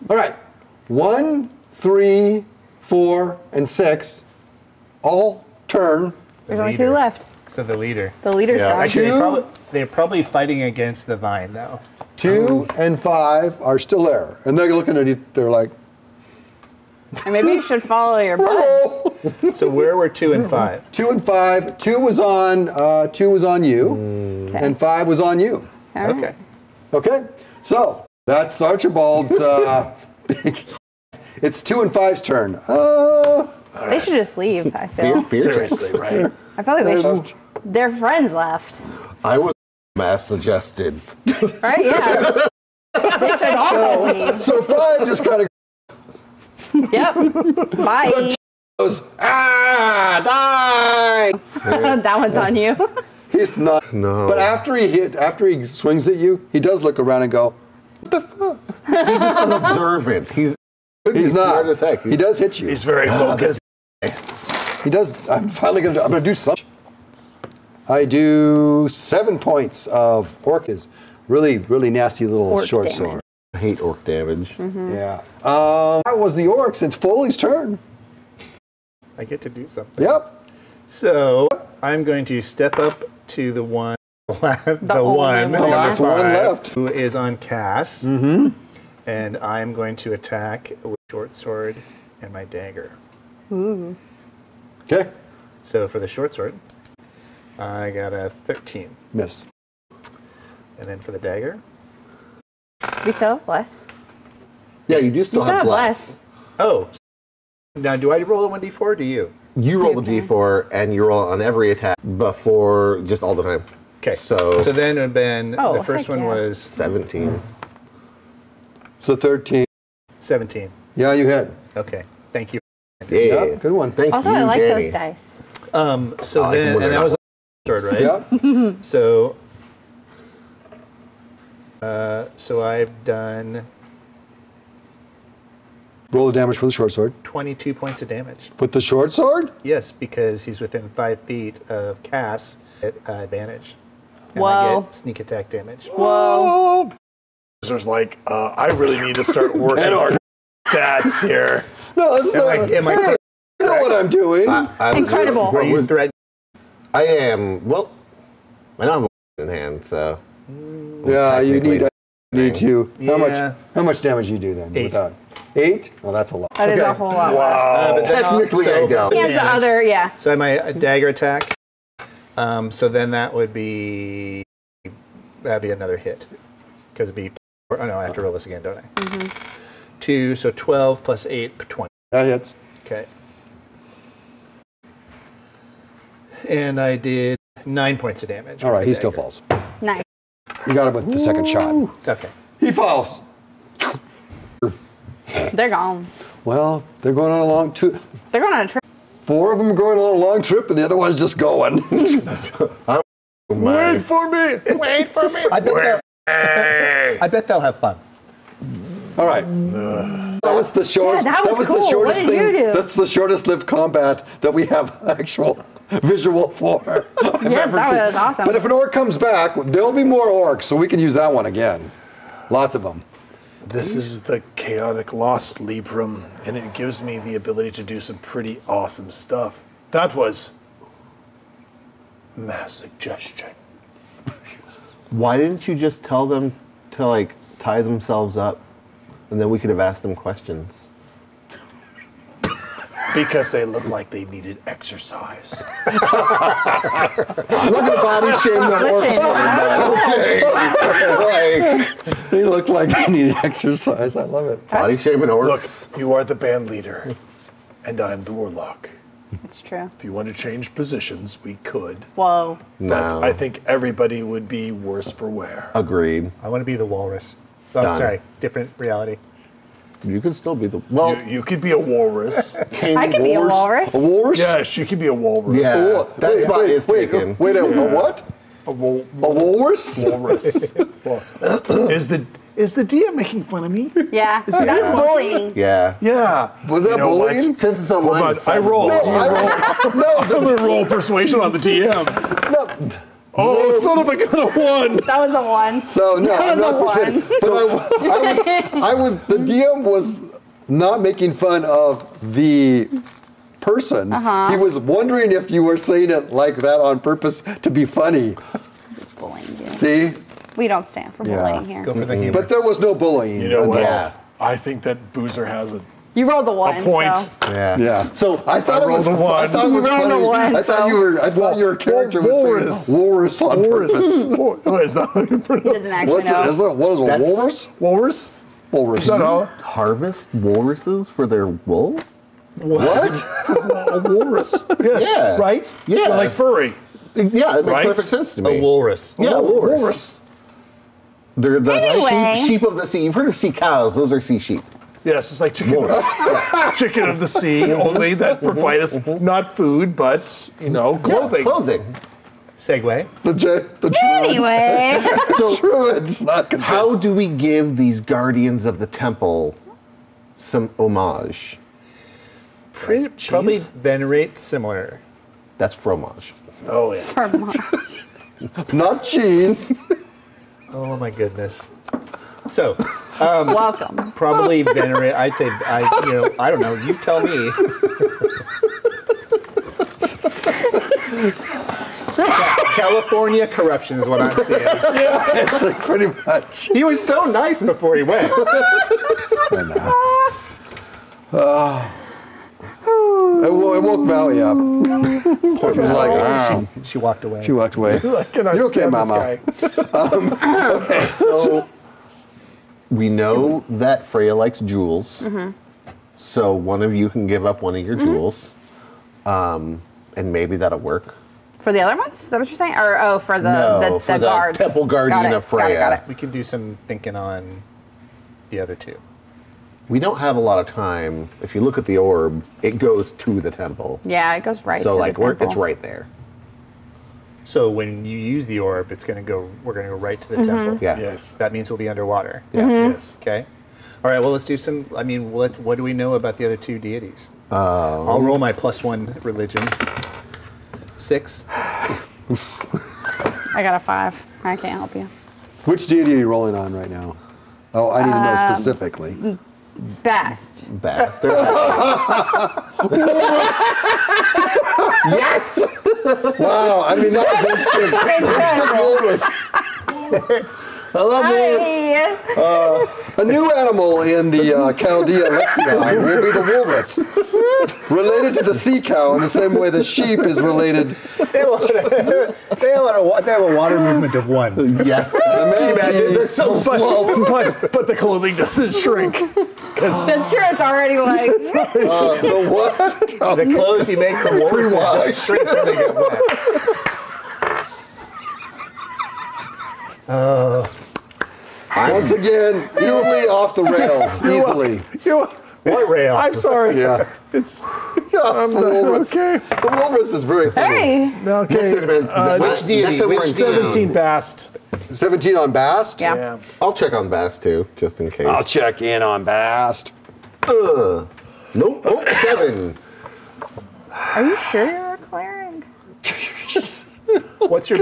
Speaker 2: All right. 1, 3, 4, and 6 all turn.
Speaker 4: There's only 2 left.
Speaker 6: So the leader.
Speaker 4: The leader's
Speaker 3: Yeah.
Speaker 4: gone.
Speaker 6: Actually, they're probably fighting against the vine, though.
Speaker 2: 2 and 5 are still there. And they're looking at you, they're like,
Speaker 4: And maybe you should follow your butt.
Speaker 6: So where were 2 and 5?
Speaker 2: 2 and 5. 2 was on you, and 5 was on you.
Speaker 4: All right.
Speaker 6: Okay.
Speaker 2: Okay, so that's Archibald's. It's 2 and 5's turn.
Speaker 4: They should just leave, I feel.
Speaker 5: Seriously, right?
Speaker 4: I feel like they should. Their friends left.
Speaker 3: I was mass suggested.
Speaker 4: Right? Yeah. They should also leave.
Speaker 2: So 5 just kind of
Speaker 4: Yep. Bye.
Speaker 2: goes, die.
Speaker 4: That one's on you.
Speaker 2: He's not.
Speaker 3: No.
Speaker 2: But after he swings at you, he does look around and go, what the fuck?
Speaker 3: He's just unobservant. He's
Speaker 2: He's not.
Speaker 3: smart as heck.
Speaker 2: He does hit you.
Speaker 5: He's very focused.
Speaker 2: He does. I'm gonna do something. I do 7 points of Orcus. Really, really nasty little
Speaker 4: Orc
Speaker 2: short
Speaker 4: damage.
Speaker 2: sword.
Speaker 3: I hate orc damage.
Speaker 2: Yeah. That was the orcs. It's Foley's turn.
Speaker 6: I get to do something.
Speaker 2: Yep.
Speaker 6: So I'm going to step up to the one, the
Speaker 4: only
Speaker 6: one,
Speaker 4: one.
Speaker 6: number
Speaker 2: Last one
Speaker 6: 5,
Speaker 2: left.
Speaker 6: who is on Cass. Mm-hmm. And I'm going to attack with short sword and my dagger.
Speaker 4: Ooh.
Speaker 2: Okay.
Speaker 6: So for the short sword, I got a 13.
Speaker 2: Missed.
Speaker 6: And then for the dagger,
Speaker 4: We still have bless.
Speaker 3: Yeah, you do
Speaker 4: You
Speaker 3: still
Speaker 4: still
Speaker 3: have
Speaker 4: have
Speaker 3: bless.
Speaker 4: bless.
Speaker 6: oh. Now, do I roll a 1d4 or do you?
Speaker 3: You roll the
Speaker 4: Okay.
Speaker 3: d4 and you roll on every attack before, just all the time.
Speaker 6: Okay.
Speaker 3: So
Speaker 6: then it would have been,
Speaker 4: Oh,
Speaker 6: the first
Speaker 4: heck
Speaker 6: one
Speaker 4: yeah.
Speaker 6: was
Speaker 3: 17.
Speaker 2: So 13.
Speaker 6: 17.
Speaker 2: Yeah, you hit.
Speaker 6: Okay. Thank you.
Speaker 3: Yeah.
Speaker 2: Yep, good one.
Speaker 3: Thank
Speaker 4: Also,
Speaker 3: you,
Speaker 4: I like
Speaker 3: Danny.
Speaker 4: those dice.
Speaker 6: So
Speaker 3: I
Speaker 6: then,
Speaker 3: can
Speaker 6: and that was a sword, right?
Speaker 2: Yeah.
Speaker 6: So, so I've done
Speaker 2: Roll the damage for the short sword.
Speaker 6: 22 points of damage.
Speaker 2: With the short sword?
Speaker 6: Yes, because he's within 5 feet of Cass at advantage. And I
Speaker 4: Whoa.
Speaker 6: get sneak attack damage.
Speaker 4: Whoa.
Speaker 5: Boozer's like, I really need to start working on stats here.
Speaker 2: No, this is
Speaker 6: Am I
Speaker 2: hey,
Speaker 6: correct?
Speaker 2: I know what I'm doing.
Speaker 3: I was
Speaker 4: Incredible.
Speaker 3: just-
Speaker 6: Are you threatening?
Speaker 3: I am, well, I don't have a in hand, so.
Speaker 2: yeah, you
Speaker 3: technically-
Speaker 2: need to.
Speaker 6: Yeah.
Speaker 2: How much damage do you do then?
Speaker 6: 8.
Speaker 2: Without 8? Well, that's a lot.
Speaker 4: That is a whole lot.
Speaker 5: Wow.
Speaker 6: But then
Speaker 3: Technically, I don't.
Speaker 4: He has the other, yeah.
Speaker 6: So I have my dagger attack. So then that would be, that'd be another hit. Because it'd be, oh no, I have to roll this again, don't I? 2, so 12 plus 8, 20.
Speaker 2: That hits.
Speaker 6: Okay. And I did 9 points of damage.
Speaker 2: All right,
Speaker 6: with
Speaker 2: he
Speaker 6: the
Speaker 2: still
Speaker 6: dagger.
Speaker 2: falls.
Speaker 4: Nice.
Speaker 2: You got him with the second shot.
Speaker 6: Okay.
Speaker 2: He falls.
Speaker 4: They're gone.
Speaker 2: Well, they're going on a long trip.
Speaker 4: They're going on a trip.
Speaker 2: 4 of them are going on a long trip, and the other one's just going. Wait for me.
Speaker 6: Wait for me. I bet they'll have fun.
Speaker 2: All right. That was the short.
Speaker 4: Yeah, that was
Speaker 2: the
Speaker 4: cool.
Speaker 2: shortest
Speaker 4: What did you
Speaker 2: thing.
Speaker 4: do?
Speaker 2: That's the shortest lived combat that we have actual visual for. I've
Speaker 4: Yeah,
Speaker 2: ever
Speaker 4: that
Speaker 2: seen.
Speaker 4: was awesome.
Speaker 2: But if an orc comes back, there'll be more orcs, so we can use that one again. Lots of them.
Speaker 5: This is the Chaotic Lost Librum, and it gives me the ability to do some pretty awesome stuff. That was mass suggestion.
Speaker 3: Why didn't you just tell them to, like, tie themselves up? And then we could have asked them questions.
Speaker 5: Because they looked like they needed exercise.
Speaker 3: I'm not going to body shame the orcs.
Speaker 4: Listen,
Speaker 3: Like,
Speaker 2: They look like they need exercise. I love it.
Speaker 3: body shaming
Speaker 5: Look,
Speaker 3: orcs.
Speaker 5: you are the band leader, and I'm the warlock.
Speaker 4: it's true.
Speaker 5: If you want to change positions, we could.
Speaker 4: Whoa.
Speaker 5: But
Speaker 3: No.
Speaker 5: I think everybody would be worse for wear.
Speaker 3: Agreed.
Speaker 6: I want to be the walrus. Oh,
Speaker 3: Done.
Speaker 6: sorry. Different reality.
Speaker 3: You could still be the. Well,
Speaker 5: You could be a walrus.
Speaker 4: I could be a walrus.
Speaker 2: A walrus?
Speaker 5: Yes, you could be a walrus.
Speaker 3: yeah.
Speaker 2: Oh,
Speaker 3: That spot is taken.
Speaker 2: Wait, a what?
Speaker 5: A
Speaker 2: A walrus?
Speaker 5: walrus. Is the DM making fun of me?
Speaker 4: Yeah. That's bullying.
Speaker 3: Yeah.
Speaker 5: Yeah.
Speaker 2: Was that
Speaker 5: You know what?
Speaker 2: bullying?
Speaker 3: Since it's
Speaker 5: Hold
Speaker 3: online,
Speaker 5: on,
Speaker 3: it's
Speaker 5: I roll.
Speaker 3: No,
Speaker 5: I'm gonna roll persuasion on the DM.
Speaker 2: No.
Speaker 5: Oh, son of a gun, a 1.
Speaker 4: That was a 1.
Speaker 2: So no,
Speaker 4: That
Speaker 2: I'm
Speaker 4: was
Speaker 2: not
Speaker 4: a
Speaker 2: persuaded. But I was. The DM was not making fun of the person. He was wondering if you were saying it like that on purpose to be funny.
Speaker 4: Just bullying you.
Speaker 2: See?
Speaker 4: We don't stand for
Speaker 2: Yeah.
Speaker 4: bullying here.
Speaker 6: Go for the humor.
Speaker 2: But there was no bullying.
Speaker 5: You know what?
Speaker 3: Yeah.
Speaker 5: I think that Boozer has a
Speaker 4: You rolled the 1.
Speaker 5: point.
Speaker 4: So.
Speaker 3: Yeah.
Speaker 2: Yeah.
Speaker 3: So
Speaker 2: I thought
Speaker 5: I
Speaker 2: it was.
Speaker 5: rolled a 1.
Speaker 2: I thought it was
Speaker 4: You rolled a
Speaker 2: funny.
Speaker 4: 1,
Speaker 2: I thought
Speaker 4: so-
Speaker 2: you were. I thought your character was
Speaker 5: walrus.
Speaker 2: saying walrus on purpose.
Speaker 5: What is that how you
Speaker 4: He
Speaker 5: pronounce
Speaker 4: doesn't
Speaker 5: it?
Speaker 4: actually
Speaker 2: What's it?
Speaker 4: know.
Speaker 2: Is it? What is a
Speaker 3: That's-
Speaker 2: walrus?
Speaker 5: Walrus?
Speaker 2: Walrus.
Speaker 5: Is that all?
Speaker 3: harvest walruses for their wool?
Speaker 2: What?
Speaker 5: A walrus. Yes.
Speaker 3: Yeah.
Speaker 5: Right?
Speaker 3: Yeah.
Speaker 5: They're like furry.
Speaker 3: Yeah, that makes
Speaker 5: Right?
Speaker 3: perfect sense to me.
Speaker 6: A walrus.
Speaker 3: Yeah, walrus.
Speaker 5: Walrus.
Speaker 3: They're the
Speaker 4: Anyway.
Speaker 3: sheep of the sea. You've heard of sea cows. Those are sea sheep.
Speaker 5: Yes, it's like chicken of the sea. Chicken of the sea, only that provide us not food, but, clothing.
Speaker 3: Yeah, clothing.
Speaker 6: Segue.
Speaker 2: The
Speaker 4: Anyway.
Speaker 3: So
Speaker 2: Druid's not convinced.
Speaker 3: how do we give these guardians of the temple some homage?
Speaker 6: Probably venerate similar.
Speaker 3: That's fromage.
Speaker 5: Oh, yeah.
Speaker 4: For mom.
Speaker 2: Not cheese.
Speaker 6: Oh my goodness. So,
Speaker 4: Welcome.
Speaker 6: probably venerate. I'd say I don't know. You tell me. California corruption is what I'm seeing.
Speaker 2: It's like pretty much.
Speaker 6: He was so nice before he went.
Speaker 2: It woke Maui up. She was like, "Ah."
Speaker 6: She walked away.
Speaker 2: She walked away.
Speaker 5: I cannot
Speaker 2: You're okay,
Speaker 5: stand this
Speaker 2: Mama.
Speaker 5: guy.
Speaker 3: So we know that Freya likes jewels. So one of you can give up one of your jewels, and maybe that'll work.
Speaker 4: For the other ones? Is that what you're saying? Or for the
Speaker 3: No, for the
Speaker 4: guards?
Speaker 3: temple guardian
Speaker 4: Got it,
Speaker 3: of Freya.
Speaker 4: Got it.
Speaker 6: We can do some thinking on the other two.
Speaker 3: We don't have a lot of time. If you look at the orb, it goes to the temple.
Speaker 4: Yeah, it goes right
Speaker 3: So
Speaker 4: to
Speaker 3: like
Speaker 4: the temple.
Speaker 3: it's right there.
Speaker 6: So when you use the orb, it's going to go. We're going to go right to the temple.
Speaker 3: Yeah.
Speaker 5: Yes.
Speaker 6: That means we'll be underwater.
Speaker 5: Yes.
Speaker 6: Okay. All right. Well, let's do some. I mean, what do we know about the other two deities? I'll roll my +1 religion. 6.
Speaker 4: I got a 5. I can't help you.
Speaker 2: Which deity are you rolling on right now? Oh, I need to know specifically.
Speaker 4: Best.
Speaker 3: Bastard. Yes!
Speaker 2: Wow, I mean, that was instant. Instant walrus. I love this.
Speaker 4: Hi.
Speaker 2: A new animal in the Chaldea lexicon will be the walrus. Related to the sea cow in the same way the sheep is related.
Speaker 6: They have a water movement of 1.
Speaker 3: Yes.
Speaker 2: The manatee.
Speaker 3: They're so slow.
Speaker 5: But the clothing doesn't shrink.
Speaker 4: That's true. It's already like.
Speaker 2: The what?
Speaker 6: The clothes you make from walruses shrink as they get wet.
Speaker 2: Once again, easily off the rails. Easily.
Speaker 6: What rail?
Speaker 5: I'm sorry.
Speaker 2: Yeah.
Speaker 5: It's
Speaker 2: I'm the walrus.
Speaker 5: okay.
Speaker 2: The walrus is very funny.
Speaker 4: Hey.
Speaker 5: Okay.
Speaker 3: Which deity?
Speaker 5: Next
Speaker 3: Which
Speaker 5: 17 Bast.
Speaker 2: 17 on Bast?
Speaker 4: Yeah.
Speaker 5: Yeah.
Speaker 3: I'll check on Bast too, just in case.
Speaker 2: I'll check in on Bast.
Speaker 3: Nope. Oh, 7.
Speaker 4: Are you sure you're a cleric?
Speaker 6: What's your?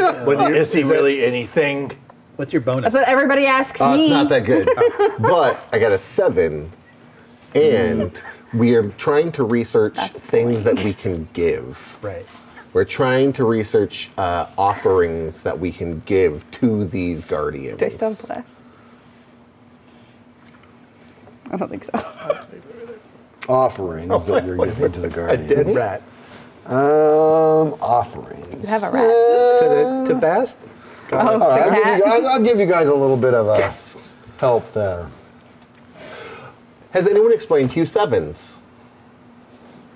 Speaker 5: Is he really anything?
Speaker 6: What's your bonus?
Speaker 4: That's what everybody asks
Speaker 3: Oh,
Speaker 4: me.
Speaker 3: it's not that good. But I got a 7, and we are trying to research things that we can give.
Speaker 6: Right.
Speaker 3: We're trying to research offerings that we can give to these guardians.
Speaker 4: Do I still have bless? I don't think so.
Speaker 2: Offerings that you're giving to the
Speaker 6: A
Speaker 2: guardians.
Speaker 6: dead rat.
Speaker 2: Offerings.
Speaker 4: You have a rat.
Speaker 6: To Bast?
Speaker 4: Oh,
Speaker 2: All right,
Speaker 4: the cat.
Speaker 2: I'll give you guys a little bit of a help there.
Speaker 3: Has anyone explained to you 7s?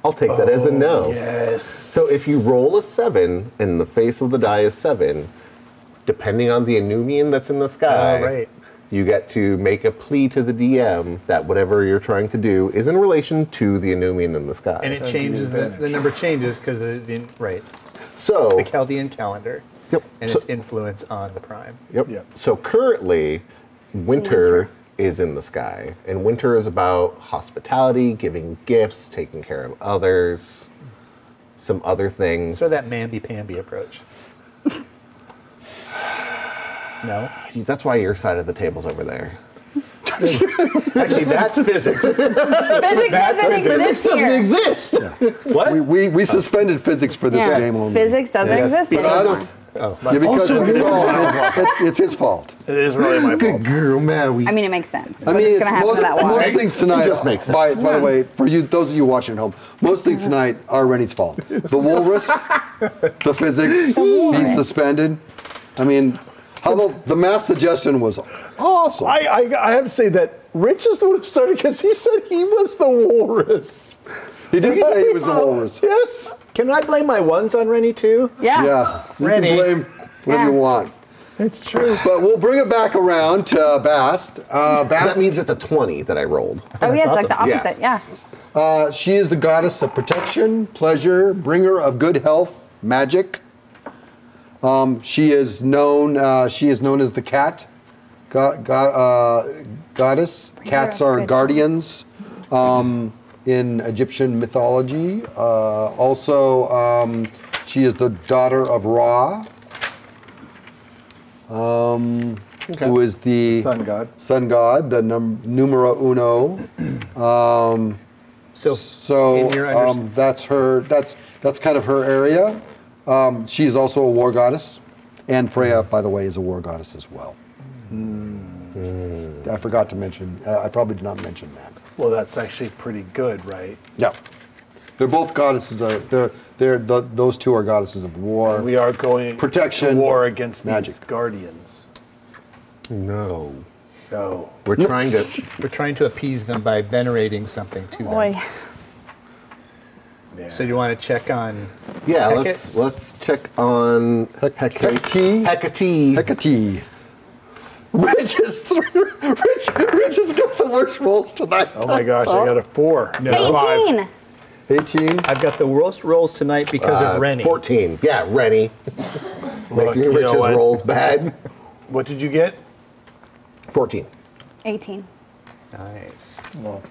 Speaker 3: I'll take that as a no.
Speaker 5: Yes.
Speaker 3: So if you roll a 7 and the face of the die is 7, depending on the Inumian that's in the sky,
Speaker 6: right.
Speaker 3: you get to make a plea to the DM that whatever you're trying to do is in relation to the Inumian in the sky.
Speaker 6: And it changes, the number changes because right,
Speaker 3: so,
Speaker 6: the Chaldean calendar
Speaker 3: yep.
Speaker 6: and
Speaker 3: So-
Speaker 6: its influence on the prime.
Speaker 3: Yep.
Speaker 5: Yep.
Speaker 3: So currently, winter is in the sky, and winter is about hospitality, giving gifts, taking care of others, some other things.
Speaker 6: So that mamby-pamby approach. No?
Speaker 3: That's why your side of the table's over there.
Speaker 6: Actually, that's physics.
Speaker 4: Physics doesn't exist here.
Speaker 3: exist.
Speaker 6: What?
Speaker 2: We suspended physics for this
Speaker 4: Yeah.
Speaker 2: game only.
Speaker 4: Physics doesn't exist
Speaker 2: Because,
Speaker 4: anymore.
Speaker 2: yeah, because it's his fault.
Speaker 5: It is really my fault.
Speaker 3: Girl, man,
Speaker 4: I mean, it makes sense.
Speaker 2: I
Speaker 4: What's
Speaker 2: mean,
Speaker 4: going to happen
Speaker 2: most,
Speaker 4: to that water?
Speaker 2: most things tonight.
Speaker 3: It just makes sense.
Speaker 2: By the way, for you, those of you watching at home, most things tonight are Rennie's fault. The walrus, the physics being suspended. I mean, how the math suggestion was awesome.
Speaker 5: I have to say that Rich is the one who started because he said he was the walrus.
Speaker 2: He did say he was the walrus.
Speaker 5: Yes.
Speaker 6: Can I blame my ones on Rennie too?
Speaker 4: Yeah.
Speaker 2: Yeah, you
Speaker 6: Rennie.
Speaker 2: can blame whatever you
Speaker 4: Yeah.
Speaker 2: want.
Speaker 5: It's true.
Speaker 2: But we'll bring it back around to Bast.
Speaker 3: that
Speaker 2: Bast,
Speaker 3: means it's a 20 that I rolled.
Speaker 4: Oh, yeah, it's like the
Speaker 3: awesome. Yeah.
Speaker 4: opposite. Yeah.
Speaker 2: she is the goddess of protection, pleasure, bringer of good health, magic. She is known as the cat goddess. Cats
Speaker 4: of
Speaker 2: are
Speaker 4: good
Speaker 2: guardians in Egyptian mythology. Also, she is the daughter of Ra, who is the
Speaker 5: Sun god.
Speaker 2: the numero uno.
Speaker 6: So
Speaker 2: So
Speaker 6: in your
Speaker 2: that's her. That's kind of her area. She is also a war goddess, and Freya, by the way, is a war goddess as well. I forgot to mention. I probably did not mention that.
Speaker 5: Well, that's actually pretty good, right?
Speaker 2: Yeah, they're both goddesses. Those two are goddesses of war.
Speaker 5: We are going
Speaker 2: protection,
Speaker 5: to war against
Speaker 2: magic.
Speaker 5: these guardians.
Speaker 3: No.
Speaker 5: No.
Speaker 3: We're
Speaker 6: trying to appease them by venerating something to them.
Speaker 4: Boy.
Speaker 5: Yeah.
Speaker 6: So do you want to check on?
Speaker 3: Yeah,
Speaker 6: Hecate?
Speaker 3: let's check on
Speaker 2: Hecate.
Speaker 3: Hecate.
Speaker 2: Hecate. Rich has got the worst rolls tonight.
Speaker 5: Oh my gosh, I got a 4. No, 5.
Speaker 4: 18.
Speaker 2: 18.
Speaker 6: I've got the worst rolls tonight because of Rennie.
Speaker 3: 14. Yeah, Rennie.
Speaker 5: Look,
Speaker 3: Making
Speaker 5: you
Speaker 3: Rich's
Speaker 5: know what?
Speaker 3: rolls bad.
Speaker 5: What did you get?
Speaker 3: 14.
Speaker 4: 18.
Speaker 6: Nice.
Speaker 5: Well,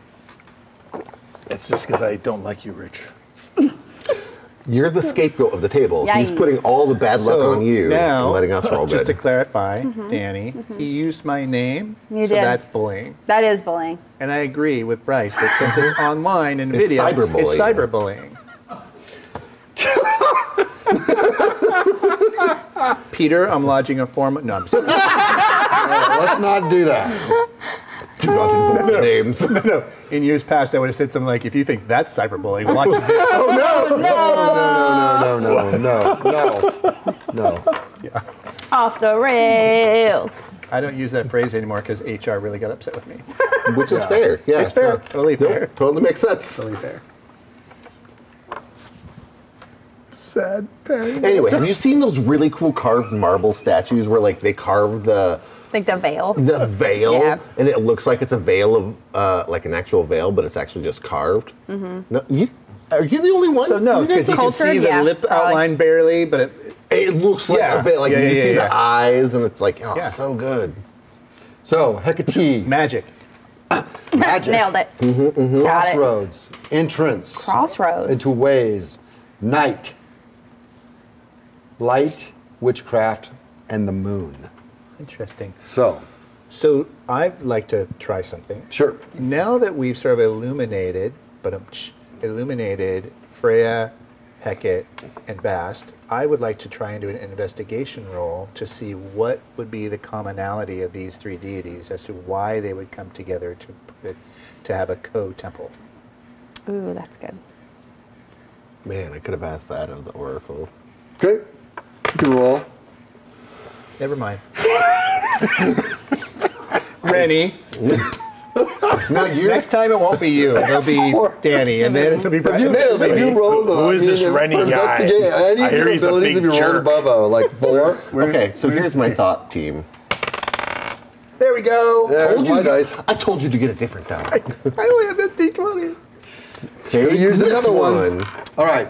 Speaker 5: it's just because I don't like you, Rich.
Speaker 3: You're the scapegoat of the table. He's
Speaker 4: Yikes.
Speaker 3: putting all the bad luck on you
Speaker 6: now,
Speaker 3: and letting us roll
Speaker 6: just to
Speaker 3: good.
Speaker 6: clarify, Danny, he used my name,
Speaker 4: You
Speaker 6: so
Speaker 4: did.
Speaker 6: that's bullying.
Speaker 4: That is bullying.
Speaker 6: And I agree with Bryce that since it's online and
Speaker 3: It's
Speaker 6: video,
Speaker 3: cyberbullying.
Speaker 6: it's cyberbullying. Peter, I'm lodging a form. No, I'm sorry.
Speaker 2: Let's not do that.
Speaker 3: Do not invoke the names.
Speaker 6: No, in years past, I would have said something like, if you think that's cyberbullying, watch this.
Speaker 2: No.
Speaker 4: Off the rails.
Speaker 6: I don't use that phrase anymore because HR really got upset with me.
Speaker 3: Which is fair. Yeah,
Speaker 6: It's fair.
Speaker 3: no.
Speaker 6: Totally fair.
Speaker 3: Totally makes sense.
Speaker 6: Totally fair.
Speaker 5: Sad pen.
Speaker 3: Anyway, have you seen those really cool carved marble statues where like they carve the
Speaker 4: Like the veil.
Speaker 3: veil
Speaker 4: Yeah.
Speaker 3: and it looks like it's a veil of like an actual veil, but it's actually just carved?
Speaker 4: Mm-hmm.
Speaker 3: No, are you the only one?
Speaker 6: So no, because you can see
Speaker 4: Cultured,
Speaker 6: the
Speaker 4: yeah,
Speaker 6: lip
Speaker 4: probably.
Speaker 6: outline barely, but
Speaker 3: It looks like
Speaker 6: Yeah.
Speaker 3: a veil. Like
Speaker 6: Yeah,
Speaker 3: you
Speaker 6: yeah,
Speaker 3: see
Speaker 6: yeah.
Speaker 3: the eyes, and it's like, oh,
Speaker 6: Yeah.
Speaker 3: so good.
Speaker 2: So Hecate,
Speaker 6: magic.
Speaker 2: magic,
Speaker 4: Nailed it. Got it.
Speaker 2: crossroads, entrance,
Speaker 4: Crossroads.
Speaker 2: into ways, night, light, witchcraft, and the moon.
Speaker 6: Interesting.
Speaker 2: So,
Speaker 6: So I'd like to try something.
Speaker 2: sure.
Speaker 6: Now that we've sort of illuminated Freya, Hecate, and Bast, I would like to try and do an investigation roll to see what would be the commonality of these three deities as to why they would come together to have a co-temple.
Speaker 4: Ooh, that's good.
Speaker 3: Man, I could have asked that of the oracle.
Speaker 2: Okay, you can roll.
Speaker 6: Never mind. Rennie.
Speaker 3: No, you're
Speaker 6: Next time it won't be you. It'll be Danny, and then it'll be Brian.
Speaker 2: Have
Speaker 6: and then it'll be
Speaker 2: you
Speaker 6: me.
Speaker 2: rolled
Speaker 5: Who is this Rennie guy?
Speaker 2: investigate any
Speaker 5: I
Speaker 2: of
Speaker 5: hear
Speaker 2: your
Speaker 5: he's a
Speaker 2: abilities
Speaker 5: big
Speaker 2: if you rolled
Speaker 5: jerk.
Speaker 2: above like 4.
Speaker 3: okay. So here's my thought, team.
Speaker 6: There we go.
Speaker 2: There's my dice.
Speaker 3: I told you to get a different die.
Speaker 6: I only have this D20.
Speaker 3: Take
Speaker 2: Use
Speaker 3: this
Speaker 2: another one. All right.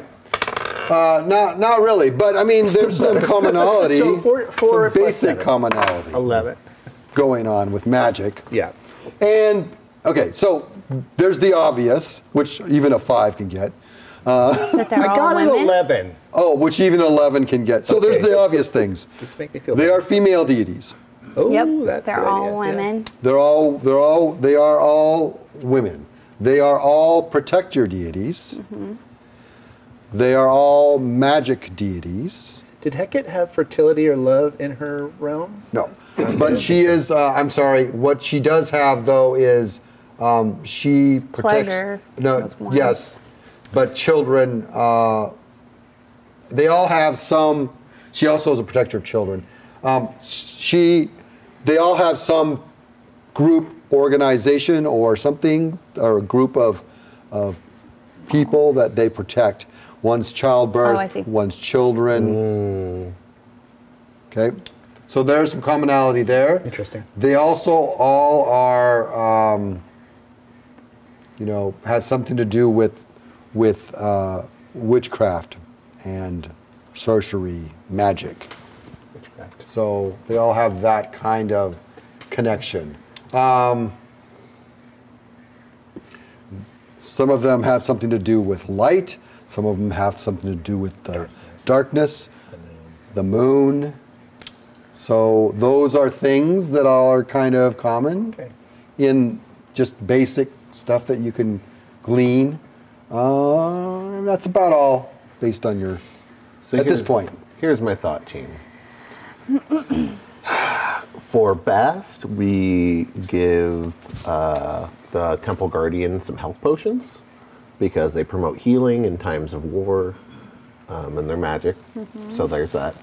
Speaker 2: Not really, but I mean, there's some commonality,
Speaker 6: So four
Speaker 2: some
Speaker 6: plus
Speaker 2: basic
Speaker 6: 7.
Speaker 2: commonality
Speaker 6: 11.
Speaker 2: going on with magic.
Speaker 6: Yeah.
Speaker 2: And okay, so there's the obvious, which even a 5 can get.
Speaker 4: That they're
Speaker 6: I
Speaker 4: all
Speaker 6: got an
Speaker 4: women.
Speaker 6: 11.
Speaker 2: Oh, which even 11 can get. So
Speaker 6: Okay.
Speaker 2: there's the obvious things.
Speaker 6: Just make me feel
Speaker 2: They
Speaker 6: better.
Speaker 2: are female deities.
Speaker 6: Oh,
Speaker 4: Yep,
Speaker 6: that's a
Speaker 4: they're
Speaker 6: good
Speaker 4: all
Speaker 6: idea. Yeah.
Speaker 4: women.
Speaker 2: They are all women. They are all protector deities.
Speaker 4: Mm-hmm.
Speaker 2: They are all magic deities.
Speaker 6: Did Hecate have fertility or love in her realm?
Speaker 2: No, but she is. I'm sorry. What she does have, though, is she protects.
Speaker 4: Pleasure
Speaker 2: No,
Speaker 4: was one.
Speaker 2: yes, but children. They all have some. She also is a protector of children. They all have some group organization or something, or a group of people that they protect. One's childbirth,
Speaker 4: Oh, I see.
Speaker 2: one's children. Okay, so there's some commonality there.
Speaker 6: Interesting.
Speaker 2: They also all are, have something to do with witchcraft and sorcery, magic.
Speaker 6: Witchcraft.
Speaker 2: So they all have that kind of connection. Some of them have something to do with light. Some of them have something to do with the darkness, the moon. So those are things that all are kind of common
Speaker 6: Okay.
Speaker 2: in just basic stuff that you can glean. That's about all based on your
Speaker 3: So
Speaker 2: at this point.
Speaker 3: Here's my thought, team. For Bast, we give the Temple Guardian some health potions because they promote healing in times of war, and they're magic. So there's that.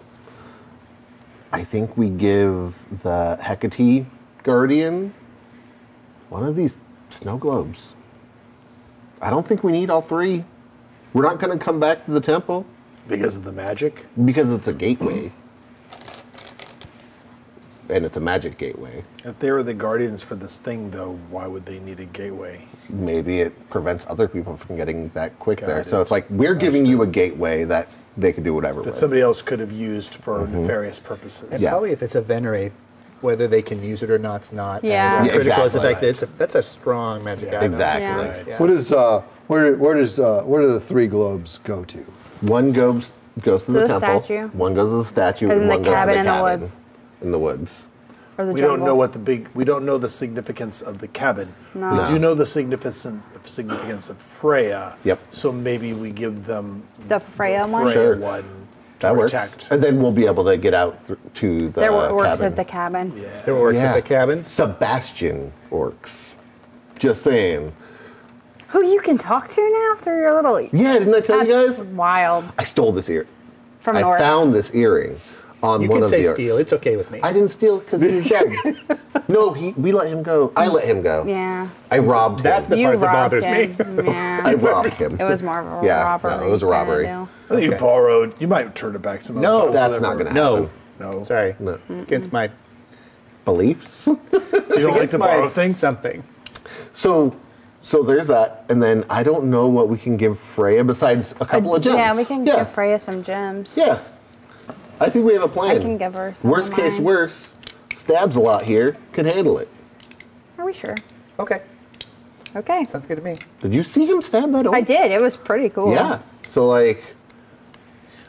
Speaker 3: I think we give the Hecate Guardian one of these snow globes. I don't think we need all three. We're not going to come back to the temple.
Speaker 5: Because of the magic?
Speaker 3: Because it's a gateway. And it's a magic gateway.
Speaker 5: If they were the guardians for this thing, though, why would they need a gateway?
Speaker 3: Maybe it prevents other people from getting that quick
Speaker 5: Got
Speaker 3: there.
Speaker 5: it.
Speaker 3: So it's like, we're giving you a gateway that they could do whatever
Speaker 5: That
Speaker 3: with.
Speaker 5: somebody else could have used for nefarious purposes.
Speaker 6: And
Speaker 3: Yeah.
Speaker 6: probably if it's a venerate, whether they can use it or not, it's not
Speaker 4: Yeah.
Speaker 6: as
Speaker 4: Yeah,
Speaker 6: critical as the
Speaker 3: exactly.
Speaker 6: fact that that's a strong magic item.
Speaker 3: Exactly.
Speaker 4: Yeah.
Speaker 5: Right.
Speaker 6: Yeah.
Speaker 2: What is where do the 3 globes go to?
Speaker 3: One goes to the
Speaker 4: the
Speaker 3: temple.
Speaker 4: statue.
Speaker 3: One goes to the statue.
Speaker 4: And
Speaker 3: And
Speaker 4: the
Speaker 3: one goes to
Speaker 4: cabin
Speaker 3: the
Speaker 4: in the
Speaker 3: cabin.
Speaker 4: woods.
Speaker 3: In the woods.
Speaker 4: Or the
Speaker 5: We don't
Speaker 4: jungle.
Speaker 5: know we don't know the significance of the cabin.
Speaker 4: No.
Speaker 5: We
Speaker 3: No.
Speaker 5: do know the significance of Freya.
Speaker 3: Yep.
Speaker 5: So maybe we give them
Speaker 4: the Freya one.
Speaker 5: Freya
Speaker 3: Sure.
Speaker 5: one to
Speaker 3: That works.
Speaker 5: protect.
Speaker 3: And then we'll be able to get out to the
Speaker 4: There were orcs
Speaker 3: cabin.
Speaker 4: at the cabin.
Speaker 6: There were orcs
Speaker 3: Yeah.
Speaker 6: at the cabin.
Speaker 3: Sebastian orcs. Just saying.
Speaker 4: Who you can talk to now through your little.
Speaker 3: Yeah, didn't I tell you
Speaker 4: That's
Speaker 3: guys?
Speaker 4: wild.
Speaker 3: I stole this ear.
Speaker 4: From
Speaker 3: I
Speaker 4: North.
Speaker 3: found this earring on
Speaker 6: You
Speaker 3: one
Speaker 6: can
Speaker 3: of
Speaker 6: say
Speaker 3: the orcs.
Speaker 6: steal. It's okay with me.
Speaker 3: I didn't steal because he was dead. No, we let him go. I let him go.
Speaker 4: Yeah.
Speaker 3: I robbed
Speaker 6: That's
Speaker 3: him.
Speaker 6: the
Speaker 4: You
Speaker 6: part that
Speaker 4: robbed
Speaker 6: bothers me.
Speaker 4: him. Yeah.
Speaker 3: I robbed him.
Speaker 4: It was more of a
Speaker 3: Yeah,
Speaker 4: robbery.
Speaker 3: no, it was a
Speaker 4: kinda
Speaker 3: robbery.
Speaker 4: deal.
Speaker 5: I think you
Speaker 6: Okay.
Speaker 5: borrowed. You might turn it back some.
Speaker 6: No,
Speaker 3: That's not going to happen.
Speaker 6: No.
Speaker 5: No.
Speaker 6: Sorry.
Speaker 3: No.
Speaker 6: Against my
Speaker 3: Beliefs.
Speaker 5: You don't like
Speaker 6: against
Speaker 5: to
Speaker 6: my
Speaker 5: borrow things.
Speaker 6: Something.
Speaker 3: So there's that, and then I don't know what we can give Freya besides a couple of gems.
Speaker 4: Yeah, we can give Freya some gems.
Speaker 3: Yeah, I think we have a plan.
Speaker 4: I can give her some
Speaker 3: Worst
Speaker 4: of
Speaker 3: case,
Speaker 4: mine.
Speaker 3: worse. Stabs a lot here. Can handle it.
Speaker 4: Are we sure?
Speaker 6: Okay.
Speaker 4: Okay.
Speaker 6: Sounds good to me.
Speaker 3: Did you see him stab that?
Speaker 4: I did. It was pretty cool.
Speaker 3: Yeah. So like,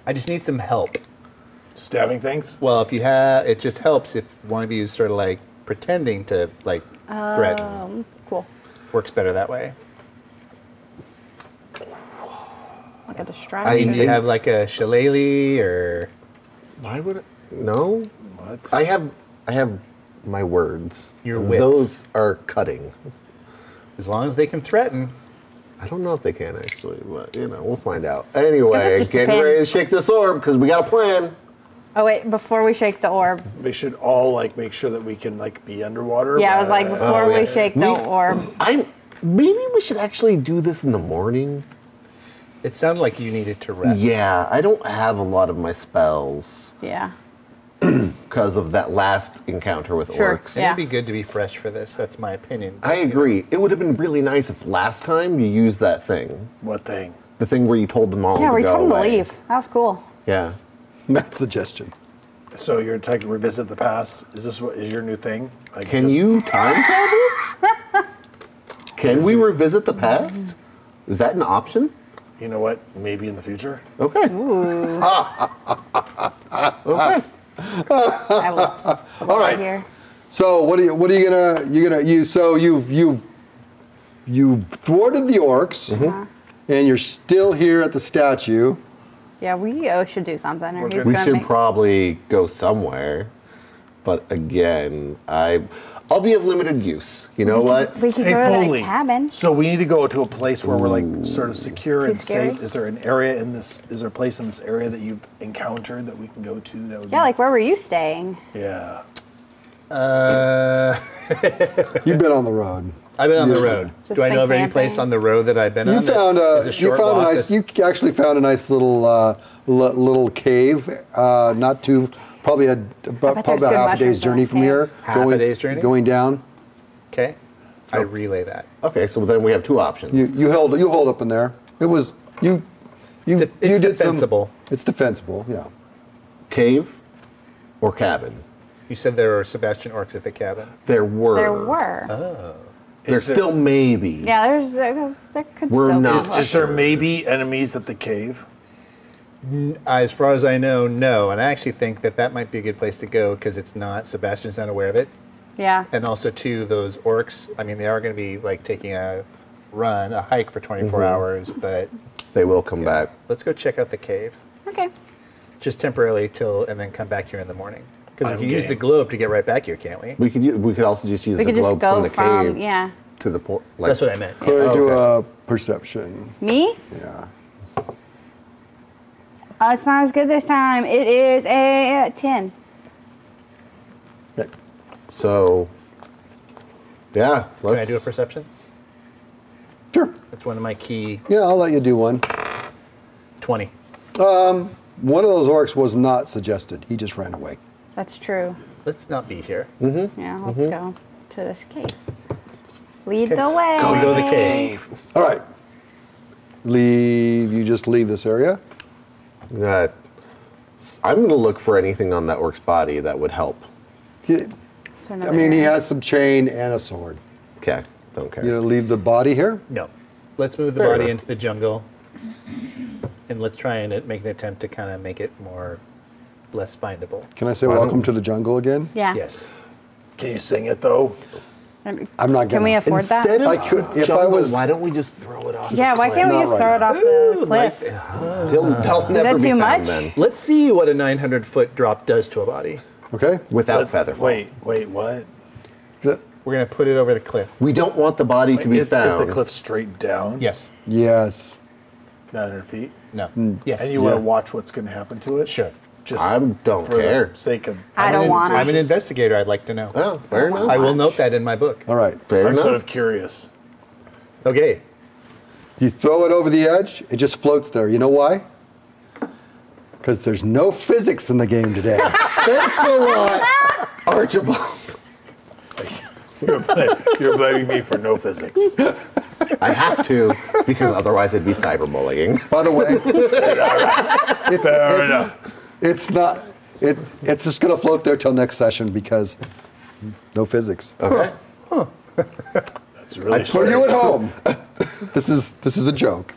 Speaker 6: I just need some help.
Speaker 5: Stabbing things.
Speaker 6: Well, if you have, it just helps if one of you is sort of like pretending to like threaten.
Speaker 4: Cool.
Speaker 6: Works better that way.
Speaker 4: Like a
Speaker 3: I
Speaker 4: distraction.
Speaker 6: Do you have like a shillelagh or?
Speaker 3: why would it? No.
Speaker 5: What?
Speaker 3: I have my words.
Speaker 6: Your
Speaker 3: and
Speaker 6: wits.
Speaker 3: Those are cutting.
Speaker 6: As long as they can threaten.
Speaker 3: I don't know if they can actually, but we'll find out. Anyway,
Speaker 4: just
Speaker 3: getting ready to
Speaker 4: depends.
Speaker 3: shake this orb because we got a plan.
Speaker 4: Oh wait, before we shake the orb.
Speaker 5: We should all like make sure that we can like be underwater.
Speaker 4: Yeah, I was like, before
Speaker 3: yeah.
Speaker 4: we shake the orb.
Speaker 3: Maybe we should actually do this in the morning.
Speaker 6: It sounded like you needed to rest.
Speaker 3: Yeah, I don't have a lot of my spells
Speaker 4: Yeah.
Speaker 3: because of that last encounter with
Speaker 4: Sure,
Speaker 3: orcs.
Speaker 4: yeah.
Speaker 6: It'd be good to be fresh for this. That's my opinion.
Speaker 3: I agree. It would have been really nice if last time you used that thing.
Speaker 5: What thing?
Speaker 3: The thing where you told them all
Speaker 4: Yeah,
Speaker 3: to
Speaker 4: we
Speaker 3: go
Speaker 4: told him to
Speaker 3: away.
Speaker 4: leave. That was cool.
Speaker 3: Yeah.
Speaker 2: Matt suggestion.
Speaker 5: So you're taking revisit the past. Is this what is your new thing? Like,
Speaker 3: Can
Speaker 5: just-
Speaker 3: you time travel? Can we revisit the past? Is that an option?
Speaker 5: You know what? Maybe in the future.
Speaker 3: Okay. Okay.
Speaker 4: I will.
Speaker 2: All right.
Speaker 4: Here.
Speaker 2: So what are you so you've thwarted the orcs, and you're still here at the statue.
Speaker 4: Yeah, we should do something. Or he's
Speaker 3: We
Speaker 4: gonna
Speaker 3: should
Speaker 4: make-
Speaker 3: probably go somewhere. But again, I'll be of limited use. You know what?
Speaker 4: We could
Speaker 5: Hey,
Speaker 4: go to
Speaker 5: Foley.
Speaker 4: the cabin.
Speaker 5: So we need to go to a place where we're like sort of secure
Speaker 4: Too
Speaker 5: and
Speaker 4: scary?
Speaker 5: safe. Is there an area in this? Is there a place in this area that you've encountered that we can go to? That would
Speaker 4: Yeah,
Speaker 5: be,
Speaker 4: like where were you staying?
Speaker 5: yeah.
Speaker 2: You've been on the road.
Speaker 6: I've been on the
Speaker 2: Yes.
Speaker 6: road.
Speaker 4: Just
Speaker 6: Do I
Speaker 4: been
Speaker 6: know of any
Speaker 4: camping.
Speaker 6: place on the road that I've been
Speaker 2: You
Speaker 6: on? that
Speaker 2: found
Speaker 6: is
Speaker 2: a
Speaker 6: short walk that's-
Speaker 2: you actually found a nice little little cave, not too probably
Speaker 4: there's
Speaker 2: probably
Speaker 4: good
Speaker 2: half a day's
Speaker 4: mushrooms in
Speaker 2: journey
Speaker 4: that
Speaker 2: from
Speaker 4: cave.
Speaker 2: here.
Speaker 6: Half a day's journey?
Speaker 2: Going down.
Speaker 6: Okay. I relay that.
Speaker 3: Okay, so then we have two options.
Speaker 2: You hold up in there. It was you
Speaker 6: It's
Speaker 2: did
Speaker 6: defensible.
Speaker 2: It's defensible. Yeah.
Speaker 3: Cave or cabin?
Speaker 6: You said there were Sebastian orcs at the cabin.
Speaker 3: There were.
Speaker 4: There were.
Speaker 3: There's still maybe.
Speaker 4: Yeah, there could
Speaker 3: We're
Speaker 4: still
Speaker 3: not-
Speaker 4: be.
Speaker 5: Is there maybe enemies at the cave?
Speaker 6: As far as I know, no. And I actually think that might be a good place to go because it's not, Sebastian's not aware of it.
Speaker 4: Yeah.
Speaker 6: And also, too, those orcs, I mean, they are going to be like taking a hike for 24 hours, but
Speaker 3: They will come back.
Speaker 6: let's go check out the cave.
Speaker 4: Okay.
Speaker 6: just temporarily and then come back here in the morning. Because
Speaker 5: I'm
Speaker 6: we can use the
Speaker 5: game.
Speaker 6: globe to get right back here, can't we?
Speaker 3: We could also just use
Speaker 4: We
Speaker 3: the
Speaker 4: could just
Speaker 3: globe
Speaker 4: go
Speaker 3: from the cave
Speaker 4: yeah.
Speaker 3: to the port.
Speaker 6: That's what I meant.
Speaker 2: Go ahead and do
Speaker 3: okay.
Speaker 2: a perception.
Speaker 4: Me?
Speaker 2: Yeah.
Speaker 4: It's not as good this time. It is a 10.
Speaker 2: Okay.
Speaker 3: So, yeah.
Speaker 6: Can I do a perception?
Speaker 2: Sure.
Speaker 6: That's one of my key
Speaker 2: Yeah, I'll let you do one.
Speaker 6: 20.
Speaker 2: One of those orcs was not suggested. He just ran away.
Speaker 4: That's true.
Speaker 6: Let's not be here.
Speaker 4: Yeah, let's go to this cave. Lead the way.
Speaker 6: Go to the cave.
Speaker 2: All right. You just leave this area.
Speaker 3: I'm going to look for anything on that orc's body that would help.
Speaker 2: He has some chain and a sword.
Speaker 3: Okay, don't care.
Speaker 2: You know, leave the body here.
Speaker 6: No. Let's move the
Speaker 3: Fair
Speaker 6: body
Speaker 3: enough.
Speaker 6: into the jungle. And let's try and make an attempt to kind of make it less findable.
Speaker 2: Can I say welcome to the jungle again?
Speaker 4: Yeah.
Speaker 6: Yes.
Speaker 5: Can you sing it though?
Speaker 2: I'm not
Speaker 4: Can we
Speaker 2: gonna.
Speaker 4: afford that?
Speaker 3: Instead of
Speaker 2: I could if
Speaker 3: jungle,
Speaker 2: I was.
Speaker 3: why don't we just throw it off?
Speaker 4: Yeah, why can't we
Speaker 2: Not
Speaker 4: just
Speaker 2: right
Speaker 4: throw it
Speaker 2: now.
Speaker 4: off the cliff?
Speaker 3: They'll never
Speaker 4: that
Speaker 3: be
Speaker 4: too
Speaker 3: found
Speaker 4: much?
Speaker 3: then.
Speaker 6: Let's see what a 900-foot drop does to a body.
Speaker 2: Okay.
Speaker 3: Without Featherfall.
Speaker 5: Wait, what?
Speaker 2: Good.
Speaker 6: We're going to put it over the cliff.
Speaker 3: We don't want the body to be
Speaker 5: Is
Speaker 3: found.
Speaker 5: the cliff straight down?
Speaker 6: Yes.
Speaker 2: Yes.
Speaker 5: 900 feet?
Speaker 6: No. Yes.
Speaker 5: And you want to watch what's going to happen to it?
Speaker 6: Sure.
Speaker 5: Just
Speaker 3: I don't
Speaker 5: for
Speaker 3: care.
Speaker 5: the sake of.
Speaker 4: I don't want
Speaker 6: I'm an
Speaker 4: to.
Speaker 6: investigator. I'd like to know.
Speaker 3: Oh, fair enough.
Speaker 6: I will note that in my book.
Speaker 2: All right.
Speaker 3: Fair
Speaker 5: I'm
Speaker 3: enough.
Speaker 5: sort of curious.
Speaker 6: Okay.
Speaker 2: You throw it over the edge. It just floats there. You know why? Because there's no physics in the game today.
Speaker 3: Thanks a lot, Archibald.
Speaker 5: You're blaming me for no physics.
Speaker 3: I have to, because otherwise it'd be cyberbullying.
Speaker 2: By the way,
Speaker 5: Fair enough.
Speaker 2: it's not. It's just gonna float there till next session because no physics.
Speaker 3: Okay.
Speaker 5: That's really
Speaker 2: For you
Speaker 5: strange.
Speaker 2: at home, this is a joke.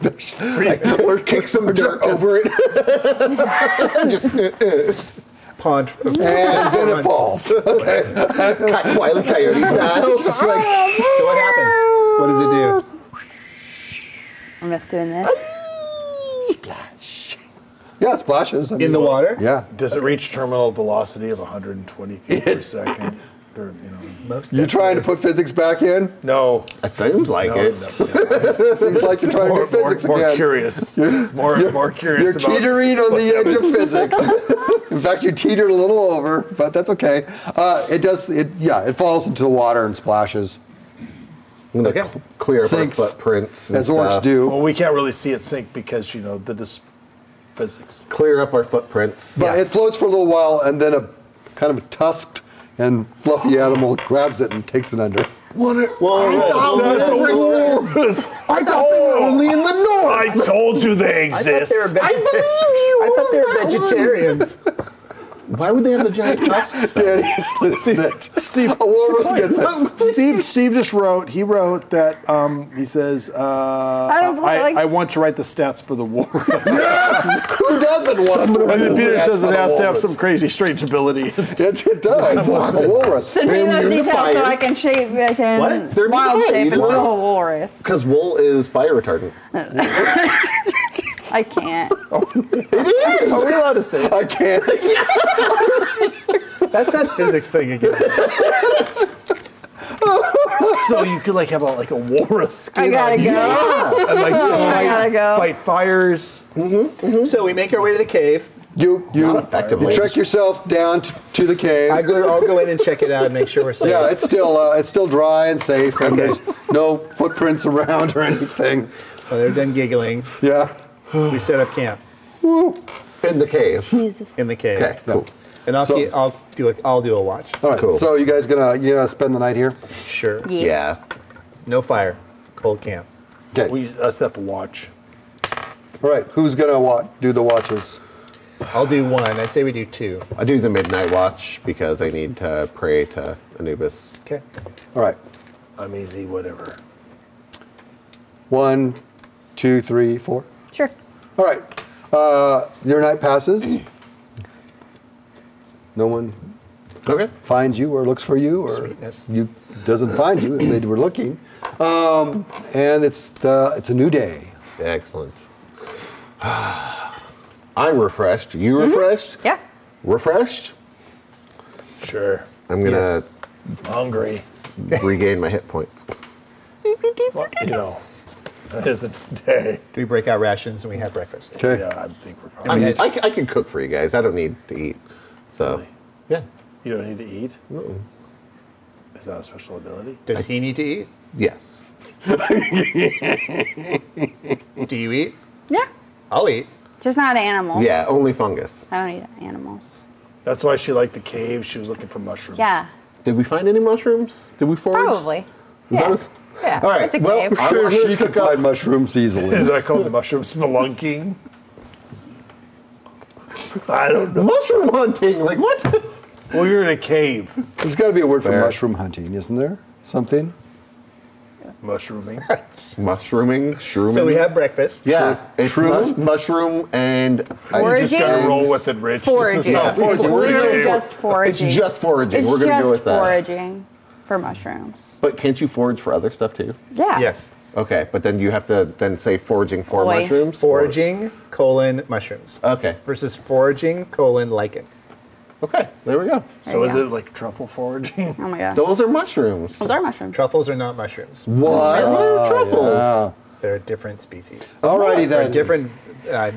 Speaker 3: Or kick some dirt over it.
Speaker 6: Pond.
Speaker 2: And then it falls.
Speaker 3: Wile E. Coyote style.
Speaker 6: So what happens? What does it do?
Speaker 4: I'm just doing this.
Speaker 2: Yeah, it splashes. I mean,
Speaker 6: In the water?
Speaker 2: Yeah.
Speaker 5: Does it reach terminal velocity of 120 feet per second? Or,
Speaker 6: Most
Speaker 2: You trying to put physics back in?
Speaker 5: No.
Speaker 3: It seems like
Speaker 5: No,
Speaker 3: it.
Speaker 5: no.
Speaker 2: Seems like you're trying to
Speaker 5: More,
Speaker 2: do physics
Speaker 5: more
Speaker 2: again.
Speaker 5: curious. More curious
Speaker 2: You're
Speaker 5: about
Speaker 2: teetering on the edge of physics. In fact, you teetered a little over, but that's okay. It falls into the water and splashes,
Speaker 3: I'm gonna clear up our
Speaker 2: Sinks,
Speaker 3: footprints and
Speaker 2: as orcs
Speaker 3: stuff.
Speaker 2: do.
Speaker 5: Well, we can't really see it sink because, physics.
Speaker 3: Clear up our footprints.
Speaker 2: But it floats for a little while, and then a kind of tusked and fluffy animal grabs it and takes it under.
Speaker 5: That's a walrus.
Speaker 3: I thought they were only in the north.
Speaker 5: I told you they
Speaker 6: I thought
Speaker 5: exist.
Speaker 6: they were I thought they were vegetarians.
Speaker 3: Why would they have the giant tusks?
Speaker 2: Danny's listening.
Speaker 5: Steve,
Speaker 2: A walrus gets it.
Speaker 5: Steve just wrote. He wrote that. He says, "I want to write the stats for the walrus."
Speaker 2: Who doesn't want to?
Speaker 5: And then Peter says it has to have some crazy, strange ability.
Speaker 2: It does. A walrus.
Speaker 4: Send me those
Speaker 3: immune to
Speaker 4: details so
Speaker 3: fire.
Speaker 4: I can
Speaker 3: What? They're
Speaker 4: wild
Speaker 3: immune to
Speaker 4: shape
Speaker 3: fire.
Speaker 4: into a walrus.
Speaker 3: Because wool is fire retardant.
Speaker 4: I can't.
Speaker 5: Are we allowed to say it?
Speaker 2: I can't.
Speaker 6: That's that physics thing again.
Speaker 5: So you could have a walrus skin
Speaker 4: I gotta
Speaker 5: on you
Speaker 4: go.
Speaker 5: and
Speaker 4: I gotta go.
Speaker 5: fight fires.
Speaker 6: So we make our way to the cave.
Speaker 2: You
Speaker 3: effectively.
Speaker 2: trek yourself down to the cave.
Speaker 6: I'll go in and check it out and make sure we're safe.
Speaker 2: Yeah, it's still dry and safe, and there's no footprints around or anything.
Speaker 6: Well, they're done giggling.
Speaker 2: Yeah.
Speaker 6: We set up camp
Speaker 3: In the cave.
Speaker 6: in the cave.
Speaker 3: Okay, cool.
Speaker 6: And I'll do a watch.
Speaker 2: All right.
Speaker 3: Cool.
Speaker 2: So you guys gonna spend the night here?
Speaker 6: Sure.
Speaker 3: Yeah.
Speaker 6: No fire. Cold camp.
Speaker 2: Okay.
Speaker 5: We set up a watch.
Speaker 2: All right. Who's gonna do the watches?
Speaker 6: I'll do one. I'd say we do two.
Speaker 3: I do the midnight watch because I need to pray to Anubis.
Speaker 6: Okay.
Speaker 2: All right.
Speaker 5: I'm easy, whatever.
Speaker 2: 1, 2, 3, 4.
Speaker 4: Sure.
Speaker 2: All right. Your night passes. No one
Speaker 3: Okay.
Speaker 2: finds you or looks for you, or
Speaker 6: Sweetness.
Speaker 2: you doesn't find you if they were looking. And it's a new day.
Speaker 3: Excellent. I'm refreshed. You refreshed?
Speaker 4: Yeah.
Speaker 3: Refreshed?
Speaker 5: Sure.
Speaker 3: I'm gonna
Speaker 5: Hungry.
Speaker 3: regain my hit points.
Speaker 5: Well, you know, that is the day.
Speaker 6: Do we break out rations and we have breakfast?
Speaker 2: Okay.
Speaker 5: Yeah, I think we're
Speaker 3: I
Speaker 5: fine.
Speaker 3: mean, I can cook for you guys. I don't need to eat. So,
Speaker 5: Really?
Speaker 3: yeah.
Speaker 5: You don't need to eat? Is that a special ability?
Speaker 6: Does he need to eat?
Speaker 3: Yes.
Speaker 6: Do you eat?
Speaker 4: Yeah.
Speaker 6: I'll eat.
Speaker 4: Just not animals.
Speaker 3: Yeah, only fungus.
Speaker 4: I don't eat animals.
Speaker 5: That's why she liked the cave. She was looking for mushrooms.
Speaker 4: Yeah.
Speaker 3: Did we find any mushrooms? Did we forage?
Speaker 4: Probably.
Speaker 3: Is
Speaker 4: Yeah.
Speaker 3: that
Speaker 4: Yeah.
Speaker 3: All right.
Speaker 4: It's a
Speaker 3: Well,
Speaker 4: cave.
Speaker 3: I'm
Speaker 2: Sure,
Speaker 3: sure
Speaker 2: she could
Speaker 3: cook up.
Speaker 2: find mushrooms easily.
Speaker 5: Is that called mushroom spelunking? I don't know.
Speaker 3: Mushroom hunting. Like what?
Speaker 5: Well, you're in a cave.
Speaker 2: There's got to be a word for
Speaker 3: Fair.
Speaker 2: mushroom hunting, isn't there? Something?
Speaker 5: Mushrooming.
Speaker 3: Mushrooming. Shrooming.
Speaker 6: So we have breakfast.
Speaker 3: Yeah, it's
Speaker 2: Shroom?
Speaker 3: mushroom and
Speaker 5: You just
Speaker 4: Foraging?
Speaker 5: gotta roll with it, Rich. This is
Speaker 4: Foraging.
Speaker 5: not
Speaker 3: Yeah,
Speaker 4: It's
Speaker 3: foraging. We're
Speaker 4: literally
Speaker 5: foraging.
Speaker 4: just foraging.
Speaker 3: It's just foraging.
Speaker 4: It's
Speaker 3: We're gonna
Speaker 4: just
Speaker 3: go with that.
Speaker 4: foraging for mushrooms.
Speaker 3: But can't you forage for other stuff too?
Speaker 4: Yeah.
Speaker 6: Yes.
Speaker 3: Okay, but then you have to then say foraging for
Speaker 4: Oi.
Speaker 3: mushrooms.
Speaker 6: Foraging, mushrooms.
Speaker 3: Okay.
Speaker 6: Versus foraging, lichen.
Speaker 3: Okay. There we go.
Speaker 5: So
Speaker 4: There
Speaker 5: is
Speaker 4: you
Speaker 5: it like truffle foraging?
Speaker 4: Oh my god.
Speaker 3: Those are mushrooms.
Speaker 4: Those are mushrooms.
Speaker 6: Truffles are not mushrooms.
Speaker 3: What? What are truffles?
Speaker 6: They're different species.
Speaker 2: Alrighty
Speaker 6: They're
Speaker 2: then.
Speaker 6: different,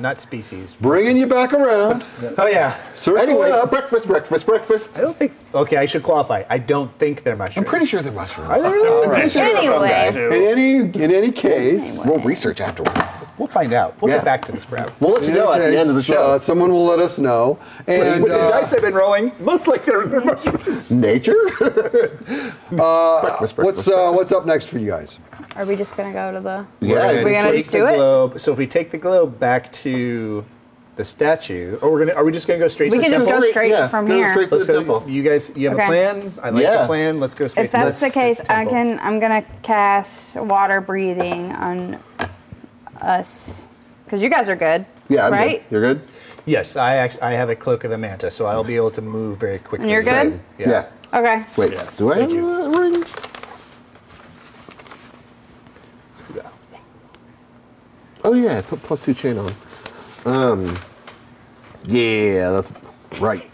Speaker 6: not species.
Speaker 2: Bringing you back around.
Speaker 6: Oh yeah.
Speaker 2: Circle
Speaker 3: Anyway,
Speaker 2: it up.
Speaker 3: breakfast.
Speaker 6: I don't think. Okay, I should qualify. I don't think they're
Speaker 3: I'm
Speaker 6: mushrooms.
Speaker 3: pretty sure they're mushrooms.
Speaker 6: Are they really?
Speaker 5: All right.
Speaker 4: Anyway.
Speaker 2: In any case,
Speaker 3: We'll research afterwards.
Speaker 6: We'll find out. We'll
Speaker 3: Yeah.
Speaker 6: get back to this crowd.
Speaker 3: We'll let you
Speaker 2: in
Speaker 3: know at
Speaker 2: any
Speaker 3: the end of the
Speaker 2: case,
Speaker 3: show.
Speaker 2: someone will let us know. And
Speaker 6: With the dice I've been rolling, most likely they're mushrooms.
Speaker 3: Nature.
Speaker 2: what's up next for you guys?
Speaker 4: Are we just gonna go to the?
Speaker 3: Yeah.
Speaker 4: We're gonna
Speaker 6: take
Speaker 4: just
Speaker 6: the
Speaker 4: do it?
Speaker 6: globe. So if we take the globe back to the statue, are we just gonna go straight
Speaker 4: We
Speaker 6: to the
Speaker 4: can just
Speaker 6: temple?
Speaker 4: go straight from
Speaker 3: go
Speaker 4: here.
Speaker 3: straight to
Speaker 6: Let's
Speaker 3: the
Speaker 6: go.
Speaker 3: temple.
Speaker 6: You guys, you have
Speaker 4: Okay.
Speaker 6: a plan? I like
Speaker 3: Yeah.
Speaker 6: the plan. Let's go straight
Speaker 4: If
Speaker 6: to
Speaker 4: that's the case,
Speaker 6: temple.
Speaker 4: I'm gonna cast water breathing on us, because you guys are good.
Speaker 3: Yeah, I'm
Speaker 4: right?
Speaker 3: good. You're good?
Speaker 6: Yes, I have a cloak of the manta, so I'll be able to move very quickly.
Speaker 4: And you're good?
Speaker 6: Yeah.
Speaker 4: Okay.
Speaker 3: Wait,
Speaker 5: Yes,
Speaker 3: do I have
Speaker 5: thank you.
Speaker 3: a ring? Oh yeah, put +2 chain on. Yeah, that's right.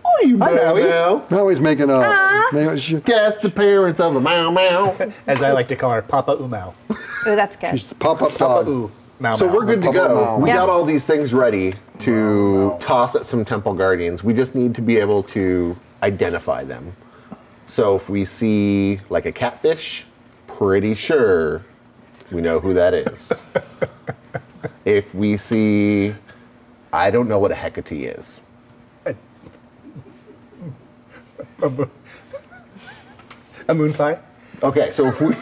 Speaker 3: Oh, you
Speaker 6: Hi,
Speaker 3: know
Speaker 6: Maui.
Speaker 3: now.
Speaker 2: Now he's making a.
Speaker 3: Guess the parents of a Mau Mau.
Speaker 6: As I like to call her, Papa Umau.
Speaker 4: Ooh, that's good.
Speaker 2: She's the pop-up
Speaker 6: Papa
Speaker 2: dog.
Speaker 6: Oo. Mau
Speaker 3: So
Speaker 6: Mau.
Speaker 3: we're good to
Speaker 2: Papa
Speaker 3: go.
Speaker 2: Mau.
Speaker 3: We
Speaker 4: Yeah.
Speaker 3: got all these things ready to toss at some temple guardians. We just need to be able to identify them. So if we see like a catfish, pretty sure we know who that is. If we see, I don't know what a Hecate is.
Speaker 6: A moon pie?
Speaker 3: Okay, so if we,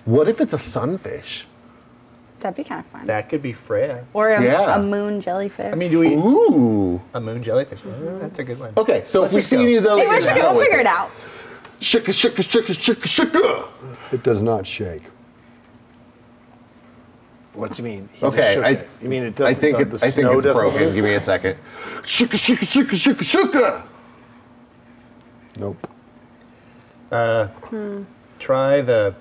Speaker 3: what if it's a sunfish?
Speaker 4: That'd be kind of fun.
Speaker 6: That could be Freya.
Speaker 4: Or
Speaker 3: Yeah.
Speaker 4: a moon jellyfish.
Speaker 6: I mean, do we
Speaker 3: Ooh.
Speaker 6: a moon jellyfish? That's a good one.
Speaker 3: Okay, so
Speaker 6: Let's
Speaker 3: if we
Speaker 6: just
Speaker 3: see
Speaker 6: go.
Speaker 3: any of those,
Speaker 4: hey, we'll
Speaker 3: just go with
Speaker 4: figure it out.
Speaker 3: Shika, shika, shika, shika, shika.
Speaker 2: It does not shake.
Speaker 5: What do you mean? He
Speaker 3: Okay,
Speaker 5: just shook it. You mean it doesn't?
Speaker 3: I think
Speaker 5: the
Speaker 3: I think
Speaker 5: snow
Speaker 3: it's
Speaker 5: doesn't
Speaker 3: broken.
Speaker 5: move?
Speaker 3: Give me a second. Shika, shika, shika, shika, shika.
Speaker 2: Nope.
Speaker 6: Try the.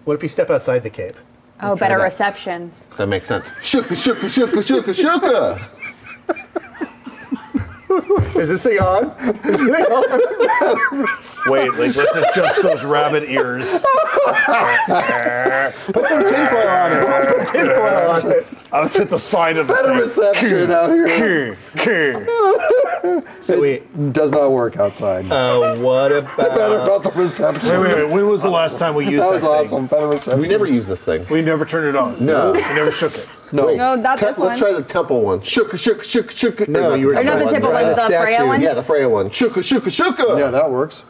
Speaker 6: What if we step outside the cave?
Speaker 4: Oh, better reception.
Speaker 3: That makes sense. Shika, shika, shika, shika, shika.
Speaker 6: Is this thing on? Is this thing on?
Speaker 5: Wait, like let's adjust those rabbit ears.
Speaker 6: Put some tinfoil on it. Put some tinfoil on it.
Speaker 5: Let's hit the side of the
Speaker 2: Better
Speaker 5: thing.
Speaker 2: reception out here.
Speaker 6: So wait,
Speaker 2: It does not work outside.
Speaker 6: what
Speaker 2: Better
Speaker 6: about?
Speaker 2: about the reception.
Speaker 5: Wait. When was the last time we used
Speaker 2: That
Speaker 5: that,
Speaker 2: was
Speaker 5: thing?
Speaker 2: awesome. Better reception.
Speaker 3: We never use this thing.
Speaker 5: We never turned it on.
Speaker 3: No.
Speaker 5: We never shook it.
Speaker 2: No.
Speaker 4: No, not this
Speaker 3: Let's
Speaker 4: one.
Speaker 3: try the temple one. Shika, shika, shika, shika.
Speaker 6: No, you were
Speaker 4: Or not the
Speaker 6: trying
Speaker 4: temple
Speaker 6: to
Speaker 4: one,
Speaker 6: draw
Speaker 4: the
Speaker 6: a
Speaker 4: Freya
Speaker 6: statue.
Speaker 4: one?
Speaker 3: Yeah, the Freya one. Shika, shika, shika.
Speaker 2: Yeah, that works.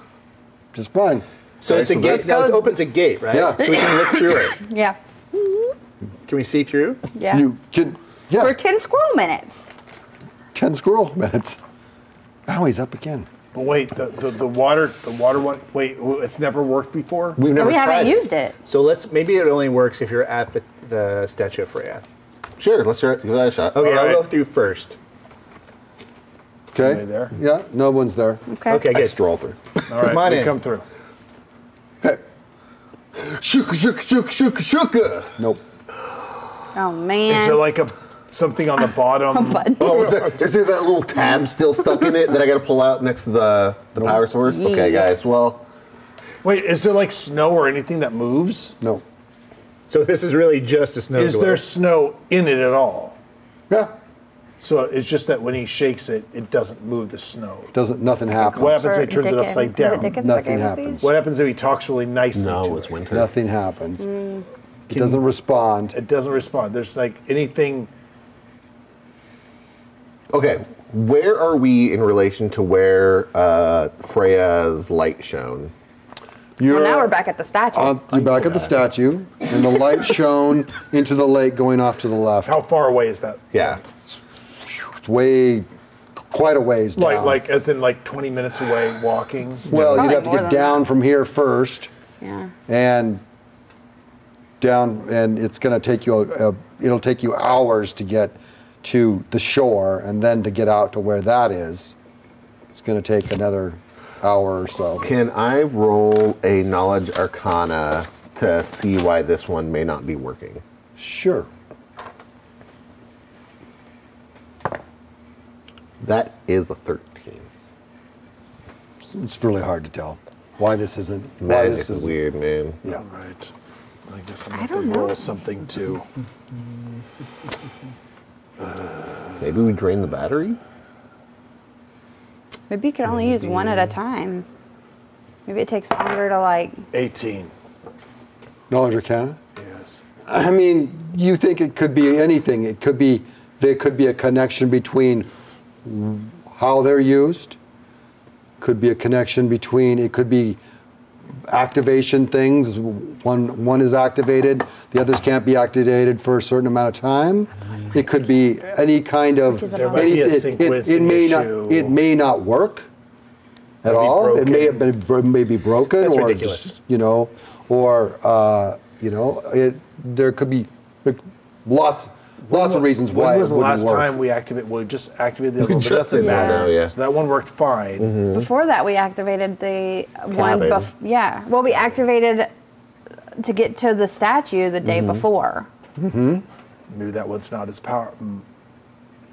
Speaker 2: Just fine.
Speaker 6: So it's a gate.
Speaker 4: Let's
Speaker 6: Now
Speaker 4: go.
Speaker 6: it opens a gate, right?
Speaker 2: Yeah.
Speaker 6: So we can look through it.
Speaker 4: Yeah.
Speaker 6: Can we see through?
Speaker 4: Yeah.
Speaker 2: You can. Yeah.
Speaker 4: For 10 squirrel minutes.
Speaker 2: 10 squirrel minutes. Now he's up again.
Speaker 5: But wait, the water one. Wait, it's never worked before.
Speaker 3: We've
Speaker 4: But
Speaker 3: never
Speaker 4: we haven't
Speaker 3: tried it.
Speaker 4: used it.
Speaker 6: So maybe it only works if you're at the statue of Freya.
Speaker 3: Sure, let's try it. Give that a shot.
Speaker 6: Okay,
Speaker 5: All
Speaker 6: I'll
Speaker 5: right.
Speaker 6: go through first.
Speaker 2: Okay.
Speaker 5: Anybody there?
Speaker 2: Yeah, no one's there.
Speaker 4: Okay.
Speaker 6: Okay,
Speaker 3: I
Speaker 6: good.
Speaker 3: stroll through.
Speaker 5: All right,
Speaker 6: Come on
Speaker 5: we
Speaker 6: in.
Speaker 5: come through.
Speaker 2: Okay.
Speaker 3: Shika, shika, shika, shika, shika.
Speaker 2: Nope.
Speaker 4: Oh, man.
Speaker 5: Is there like a something on the bottom.
Speaker 3: Oh, is there that little tab still stuck in it that I got to pull out next to the power source? Okay, guys. Well,
Speaker 5: Wait, is there like snow or anything that moves?
Speaker 2: No.
Speaker 6: So this is really just a snow
Speaker 5: Is
Speaker 6: globe.
Speaker 5: there snow in it at all?
Speaker 2: Yeah.
Speaker 5: So it's just that when he shakes it, it doesn't move the snow.
Speaker 2: Nothing happens.
Speaker 5: What happens when he turns it
Speaker 4: Dickens.
Speaker 5: upside
Speaker 4: Was
Speaker 5: down?
Speaker 4: it Dickens
Speaker 2: Nothing
Speaker 4: that gave us
Speaker 2: happens.
Speaker 4: these?
Speaker 5: What happens if he talks really nicely
Speaker 3: no,
Speaker 5: to
Speaker 3: it's
Speaker 5: it?
Speaker 3: winter.
Speaker 2: Nothing happens. It doesn't respond.
Speaker 5: It doesn't respond. There's like anything.
Speaker 3: Okay, where are we in relation to where Freya's light shone?
Speaker 2: You're,
Speaker 4: Well, now we're back at the statue.
Speaker 2: You're back at the statue, and the light shone into the lake going off to the left.
Speaker 5: How far away is that?
Speaker 3: Yeah.
Speaker 2: It's way, quite a ways down.
Speaker 5: Like as in like 20 minutes away walking.
Speaker 2: Well,
Speaker 4: Probably
Speaker 2: you'd have to
Speaker 4: more
Speaker 2: get
Speaker 4: than
Speaker 2: down
Speaker 4: that.
Speaker 2: from here first,
Speaker 4: Yeah.
Speaker 2: and down, and it's going to take you. It'll take you hours to get to the shore, and then to get out to where that is, it's going to take another hour or so.
Speaker 3: Can I roll a knowledge arcana to see why this one may not be working?
Speaker 2: Sure.
Speaker 3: That is a 13.
Speaker 2: It's really hard to tell why this isn't. Why
Speaker 3: Magic
Speaker 2: this
Speaker 3: is
Speaker 2: is
Speaker 3: weird, man.
Speaker 2: Yeah.
Speaker 5: All right. I guess I'm
Speaker 4: I
Speaker 5: going to
Speaker 4: don't know.
Speaker 5: roll something too.
Speaker 3: Maybe we drain the battery?
Speaker 4: Maybe you can only use one at a time. Maybe it takes longer to like.
Speaker 5: 18.
Speaker 2: Knowledge Arcana.
Speaker 5: Yes.
Speaker 2: I mean, you think it could be anything. It could be, there could be a connection between how they're used. Could be a connection between, it could be activation things. One is activated, the others can't be activated for a certain amount of time. It could be any kind of,
Speaker 4: Which is There
Speaker 5: might be a
Speaker 2: it
Speaker 5: synchronicity
Speaker 2: may not,
Speaker 5: issue.
Speaker 2: it may not work at
Speaker 5: Might be
Speaker 2: all. It may have
Speaker 5: broken.
Speaker 2: been, may be broken,
Speaker 6: That's
Speaker 2: or
Speaker 6: ridiculous.
Speaker 2: just, or there could be lots of reasons why
Speaker 5: When was
Speaker 2: it
Speaker 5: the
Speaker 2: wouldn't
Speaker 5: last
Speaker 2: work.
Speaker 5: time we activated? We just activated the other one, but
Speaker 3: just
Speaker 5: that doesn't
Speaker 3: did that
Speaker 5: matter.
Speaker 3: now, yeah.
Speaker 5: So that one worked fine.
Speaker 4: Before that, we activated the one.
Speaker 3: Cabin.
Speaker 4: Yeah. Well, we activated to get to the statue the day before,
Speaker 5: Maybe that one's not as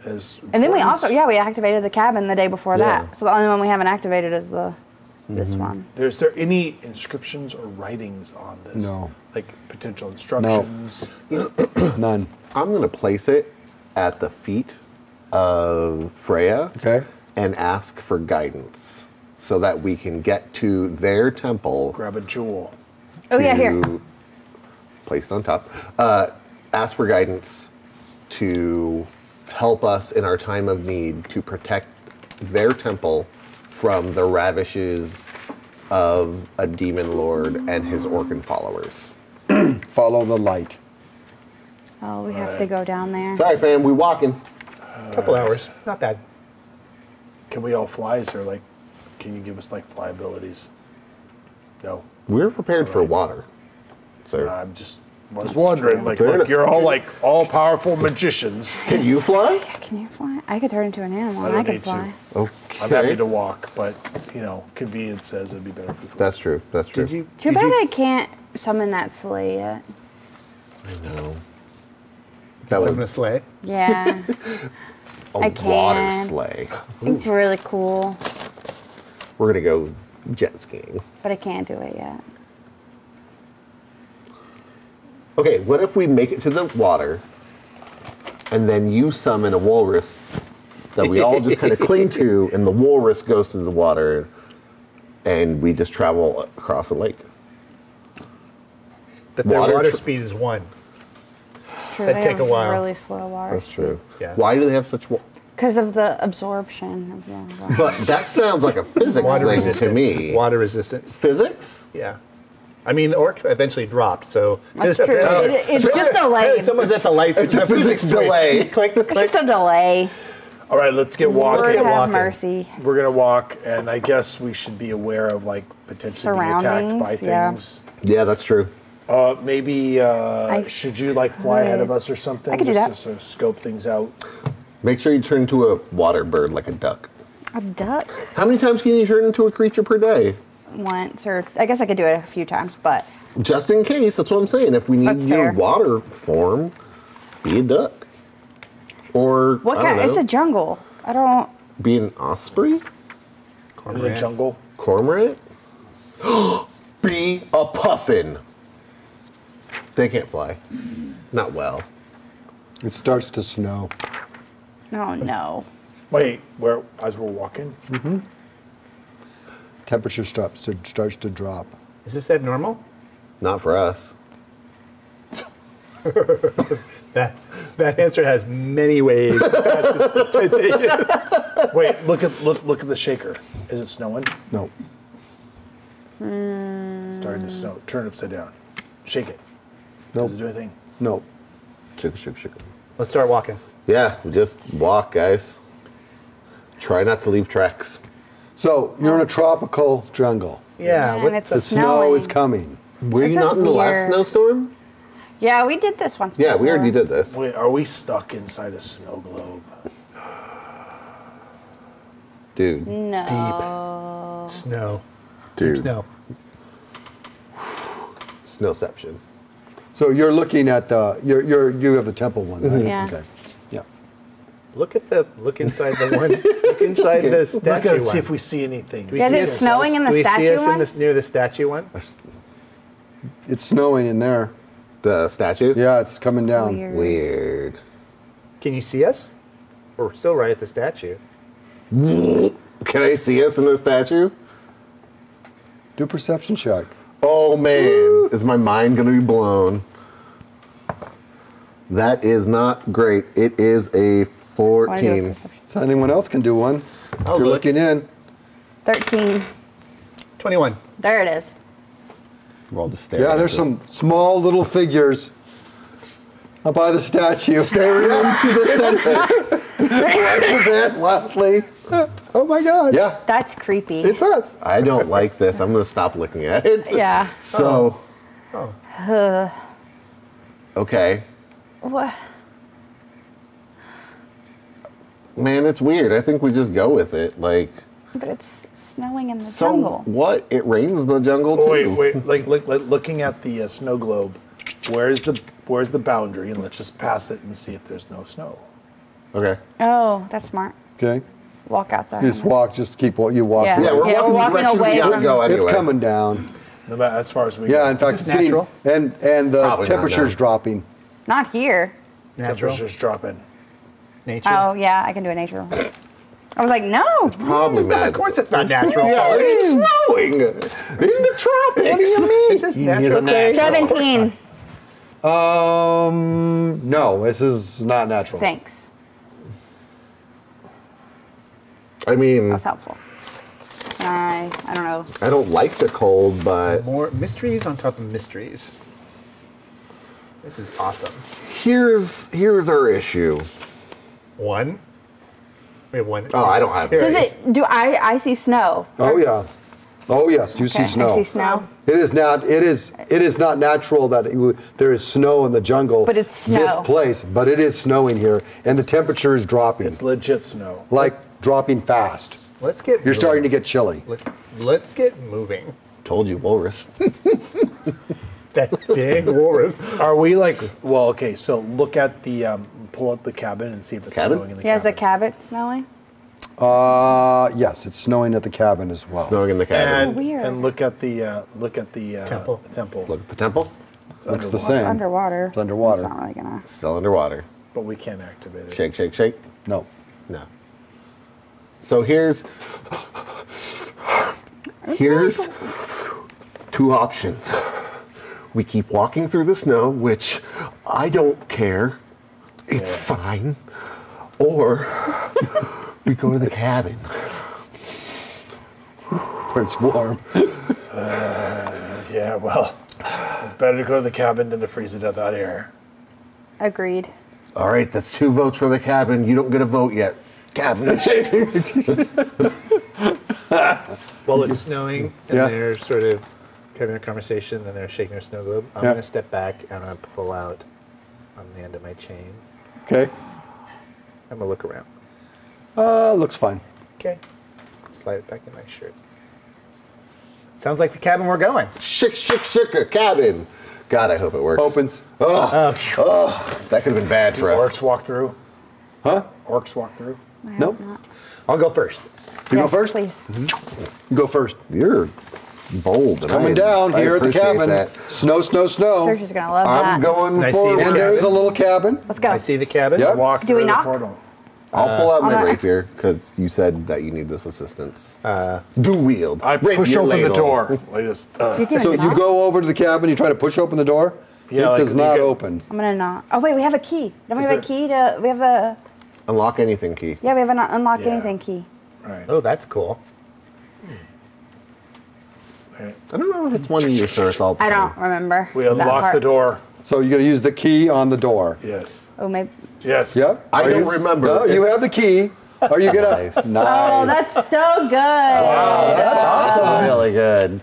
Speaker 5: as.
Speaker 4: and then we
Speaker 5: important.
Speaker 4: also we activated the cabin the day before
Speaker 3: Yeah.
Speaker 4: that. So the only one we haven't activated is the this one.
Speaker 5: Is there any inscriptions or writings on this?
Speaker 2: No.
Speaker 5: Like potential instructions?
Speaker 2: None.
Speaker 3: I'm going to place it at the feet of Freya
Speaker 2: Okay.
Speaker 3: and ask for guidance so that we can get to their temple.
Speaker 5: Grab a jewel.
Speaker 4: Oh yeah, here.
Speaker 3: to place it on top. Ask for guidance to help us in our time of need to protect their temple from the ravishes of a demon lord and his orcan followers.
Speaker 2: Follow the light.
Speaker 4: Oh, we have to go down there.
Speaker 3: Sorry, fam, we walking.
Speaker 6: Couple hours, not bad.
Speaker 5: Can we all fly? Is there like, can you give us like fly abilities? No.
Speaker 3: We're prepared for water. So,
Speaker 5: I'm just was wondering. Like,
Speaker 3: Fair
Speaker 5: look,
Speaker 3: enough.
Speaker 5: you're all like all powerful magicians.
Speaker 3: can you fly?
Speaker 4: Can you fly? I could turn into an animal.
Speaker 5: I
Speaker 4: and
Speaker 5: don't
Speaker 4: I could
Speaker 5: need to.
Speaker 4: fly.
Speaker 3: Okay.
Speaker 5: I'm happy to walk, but convenience says it'd be better if we flew.
Speaker 3: That's true. That's true.
Speaker 5: Did you?
Speaker 4: Too
Speaker 5: did
Speaker 4: bad
Speaker 5: you-
Speaker 4: I can't summon that sleigh yet.
Speaker 3: I know. That
Speaker 6: So I'm
Speaker 3: would
Speaker 6: gonna slay.
Speaker 4: Yeah,
Speaker 3: a
Speaker 4: I
Speaker 3: water
Speaker 4: can.
Speaker 3: sleigh.
Speaker 4: it's really cool,
Speaker 3: We're gonna go jet skiing.
Speaker 4: but I can't do it yet.
Speaker 3: Okay, what if we make it to the water and then you summon a walrus that we all just kind of cling to, and the walrus goes to the water and we just travel across a lake?
Speaker 6: But their
Speaker 3: Water
Speaker 6: water
Speaker 3: tr-
Speaker 6: speed is 1.
Speaker 4: It's true.
Speaker 6: That'd
Speaker 4: they
Speaker 6: take a
Speaker 4: have
Speaker 6: while.
Speaker 4: Really slow water.
Speaker 3: That's true.
Speaker 6: Yeah.
Speaker 3: Why do they have such?
Speaker 4: Because of the absorption of the water.
Speaker 3: But that sounds like a physics
Speaker 6: Water
Speaker 3: thing
Speaker 6: resistance.
Speaker 3: to me.
Speaker 6: Water resistance.
Speaker 3: Physics?
Speaker 6: Yeah. I mean, the orc eventually dropped, so.
Speaker 4: That's true. It's just
Speaker 6: Hey,
Speaker 4: delayed.
Speaker 6: someone's at the lights.
Speaker 3: It's a physics delay.
Speaker 6: Click,
Speaker 4: It's
Speaker 6: click.
Speaker 4: just a delay.
Speaker 5: All right, let's get
Speaker 4: Lord
Speaker 5: walking.
Speaker 4: have
Speaker 6: walking.
Speaker 4: mercy.
Speaker 5: We're gonna walk, and I guess we should be aware of like potentially being attacked by
Speaker 4: Surroundings, yeah.
Speaker 5: things.
Speaker 3: Yeah, that's true.
Speaker 5: Maybe should you like fly ahead of us or something?
Speaker 4: I could do
Speaker 5: just
Speaker 4: that.
Speaker 5: to sort of scope things out.
Speaker 3: Make sure you turn into a water bird like a duck.
Speaker 4: A duck
Speaker 3: How many times can you turn into a creature per day?
Speaker 4: once, or I guess I could do it a few times, but
Speaker 3: Just in case, that's what I'm saying. If we need
Speaker 4: That's
Speaker 3: your
Speaker 4: fair.
Speaker 3: water form, be a duck. Or,
Speaker 4: What
Speaker 3: I don't
Speaker 4: kind? It's
Speaker 3: know,
Speaker 4: a jungle. I don't.
Speaker 3: be an osprey?
Speaker 5: In the
Speaker 6: Cormorant.
Speaker 5: jungle.
Speaker 3: Cormorant? Be a puffin. They can't fly. Not well.
Speaker 2: It starts to snow.
Speaker 4: Oh no.
Speaker 5: Wait, where as we're walking?
Speaker 2: Temperature starts to drop.
Speaker 6: Is this abnormal?
Speaker 3: Not for us.
Speaker 6: That answer has many ways to take it.
Speaker 5: Wait, look at the shaker. Is it snowing?
Speaker 2: No.
Speaker 5: It's starting to snow. Turn it upside down. Shake it.
Speaker 2: Nope.
Speaker 5: Does it do anything?
Speaker 2: No.
Speaker 3: Shook.
Speaker 6: Let's start walking.
Speaker 3: Yeah, just walk, guys. Try not to leave tracks.
Speaker 2: So you're in a tropical jungle.
Speaker 6: Yeah.
Speaker 4: And
Speaker 6: What
Speaker 4: it's
Speaker 2: The snow
Speaker 4: snowing.
Speaker 2: is coming.
Speaker 3: Were
Speaker 4: This
Speaker 3: you
Speaker 4: is
Speaker 3: not in the last
Speaker 4: weird.
Speaker 3: snowstorm?
Speaker 4: Yeah, we did this once.
Speaker 3: Yeah, we
Speaker 4: before.
Speaker 3: already did this.
Speaker 5: Wait, are we stuck inside a snow globe?
Speaker 3: Dude.
Speaker 4: No.
Speaker 6: Snow.
Speaker 3: Dude.
Speaker 6: Deep snow.
Speaker 3: Snowception.
Speaker 2: So you're looking at the you have the temple one, right?
Speaker 4: Yeah.
Speaker 2: Okay. Yeah.
Speaker 6: Look inside the one. Look inside the statue
Speaker 5: Look at it, see
Speaker 6: one.
Speaker 5: if we see anything.
Speaker 6: Do we
Speaker 4: Yeah,
Speaker 6: see
Speaker 4: is it
Speaker 6: us-
Speaker 4: snowing in the
Speaker 6: Do we see
Speaker 4: statue
Speaker 6: us
Speaker 4: one?
Speaker 6: near the statue one?
Speaker 2: It's snowing in there.
Speaker 3: The statue?
Speaker 2: Yeah, it's coming down.
Speaker 4: Weird.
Speaker 3: Weird.
Speaker 6: Can you see us? We're still right at the statue.
Speaker 3: Can I see us in the statue?
Speaker 2: Do a perception check.
Speaker 3: Oh man, is my mind gonna be blown? That is not great. It is a
Speaker 4: Wanna do a
Speaker 3: 14.
Speaker 4: perception?
Speaker 2: So anyone else can do one.
Speaker 6: I'll
Speaker 2: You're
Speaker 6: look.
Speaker 2: looking in.
Speaker 4: 13.
Speaker 6: 21.
Speaker 4: There it is.
Speaker 3: We're all just staring.
Speaker 2: Yeah,
Speaker 3: at
Speaker 2: there's
Speaker 3: this.
Speaker 2: some small little figures up by the statue. Staring into the center. Represent wildly. Oh my God. Yeah.
Speaker 4: That's creepy.
Speaker 3: It's us. I don't like this. I'm gonna stop looking at it.
Speaker 4: Yeah.
Speaker 3: So. Okay.
Speaker 4: What?
Speaker 3: Man, it's weird. I think we just go with it. Like,
Speaker 4: But it's snowing in the
Speaker 3: so
Speaker 4: jungle.
Speaker 3: what? It rains in the jungle too.
Speaker 5: Oh, wait. Like looking at the snow globe. Where's the boundary? And let's just pass it and see if there's no snow.
Speaker 3: Okay.
Speaker 4: Oh, that's smart.
Speaker 2: Okay.
Speaker 4: Walk outside.
Speaker 2: You just walk. Just keep what you walk.
Speaker 4: Yeah.
Speaker 2: with.
Speaker 3: Yeah, we're
Speaker 4: Yeah,
Speaker 3: walking,
Speaker 4: we're walking
Speaker 3: the direction
Speaker 4: away
Speaker 3: we have to
Speaker 4: from-
Speaker 3: go anyway.
Speaker 2: It's coming down.
Speaker 5: No matter as far as we
Speaker 2: Yeah,
Speaker 5: go.
Speaker 2: in fact,
Speaker 6: this
Speaker 2: it's getting
Speaker 6: natural?
Speaker 2: and the
Speaker 3: Probably not
Speaker 2: temperature's
Speaker 3: now.
Speaker 2: dropping.
Speaker 4: Not here.
Speaker 6: Natural.
Speaker 5: Temperature's dropping.
Speaker 6: Nature.
Speaker 4: Oh, yeah, I can do a nature one. I was like, no.
Speaker 3: Probably
Speaker 6: Of
Speaker 3: not.
Speaker 6: course it's not natural.
Speaker 3: Yeah, it's snowing in the tropics. What do you mean?
Speaker 6: It's just natural.
Speaker 4: 17.
Speaker 2: No, this is not natural.
Speaker 4: Thanks.
Speaker 3: I mean,
Speaker 4: That was helpful. I don't know.
Speaker 3: I don't like the cold, but
Speaker 6: More mysteries on top of mysteries. This is awesome.
Speaker 3: here's our issue.
Speaker 6: One. We have one.
Speaker 3: Oh, I don't have
Speaker 6: Here.
Speaker 4: Does it, do I see snow?
Speaker 2: Oh yeah. Oh yes, you see
Speaker 4: Okay,
Speaker 2: snow.
Speaker 4: I see snow.
Speaker 2: It is not. It is not natural that there is snow in the jungle.
Speaker 4: But it's
Speaker 2: This
Speaker 4: snow.
Speaker 2: place, but it is snowing here, and the temperature is dropping.
Speaker 5: It's legit snow.
Speaker 2: Like dropping fast.
Speaker 6: Let's get.
Speaker 2: You're starting to get chilly.
Speaker 6: Let's get moving.
Speaker 3: Told you, walrus.
Speaker 6: That dang walrus.
Speaker 5: Are we like? Well, okay. So look at the pull up the cabin and see if it's
Speaker 3: Cabin?
Speaker 5: snowing in the
Speaker 4: Yeah, is the
Speaker 5: cabin.
Speaker 4: cabin snowing?
Speaker 2: Yes, it's snowing at the cabin as well.
Speaker 3: Snowing in the cabin.
Speaker 5: And,
Speaker 4: weird.
Speaker 5: and look at the
Speaker 6: Temple.
Speaker 5: temple.
Speaker 3: Look at the temple.
Speaker 5: It's
Speaker 2: Looks the
Speaker 5: underwater,
Speaker 2: same.
Speaker 4: It's underwater.
Speaker 2: It's underwater.
Speaker 4: It's not really gonna.
Speaker 3: Still underwater.
Speaker 5: but we can't activate it.
Speaker 3: Shake, shake, shake.
Speaker 2: No.
Speaker 3: No. So here's two options. We keep walking through the snow, which I don't care. It's fine. Or we go to the cabin.
Speaker 2: Where it's warm.
Speaker 5: Yeah, well, it's better to go to the cabin than to freeze to death out here.
Speaker 4: Agreed.
Speaker 3: All right, that's 2 votes for the cabin. You don't get a vote yet. Cabin.
Speaker 6: While it's snowing and
Speaker 2: Yeah.
Speaker 6: they're sort of having a conversation and they're shaking their snow globe, I'm
Speaker 2: Yeah.
Speaker 6: going to step back and I'm going to pull out on the end of my chain.
Speaker 2: Okay.
Speaker 6: I'm going to look around.
Speaker 2: Looks fine.
Speaker 6: Okay. Slide it back in my shirt. Sounds like the cabin we're going.
Speaker 3: Shik, shik, shik, a cabin. God, I hope it works.
Speaker 2: Opens.
Speaker 3: That could have been bad for us.
Speaker 5: Orcs walk through.
Speaker 2: Huh?
Speaker 5: Orcs walk through.
Speaker 4: I
Speaker 2: Nope.
Speaker 4: hope not.
Speaker 6: I'll go first.
Speaker 2: You
Speaker 4: Yes,
Speaker 2: go first?
Speaker 4: please.
Speaker 2: You go first.
Speaker 3: You're bold. And
Speaker 2: Coming down
Speaker 3: I
Speaker 2: here at the
Speaker 3: appreciate
Speaker 2: cabin.
Speaker 3: that.
Speaker 2: Snow, snow, snow.
Speaker 4: Serge is gonna love
Speaker 3: I'm
Speaker 4: that.
Speaker 3: going
Speaker 6: I see
Speaker 3: forward.
Speaker 6: the
Speaker 2: And there's a
Speaker 6: cabin.
Speaker 2: little cabin.
Speaker 4: Let's go.
Speaker 6: I see the cabin.
Speaker 2: Yep.
Speaker 5: Walk
Speaker 4: Do
Speaker 5: through
Speaker 4: we
Speaker 5: the
Speaker 4: knock?
Speaker 5: portal.
Speaker 3: I'll pull out my
Speaker 4: I'm not-
Speaker 3: rapier because you said that you need this assistance. Do wield.
Speaker 5: I push
Speaker 3: Rapier
Speaker 5: open the
Speaker 3: ladle.
Speaker 5: door like this.
Speaker 4: You can
Speaker 2: So you
Speaker 4: knock?
Speaker 2: go over to the cabin, you try to push open the door.
Speaker 5: Yeah,
Speaker 2: It
Speaker 5: like
Speaker 2: does
Speaker 5: you
Speaker 2: not
Speaker 5: get-
Speaker 2: open.
Speaker 4: I'm gonna knock. Oh wait, we have a key. Don't we
Speaker 5: Is
Speaker 4: have a
Speaker 5: there-
Speaker 4: key to? We have the.
Speaker 3: Unlock anything key.
Speaker 4: Yeah, we have an unlock
Speaker 5: Yeah.
Speaker 4: anything key.
Speaker 5: Right.
Speaker 6: Oh, that's cool.
Speaker 5: Right.
Speaker 3: I don't know if it's one use or it's all.
Speaker 4: I don't remember.
Speaker 5: We
Speaker 4: that
Speaker 5: unlock
Speaker 4: part.
Speaker 5: the door.
Speaker 2: So you got to use the key on the door.
Speaker 5: Yes.
Speaker 4: Oh, maybe.
Speaker 5: Yes.
Speaker 2: Yep.
Speaker 3: I
Speaker 2: Are
Speaker 3: don't
Speaker 2: you-
Speaker 3: remember.
Speaker 2: No, you have the key. Are you gonna?
Speaker 3: Nice.
Speaker 4: Oh, that's so good.
Speaker 2: that's awesome.
Speaker 3: Really good.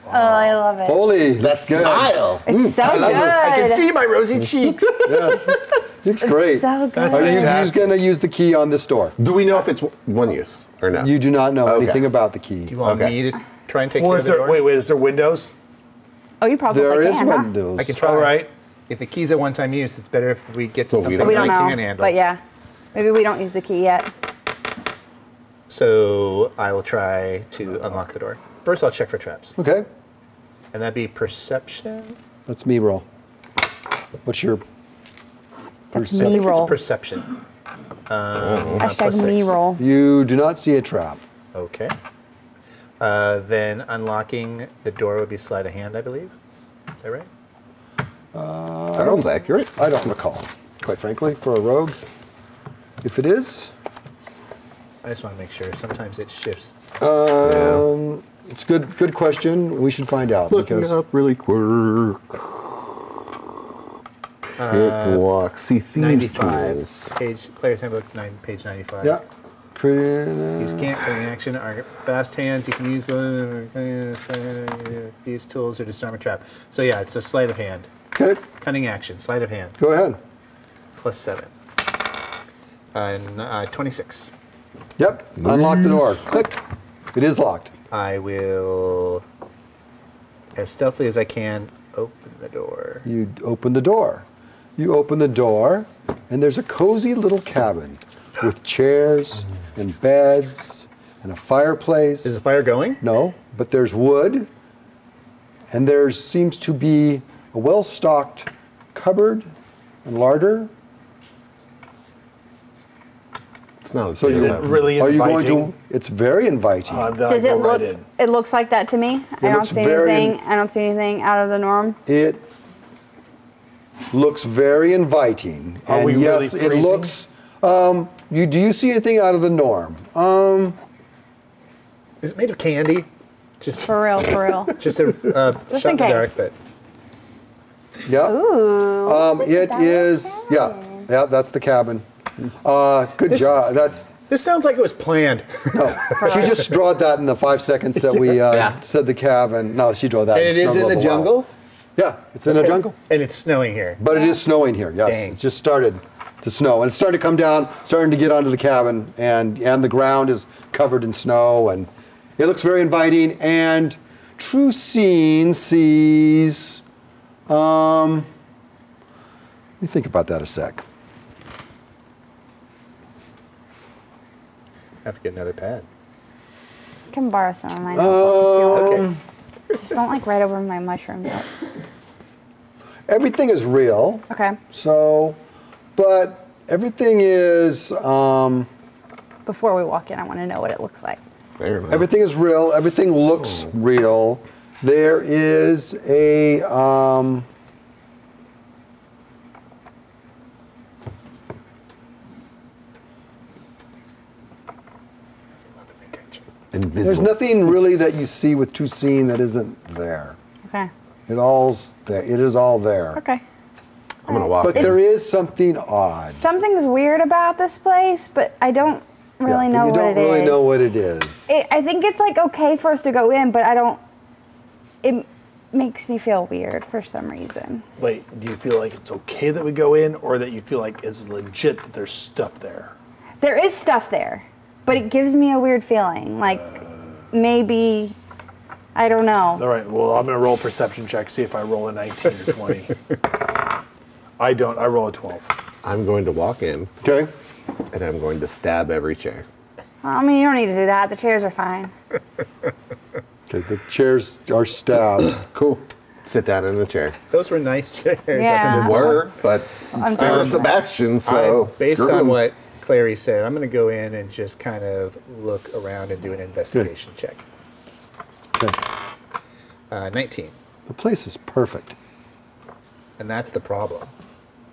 Speaker 4: Oh, I love it.
Speaker 2: Holy,
Speaker 3: That
Speaker 2: that's good.
Speaker 3: smile.
Speaker 4: It's so
Speaker 2: I
Speaker 4: good.
Speaker 2: love it.
Speaker 6: I can see my rosy cheeks.
Speaker 2: Yes, it's great.
Speaker 4: So good.
Speaker 5: That's
Speaker 2: Are you
Speaker 5: fantastic.
Speaker 2: going to use the key on this door?
Speaker 3: Do we know if it's one use or no?
Speaker 2: You do not know
Speaker 3: Okay.
Speaker 2: anything about the key.
Speaker 6: Do you want
Speaker 3: Okay.
Speaker 6: me to try and take
Speaker 5: Well,
Speaker 6: care
Speaker 5: is
Speaker 6: of the
Speaker 5: there?
Speaker 6: door?
Speaker 5: Wait. Is there windows?
Speaker 4: Oh, you probably
Speaker 2: There
Speaker 4: can.
Speaker 2: is
Speaker 4: huh?
Speaker 2: windows.
Speaker 6: I can try.
Speaker 5: All right.
Speaker 6: If the key's a one-time use, it's better if we get to
Speaker 3: So we
Speaker 6: something
Speaker 3: don't-
Speaker 4: We
Speaker 6: that
Speaker 4: don't
Speaker 6: I
Speaker 4: know.
Speaker 6: can handle.
Speaker 4: But yeah, maybe we don't use the key yet.
Speaker 6: So I will try to unlock the door. First, I'll check for traps,
Speaker 2: Okay,
Speaker 6: and that'd be perception.
Speaker 2: that's me roll. What's your?
Speaker 4: That's
Speaker 6: I
Speaker 4: me
Speaker 6: think
Speaker 4: roll.
Speaker 6: it's perception. plus
Speaker 4: Hashtag me
Speaker 6: 6.
Speaker 4: roll.
Speaker 2: You do not see a trap.
Speaker 6: Okay. Then unlocking the door would be sleight of hand, I believe. Is that right?
Speaker 3: Sounds accurate.
Speaker 2: I don't recall, quite frankly, for a rogue. If it is,
Speaker 6: I just want to make sure. Sometimes it shifts.
Speaker 2: it's good. Good question. We should find out
Speaker 3: Looking
Speaker 2: because
Speaker 3: up really quick. Hit block. See thieves
Speaker 6: 95.
Speaker 2: tools.
Speaker 6: Page, Player's Handbook, page 95.
Speaker 2: yeah.
Speaker 6: Use can't cutting action, are fast hands. You can use these tools or disarm a trap. So yeah, it's a sleight of hand.
Speaker 2: Okay,
Speaker 6: Cunning action, sleight of hand,
Speaker 2: go ahead.
Speaker 6: plus 7. And 26.
Speaker 2: Yep. Unlock the door. Click. It is locked.
Speaker 6: I will, as stealthily as I can, open the door.
Speaker 2: You open the door. You open the door, and there's a cozy little cabin with chairs and beds and a fireplace.
Speaker 6: Is the fire going?
Speaker 2: No, but there's wood, and there seems to be a well-stocked cupboard and larder.
Speaker 3: It's not a
Speaker 2: So
Speaker 5: Is
Speaker 2: you-
Speaker 5: it really
Speaker 2: Are you
Speaker 5: inviting?
Speaker 2: going to? It's very inviting.
Speaker 5: Then
Speaker 4: Does
Speaker 5: I
Speaker 4: it
Speaker 5: go
Speaker 4: look?
Speaker 5: right in.
Speaker 4: It looks like that to me. I don't
Speaker 2: looks
Speaker 4: see
Speaker 2: very-
Speaker 4: anything. I don't see anything out of the norm.
Speaker 2: It looks very inviting.
Speaker 5: Are
Speaker 2: and
Speaker 5: we really
Speaker 2: yes, it
Speaker 5: freezing?
Speaker 2: looks. Do you see anything out of the norm?
Speaker 6: Is it made of candy? Just,
Speaker 4: For real, for real.
Speaker 6: just a
Speaker 4: Just
Speaker 6: shot
Speaker 4: in
Speaker 6: the dark,
Speaker 4: case.
Speaker 6: but
Speaker 2: Yeah.
Speaker 4: Ooh.
Speaker 2: It is. Yeah. Yeah. That's the cabin. Good
Speaker 6: This-
Speaker 2: job. That's.
Speaker 6: this sounds like it was planned.
Speaker 2: No, she just drawed that in the 5 seconds that we said the cabin. No, she drew that.
Speaker 6: And it is
Speaker 2: Snow
Speaker 6: in the
Speaker 2: Global Wow.
Speaker 6: jungle?
Speaker 2: Yeah, it's in the jungle.
Speaker 6: And it's snowing here.
Speaker 2: But it is snowing here. Yes,
Speaker 6: Dang.
Speaker 2: it's just started to snow, and it's starting to come down, starting to get onto the cabin, and the ground is covered in snow, and it looks very inviting. And True Scene sees. Let me think about that a sec.
Speaker 6: Have to get another pad.
Speaker 4: I can borrow some of mine. Okay.
Speaker 6: Okay.
Speaker 4: Just don't like right over my mushroom notes.
Speaker 2: Everything is real.
Speaker 4: Okay.
Speaker 2: So, but everything is
Speaker 4: Before we walk in, I want to know what it looks like.
Speaker 3: Fair enough.
Speaker 2: everything is real. Everything looks real. There is a
Speaker 3: Invisible.
Speaker 2: there's nothing really that you see with True Scene that isn't there.
Speaker 4: Okay.
Speaker 2: It all's there. It is all there.
Speaker 4: Okay.
Speaker 3: I'm gonna walk.
Speaker 2: But
Speaker 3: in.
Speaker 2: there is something odd.
Speaker 4: Something's weird about this place, but I don't really
Speaker 2: Yeah,
Speaker 4: know
Speaker 2: you
Speaker 4: what
Speaker 2: don't
Speaker 4: it
Speaker 2: really
Speaker 4: is.
Speaker 2: know what it is.
Speaker 4: I think it's like okay for us to go in, but I don't. It makes me feel weird for some reason.
Speaker 5: Wait, do you feel like it's okay that we go in, or that you feel like it's legit that there's stuff there?
Speaker 4: There is stuff there, but it gives me a weird feeling. Like maybe I don't know.
Speaker 5: All right, well, I'm going to roll a perception check, see if I roll a 19 or 20. I don't. I roll a 12.
Speaker 3: I'm going to walk in
Speaker 2: Okay.
Speaker 3: and I'm going to stab every chair.
Speaker 4: I mean, you don't need to do that. The chairs are fine.
Speaker 2: Okay, the chairs are stabbed.
Speaker 3: Cool. Sit down in the chair.
Speaker 6: Those were nice chairs.
Speaker 4: Yeah.
Speaker 6: Up in
Speaker 3: Were, but they were Sebastian, so
Speaker 6: based
Speaker 3: screw
Speaker 6: on
Speaker 3: him.
Speaker 6: what Clary said, I'm going to go in and just kind of look around and do an investigation check.
Speaker 2: Okay.
Speaker 6: 19.
Speaker 2: The place is perfect.
Speaker 6: And that's the problem.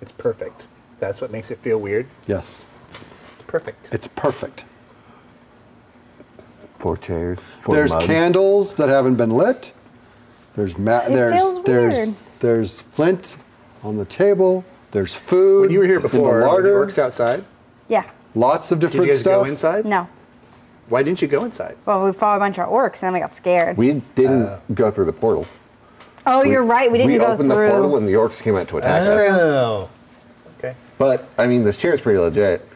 Speaker 6: It's perfect. That's what makes it feel weird.
Speaker 2: Yes,
Speaker 6: It's perfect.
Speaker 2: it's perfect.
Speaker 3: 4 chairs, 4
Speaker 2: There's
Speaker 3: mugs.
Speaker 2: candles that haven't been lit. There's
Speaker 4: feels weird.
Speaker 2: there's flint on the table. There's food.
Speaker 6: When you were here
Speaker 2: in the
Speaker 6: before, were the
Speaker 2: larder.
Speaker 6: orcs outside?
Speaker 4: Yeah.
Speaker 2: Lots of
Speaker 6: Did
Speaker 2: different
Speaker 6: you guys
Speaker 2: stuff.
Speaker 6: go inside?
Speaker 4: No.
Speaker 6: Why didn't you go inside?
Speaker 4: Well, we fought a bunch of orcs and then we got scared.
Speaker 3: We didn't go through the portal.
Speaker 4: Oh, you're right. We didn't go
Speaker 3: opened
Speaker 4: through.
Speaker 3: the portal and the orcs came out to attack us.
Speaker 6: Oh. Okay.
Speaker 3: But, I mean, this chair is pretty legit.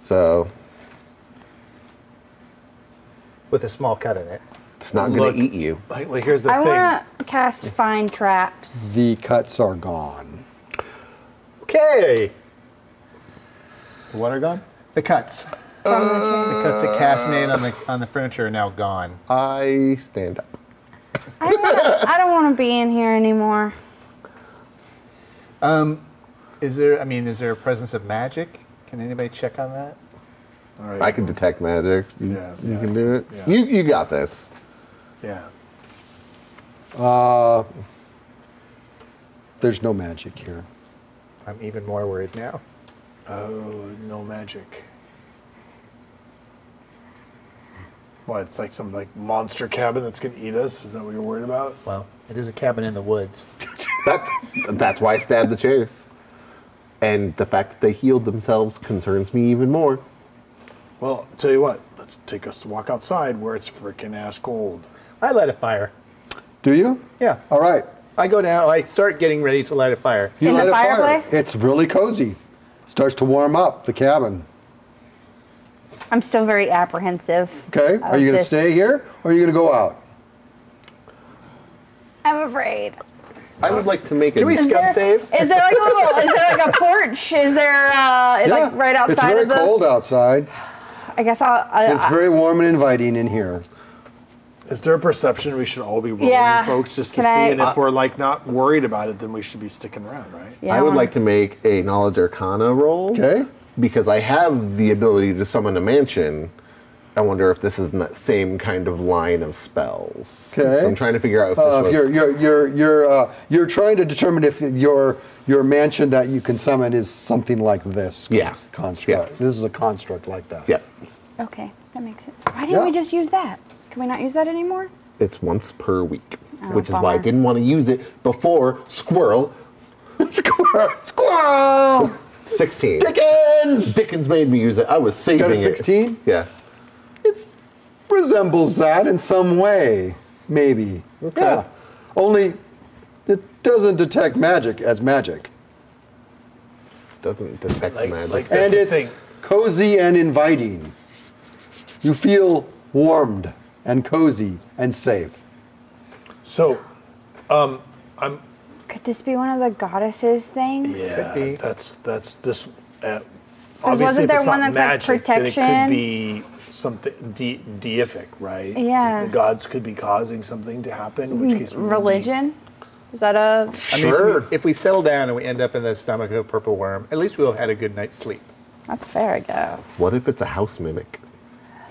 Speaker 3: So,
Speaker 6: With a small cut in it.
Speaker 3: it's not going
Speaker 5: Look.
Speaker 3: to eat you.
Speaker 5: Like here's the
Speaker 4: I
Speaker 5: thing.
Speaker 4: want to cast Find Traps.
Speaker 2: The cuts are gone.
Speaker 6: Okay.
Speaker 5: What are gone?
Speaker 6: The cuts. The cuts that Cass made on the furniture are now gone.
Speaker 3: I stand up.
Speaker 4: I don't want to be in here anymore.
Speaker 6: Is there a presence of magic? Can anybody check on that?
Speaker 5: All right.
Speaker 3: I can detect magic. You
Speaker 5: Yeah.
Speaker 3: can do it.
Speaker 5: Yeah.
Speaker 3: You got this.
Speaker 5: Yeah.
Speaker 2: There's no magic here.
Speaker 6: I'm even more worried now.
Speaker 5: Oh, no magic. What? It's like some like monster cabin that's gonna eat us. Is that what you're worried about?
Speaker 6: Well, it is a cabin in the woods.
Speaker 3: That's why I stabbed the chairs. And the fact that they healed themselves concerns me even more.
Speaker 5: Well, tell you what. Let's take us to walk outside where it's freaking ass cold.
Speaker 6: I light a fire.
Speaker 2: Do you?
Speaker 6: Yeah.
Speaker 2: All right.
Speaker 6: I go down, I start getting ready to light a fire.
Speaker 2: You
Speaker 4: In the
Speaker 2: light a fire.
Speaker 4: fireplace?
Speaker 2: It's really cozy. Starts to warm up the cabin.
Speaker 4: I'm still very apprehensive.
Speaker 2: Okay.
Speaker 4: of
Speaker 2: Are you going to
Speaker 4: this.
Speaker 2: stay here or are you going to go out?
Speaker 4: I'm afraid.
Speaker 3: I would like to make
Speaker 6: Can we
Speaker 3: a...
Speaker 6: scum save?
Speaker 4: Is there like a little? Is there like a porch? Is there like right outside
Speaker 2: It's very
Speaker 4: of the?
Speaker 2: cold outside.
Speaker 4: I guess I'll.
Speaker 2: It's very warm and inviting in here.
Speaker 5: Is there a perception we should all be rolling,
Speaker 4: Yeah.
Speaker 5: folks, just to
Speaker 4: Can
Speaker 5: see?
Speaker 4: I-
Speaker 5: And if we're like not worried about it, then we should be sticking around, right?
Speaker 4: yeah,
Speaker 3: I would like to make a Knowledge Arcana roll.
Speaker 2: Okay.
Speaker 3: Because I have the ability to summon a mansion. I wonder if this is in that same kind of line of spells.
Speaker 2: Okay.
Speaker 3: So I'm trying to figure out if this was...
Speaker 2: You're trying to determine if your mansion that you can summon is something like this.
Speaker 3: Yeah.
Speaker 2: Construct.
Speaker 3: Yeah.
Speaker 2: This is a construct like that.
Speaker 3: Yeah.
Speaker 4: Okay, that makes sense. Why didn't we just use that? Can we not use that anymore?
Speaker 3: It's once per week.
Speaker 4: Oh,
Speaker 3: which is why I
Speaker 4: bummer.
Speaker 3: didn't want to use it before Squirrel
Speaker 2: Squirrel! Squirrel!
Speaker 3: 16.
Speaker 2: Dickens!
Speaker 3: Dickens made me use it. I was saving
Speaker 2: Got a
Speaker 3: it.
Speaker 2: 16?
Speaker 3: Yeah.
Speaker 2: It resembles that in some way, maybe.
Speaker 3: Okay.
Speaker 2: Yeah. Only it doesn't detect magic as magic.
Speaker 3: Doesn't detect magic.
Speaker 5: Like
Speaker 2: And
Speaker 5: that's the
Speaker 2: it's
Speaker 5: thing.
Speaker 2: cozy and inviting. You feel warmed and cozy and safe.
Speaker 5: So,
Speaker 4: Could this be one of the goddesses things?
Speaker 5: yeah,
Speaker 6: be.
Speaker 5: that's this. Obviously,
Speaker 4: wasn't
Speaker 5: if
Speaker 4: there
Speaker 5: it's
Speaker 4: one
Speaker 5: not
Speaker 4: that's, like,
Speaker 5: magic, then it
Speaker 4: protection?
Speaker 5: could be something deific, right?
Speaker 4: Yeah.
Speaker 5: The gods could be causing something to happen. In which case, we would be-
Speaker 4: Religion? Is that a?
Speaker 6: I mean,
Speaker 3: Sure.
Speaker 6: if we settle down and we end up in the stomach of a purple worm, at least we'll have had a good night's sleep.
Speaker 4: That's fair, I guess.
Speaker 3: What if it's a house mimic?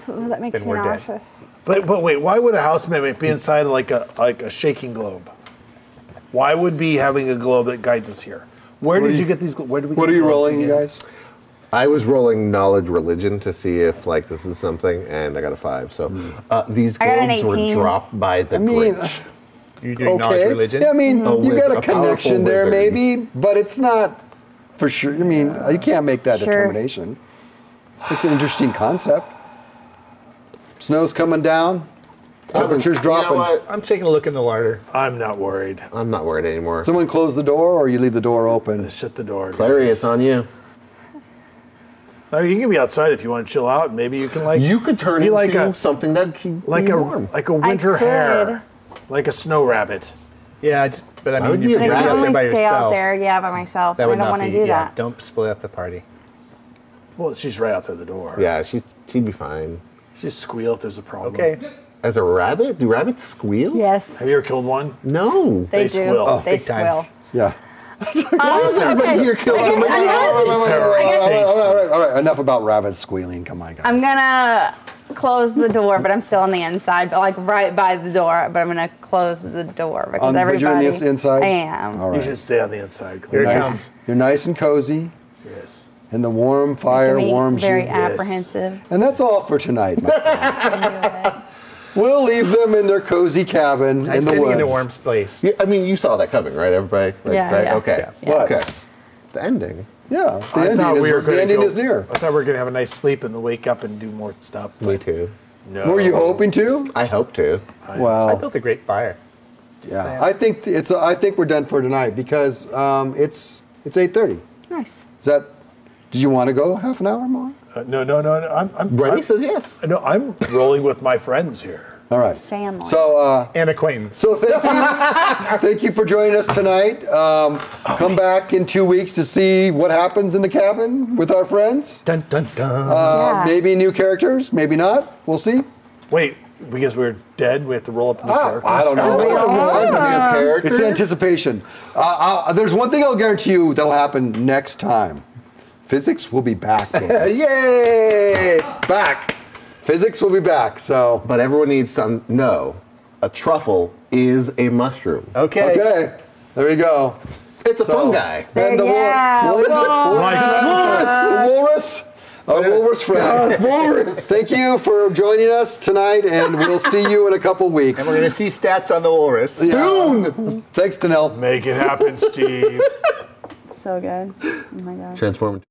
Speaker 4: Ooh, that makes
Speaker 6: Then
Speaker 4: me
Speaker 6: we're dead.
Speaker 4: nauseous.
Speaker 5: But wait, why would a house mimic be inside like a shaking globe? Why would be having a globe that guides us here? Where did you get these? Where did we?
Speaker 2: What
Speaker 5: get
Speaker 2: are you
Speaker 5: globes
Speaker 2: rolling, you
Speaker 5: again?
Speaker 2: guys?
Speaker 3: I was rolling knowledge religion to see if like this is something, and I got a 5. So these
Speaker 4: I got an
Speaker 3: globes were
Speaker 4: 18.
Speaker 3: dropped by the
Speaker 2: I mean,
Speaker 3: Grinch.
Speaker 6: You're doing knowledge
Speaker 2: okay.
Speaker 6: religion?
Speaker 2: Yeah, I mean,
Speaker 3: A
Speaker 2: you
Speaker 3: wiz-
Speaker 2: got a
Speaker 3: a powerful
Speaker 2: connection there,
Speaker 3: wizard.
Speaker 2: maybe, but it's not for sure. I mean, you can't make that
Speaker 4: Sure.
Speaker 2: determination. It's an interesting concept. Snow's coming down. Temperature's dropping.
Speaker 3: You know what?
Speaker 6: I'm taking a look in the larder.
Speaker 5: I'm not worried.
Speaker 3: I'm not worried anymore.
Speaker 2: Someone close the door, or you leave the door open.
Speaker 5: Let's shut the door.
Speaker 3: Clary,
Speaker 5: guys.
Speaker 3: it's on you.
Speaker 5: Now, you can be outside if you want to chill out. Maybe you can like
Speaker 3: You could turn
Speaker 5: be
Speaker 3: into
Speaker 5: like a
Speaker 3: something that keep
Speaker 5: like
Speaker 3: you
Speaker 5: a
Speaker 3: warm.
Speaker 5: like a winter
Speaker 4: could.
Speaker 5: hare, like a snow rabbit.
Speaker 6: Yeah, just But I
Speaker 3: Why would
Speaker 6: mean,
Speaker 3: you
Speaker 6: if
Speaker 4: I
Speaker 6: you're
Speaker 3: be
Speaker 4: can
Speaker 6: out there
Speaker 4: only
Speaker 6: by
Speaker 4: stay out
Speaker 6: yourself,
Speaker 4: there, by myself.
Speaker 6: that
Speaker 4: I
Speaker 6: would
Speaker 4: don't
Speaker 6: not
Speaker 4: want to
Speaker 6: be.
Speaker 4: do
Speaker 6: Yeah,
Speaker 4: that.
Speaker 6: don't split up the party.
Speaker 5: Well, she's right outside the door.
Speaker 3: Yeah, she'd be fine.
Speaker 5: Just squeal if there's a problem.
Speaker 6: Okay.
Speaker 3: As a rabbit? Do rabbits squeal?
Speaker 4: Yes,
Speaker 5: Have you ever killed one?
Speaker 3: No.
Speaker 4: they do.
Speaker 5: squeal. Oh,
Speaker 4: They
Speaker 6: big time.
Speaker 4: squeal.
Speaker 2: Yeah.
Speaker 3: Why does everybody here kill somebody?
Speaker 2: All right. Enough about rabbits squealing. Come on, guys.
Speaker 4: I'm gonna close the door, but I'm still on the inside, but like right by the door. But I'm gonna close the door because
Speaker 2: But
Speaker 4: everybody.
Speaker 2: you're on the inside?
Speaker 4: I am.
Speaker 2: All
Speaker 5: You
Speaker 2: right.
Speaker 5: should stay on the inside.
Speaker 6: Here it
Speaker 5: Claire.
Speaker 6: comes.
Speaker 2: You're nice and cozy
Speaker 5: Yes.
Speaker 2: in the warm fire
Speaker 4: Making me
Speaker 2: warms
Speaker 4: very
Speaker 2: you.
Speaker 4: apprehensive.
Speaker 2: And that's all for tonight. My friends. We'll leave them in their cozy cabin
Speaker 6: I'm
Speaker 2: in the
Speaker 6: sitting
Speaker 2: woods.
Speaker 6: in a warm place.
Speaker 3: I mean, you saw that coming, right, everybody?
Speaker 4: Yeah,
Speaker 3: right?
Speaker 4: yeah.
Speaker 3: Okay.
Speaker 4: Yeah.
Speaker 3: Okay. The ending.
Speaker 2: Yeah, the
Speaker 5: I
Speaker 2: ending,
Speaker 5: thought
Speaker 2: is,
Speaker 5: we were
Speaker 2: the
Speaker 5: going
Speaker 2: ending
Speaker 5: to
Speaker 2: is near.
Speaker 5: I thought we were going to have a nice sleep and then wake up and do more stuff.
Speaker 3: Me
Speaker 5: But
Speaker 3: too.
Speaker 5: no.
Speaker 2: Were you hoping to?
Speaker 3: I hope to.
Speaker 6: I
Speaker 2: Well,
Speaker 6: built a great fire.
Speaker 2: yeah.
Speaker 6: saying.
Speaker 2: I think we're done for tonight because it's 8:30.
Speaker 4: Nice.
Speaker 2: Is that? Did you want to go half an hour more?
Speaker 5: No.
Speaker 3: Rennie says yes.
Speaker 5: No, I'm rolling with my friends here.
Speaker 2: All right.
Speaker 4: Family.
Speaker 2: So.
Speaker 6: And acquaintance.
Speaker 2: So thank you, thank you for joining us tonight. Come back in 2 weeks to see what happens in the cabin with our friends.
Speaker 6: Dun dun dun.
Speaker 4: Yeah.
Speaker 2: Maybe new characters, maybe not. We'll see.
Speaker 5: Wait, because we're dead, we have to roll up new characters?
Speaker 2: I don't know.
Speaker 3: Character.
Speaker 2: It's anticipation. There's one thing I'll guarantee you that'll happen next time. Physics will be back. baby.
Speaker 3: Yay!
Speaker 2: Back. Physics will be back. So.
Speaker 3: But everyone needs to know a truffle is a mushroom.
Speaker 6: Okay.
Speaker 2: Okay. There you go.
Speaker 3: It's a fungi.
Speaker 2: And the
Speaker 4: Yeah,
Speaker 2: walrus. Our walrus friend.
Speaker 3: Walrus.
Speaker 2: Thank you for joining us tonight, and we'll see you in a couple weeks.
Speaker 6: And we're going to see stats on the walrus.
Speaker 2: Soon. Thanks, Danelle.
Speaker 5: Make it happen, Steve.
Speaker 4: So good. Oh my god.
Speaker 3: Transform.